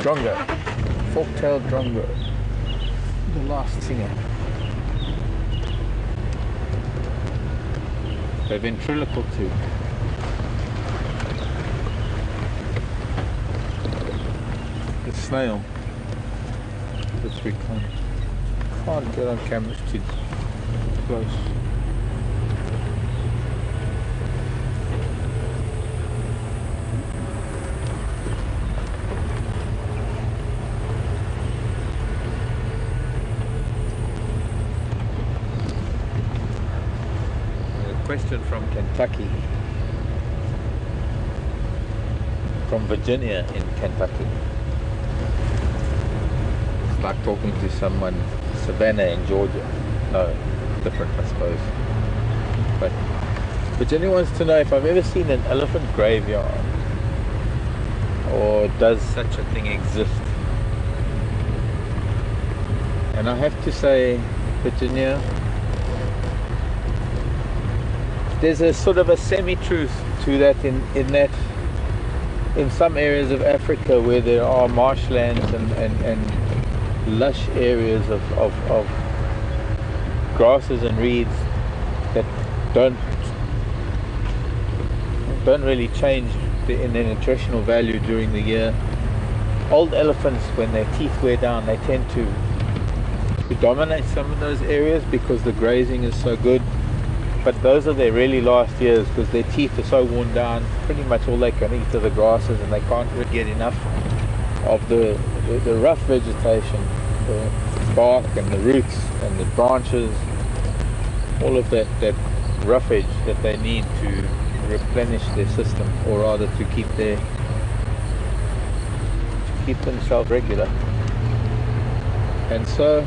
Drongo, fork-tailed drongo, the last singer. They're ventriloquial too. The snail. That's we can't get on camera too close. Question from Kentucky, from Virginia in Kentucky. It's like talking to someone, Savannah in Georgia. No, different I suppose. But Virginia wants to know if I've ever seen an elephant graveyard. or does such a thing exist? And I have to say, Virginia, there's a sort of a semi-truth to that in that in some areas of Africa where there are marshlands and lush areas of grasses and reeds that don't really change in their nutritional value during the year. Old elephants, when their teeth wear down, they tend to dominate some of those areas because the grazing is so good. But those are their really last years because their teeth are so worn down. Pretty much all they can eat are the grasses, and they can't really get enough of the rough vegetation, the bark and the roots and the branches, all of that roughage that they need to replenish their system, or rather to keep themselves regular. And so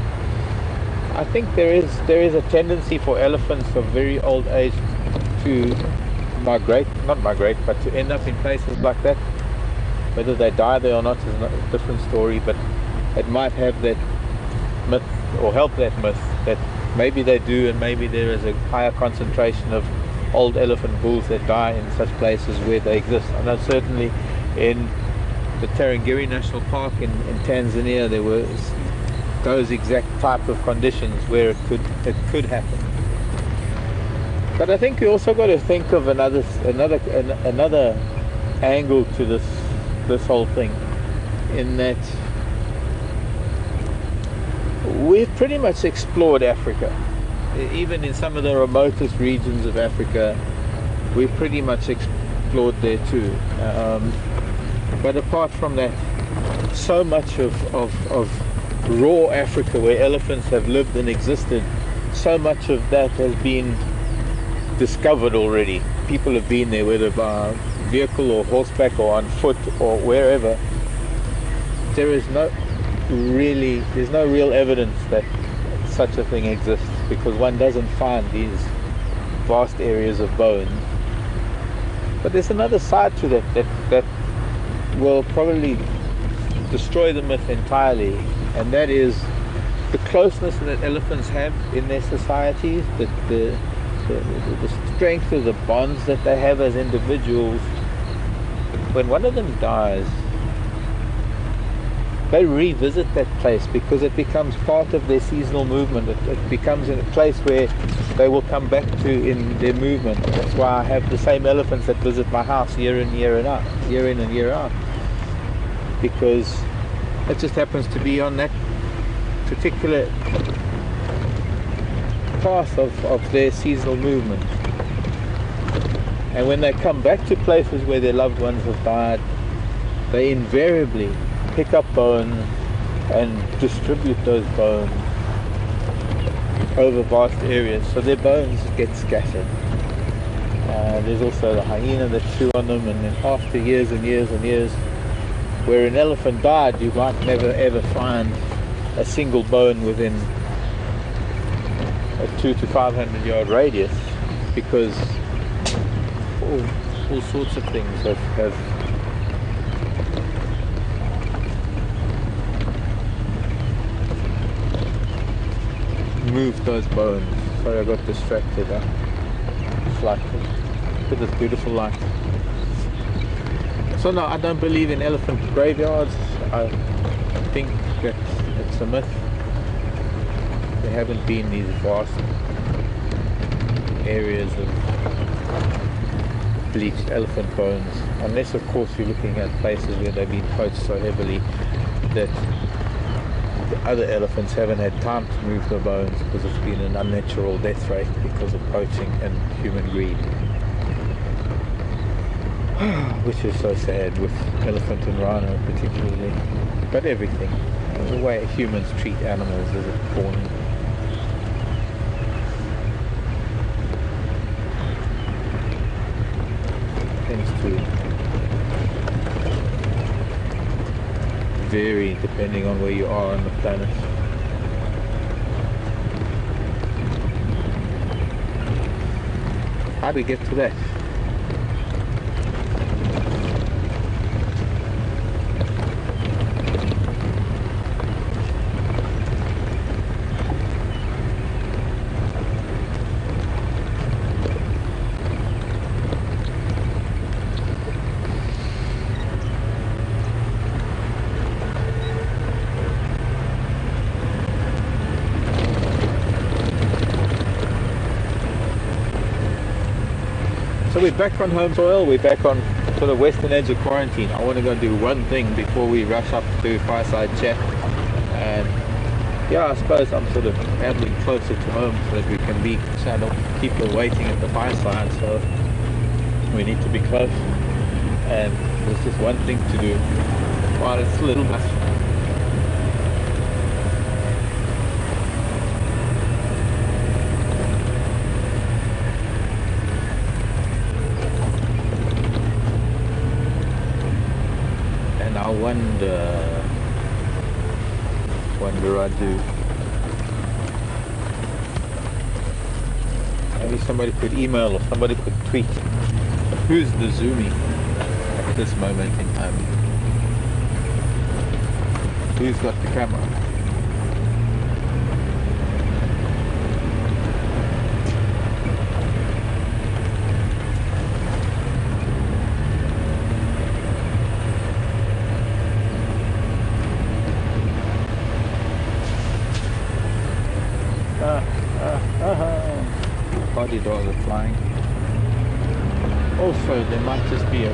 I think there is a tendency for elephants of very old age to not migrate, but to end up in places like that. Whether they die there or not is a different story, but it might have that myth, or help that myth, that maybe they do, and maybe there is a higher concentration of old elephant bulls that die in such places where they exist. I know certainly in the Tarangire National Park in Tanzania there were those exact type of conditions where it could happen. But I think we also got to think of another angle to this whole thing, in that we've pretty much explored Africa. Even in some of the remotest regions of Africa, we've pretty much explored there too. But apart from that, so much of raw Africa where elephants have lived and existed, so much of that has been discovered already. People have been there, whether by vehicle or horseback or on foot or wherever. There's no real evidence that such a thing exists, because one doesn't find these vast areas of bones. But there's another side to that will probably destroy the myth entirely, and that is the closeness that elephants have in their societies, the strength of the bonds that they have as individuals. When one of them dies, they revisit that place because it becomes part of their seasonal movement. It becomes a place where they will come back to in their movement. That's why I have the same elephants that visit my house year in and year out, because it just happens to be on that particular path of their seasonal movement. And when they come back to places where their loved ones have died, they invariably pick up bones and distribute those bones over vast areas, so their bones get scattered. There's also the hyena that chew on them, and then after years and years and years, where an elephant died, you might never ever find a single bone within a 200 to 500 yard radius, because all sorts of things have moved those bones. Sorry, I got distracted. Look at this beautiful light. So no, I don't believe in elephant graveyards. I think that it's a myth. There haven't been these vast areas of bleached elephant bones, unless of course you're looking at places where they've been poached so heavily that the other elephants haven't had time to move the bones, because it's been an unnatural death rate because of poaching and human greed. Which is so sad with elephant and rhino particularly, but everything, the way humans treat animals is appalling. Tends to vary depending on where you are on the planet. How do we get to that? So we're back on home soil, we're back on sort of western edge of quarantine. I want to go do one thing before we rush up to fireside chat. And yeah, I suppose I'm sort of ambling closer to home so that we can be, so I don't keep people waiting at the fireside, so we need to be close. And there's just one thing to do while it's a little bit. I wonder I do. Maybe somebody could email or somebody could tweet. Who's the zoomie at this moment in time? Who's got the camera? Body dogs are flying. Also, there might just be a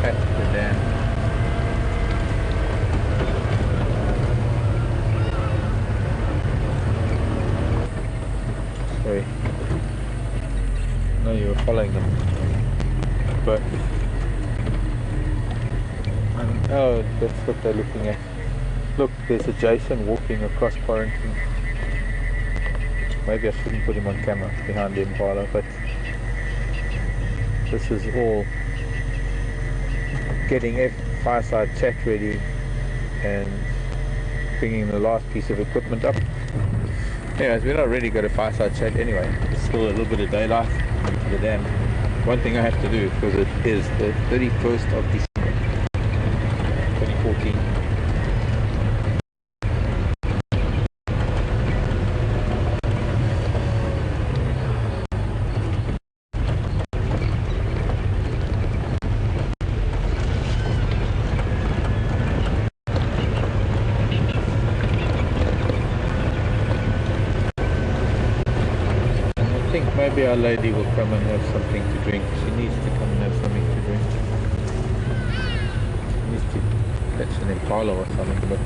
cat at the dam. Sorry. No, you were following them. But oh, that's what they're looking at. Look, there's a Jason walking across quarantine. Maybe I shouldn't put him on camera behind the Impala, but this is all getting fireside chat ready and bringing the last piece of equipment up. Anyways, we're not ready to go to fireside chat anyway. There's still a little bit of daylight to the dam. One thing I have to do, because it is the 31st of December 2014. Maybe our lady will come and have something to drink. She needs to come and have something to drink. She needs to catch an Impala or something, but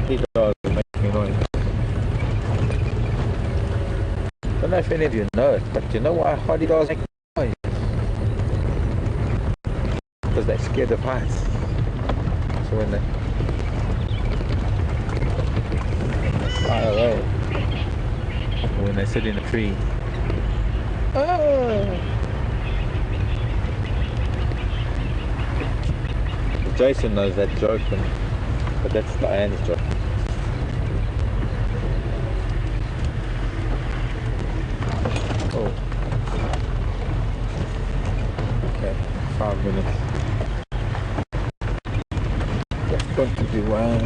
he does make me noise. I don't know if any of you know it, but you know why hardy dogs make noise? Because they're scared of heights. So when they fly away, or when they sit in a tree, Jason knows that joke, but that's Diane's joke. Oh. Okay, 5 minutes. Just going to do one.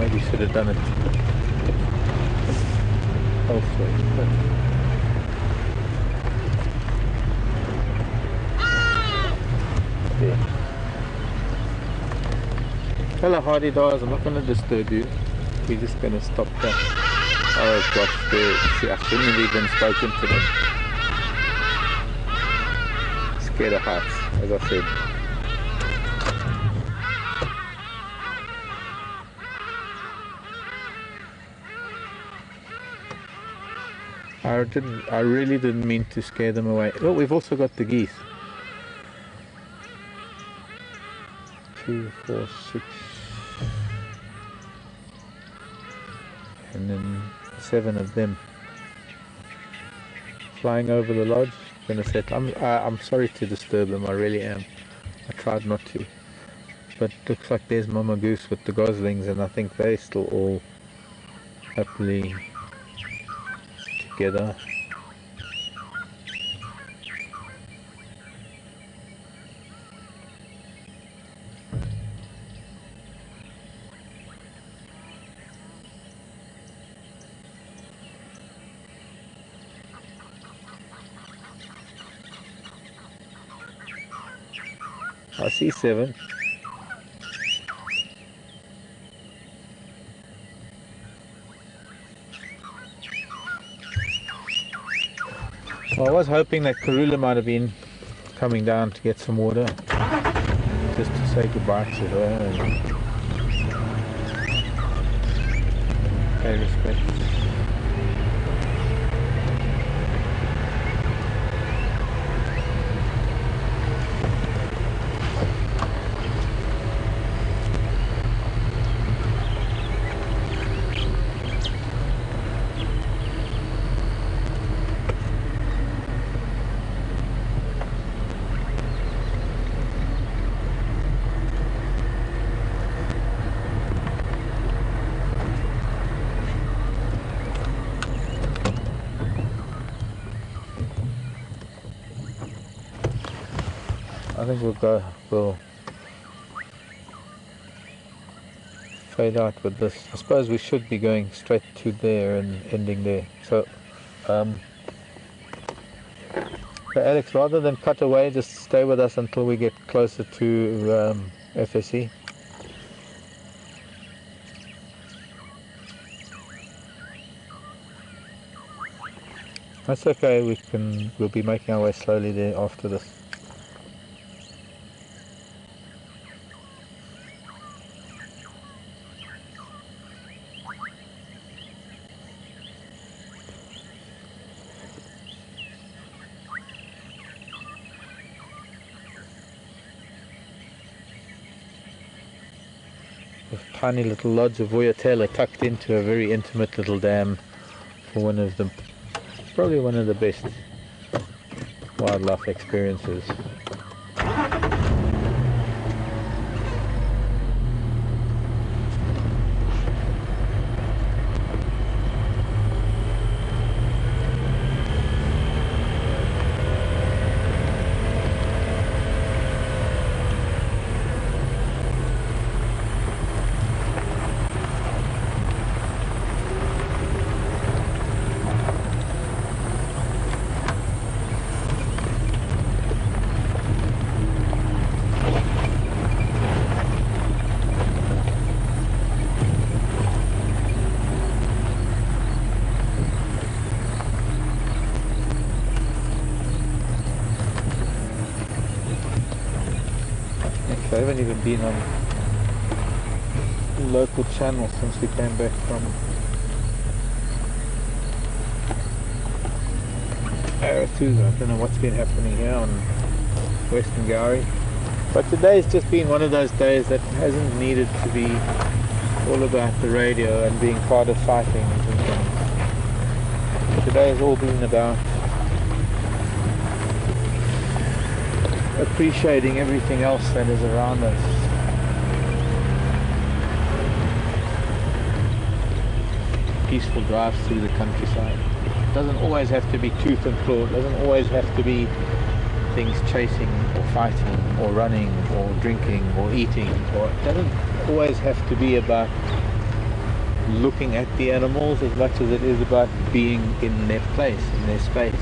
Maybe should have done it. Hopefully. Yeah. Hello hardy dogs, I'm not going to disturb you. We're just going to stop there. Oh gosh, see, I shouldn't have even spoken to them. Scared of heights, as I said. I really didn't mean to scare them away. Oh, we've also got the geese. 2, 4, 6, and then 7 of them flying over the lodge. Gonna set. I'm sorry to disturb them. I really am. I tried not to, but looks like there's Mama Goose with the goslings, and I think they're still all happily together. I see 7. Well, I was hoping that Karula might have been coming down to get some water, just to say goodbye to her and pay respect. I think we'll fade out with this. I suppose we should be going straight to there and ending there. So, so Alex, rather than cut away, just stay with us until we get closer to FSE. That's okay, we'll be making our way slowly there after this. With tiny little lodge of Voyatella tucked into a very intimate little dam for one of the, probably one of the best wildlife experiences. I haven't even been on local channel since we came back from Arathusa. I don't know what's been happening here on Western Gowrie. But today's just been one of those days that hasn't needed to be all about the radio and being part of sightings and things. Today has all been about appreciating everything else that is around us. Peaceful drives through the countryside. It doesn't always have to be tooth and claw. It doesn't always have to be things chasing or fighting or running or drinking or eating. Or it doesn't always have to be about looking at the animals as much as it is about being in their place, in their space,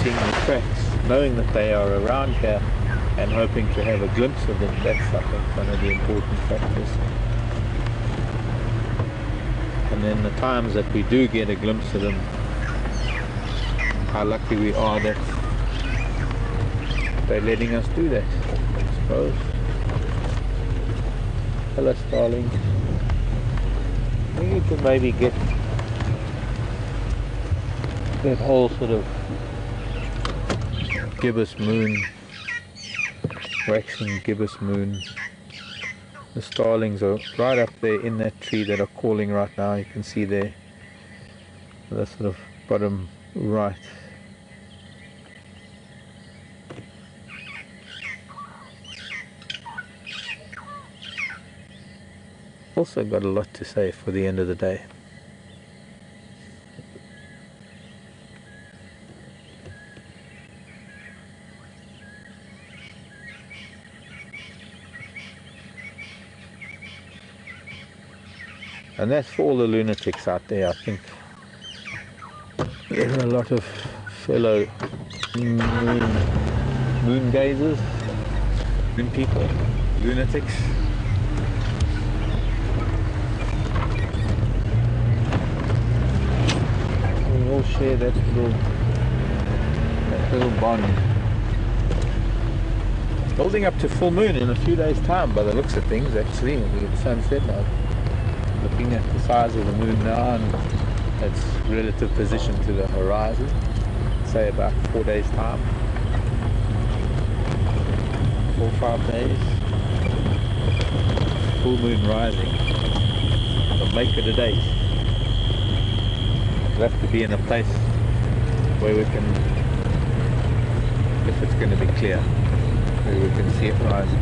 seeing the tracks, knowing that they are around here and hoping to have a glimpse of them. That's, I think, one of the important factors. And then the times that we do get a glimpse of them, how lucky we are that they're letting us do that, I suppose. Hello, starlings. I think you can maybe get that whole sort of gibbous moon, waxing gibbous moon. The starlings are right up there in that tree that are calling right now. You can see there, the sort of bottom right. Also got a lot to say for the end of the day. And that's for all the lunatics out there. I think there are a lot of fellow moon gazers Moon people, lunatics. We all share that little bond. Building up to full moon in a few days' time by the looks of things. Actually, we get sunset now. Looking at the size of the moon now and its relative position to the horizon, say about 4 days' time, 4 or 5 days, full moon rising. It'll make it a date. We'll have to be in a place where we can, if it's going to be clear, where we can see it rising.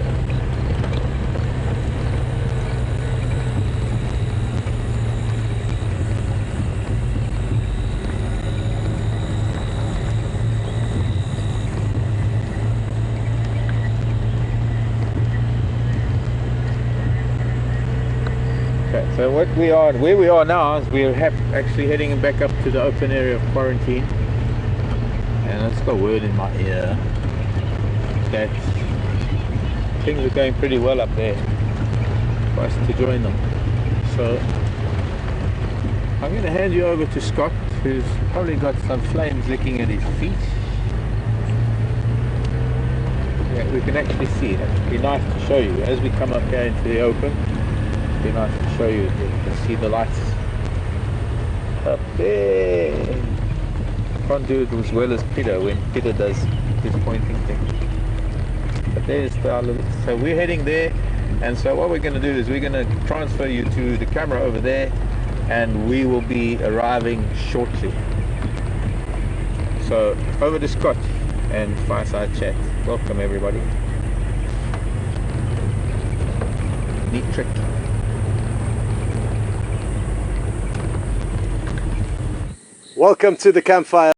So where we are now is we're actually heading back up to the open area of quarantine, and it's got word in my ear that things are going pretty well up there for us to join them. So I'm going to hand you over to Scott, who's probably got some flames licking at his feet. Yeah, we can actually see it. It'd be nice to show you as we come up here into the open. Be nice to show you. You can see the lights up there. Can't do it as well as Peter when Peter does his pointing thing. But there's the little. So we're heading there, and so what we're going to do is we're going to transfer you to the camera over there, and we will be arriving shortly. So over to Scott and Fireside Chat. Welcome everybody. Neat trick. Welcome to the campfire.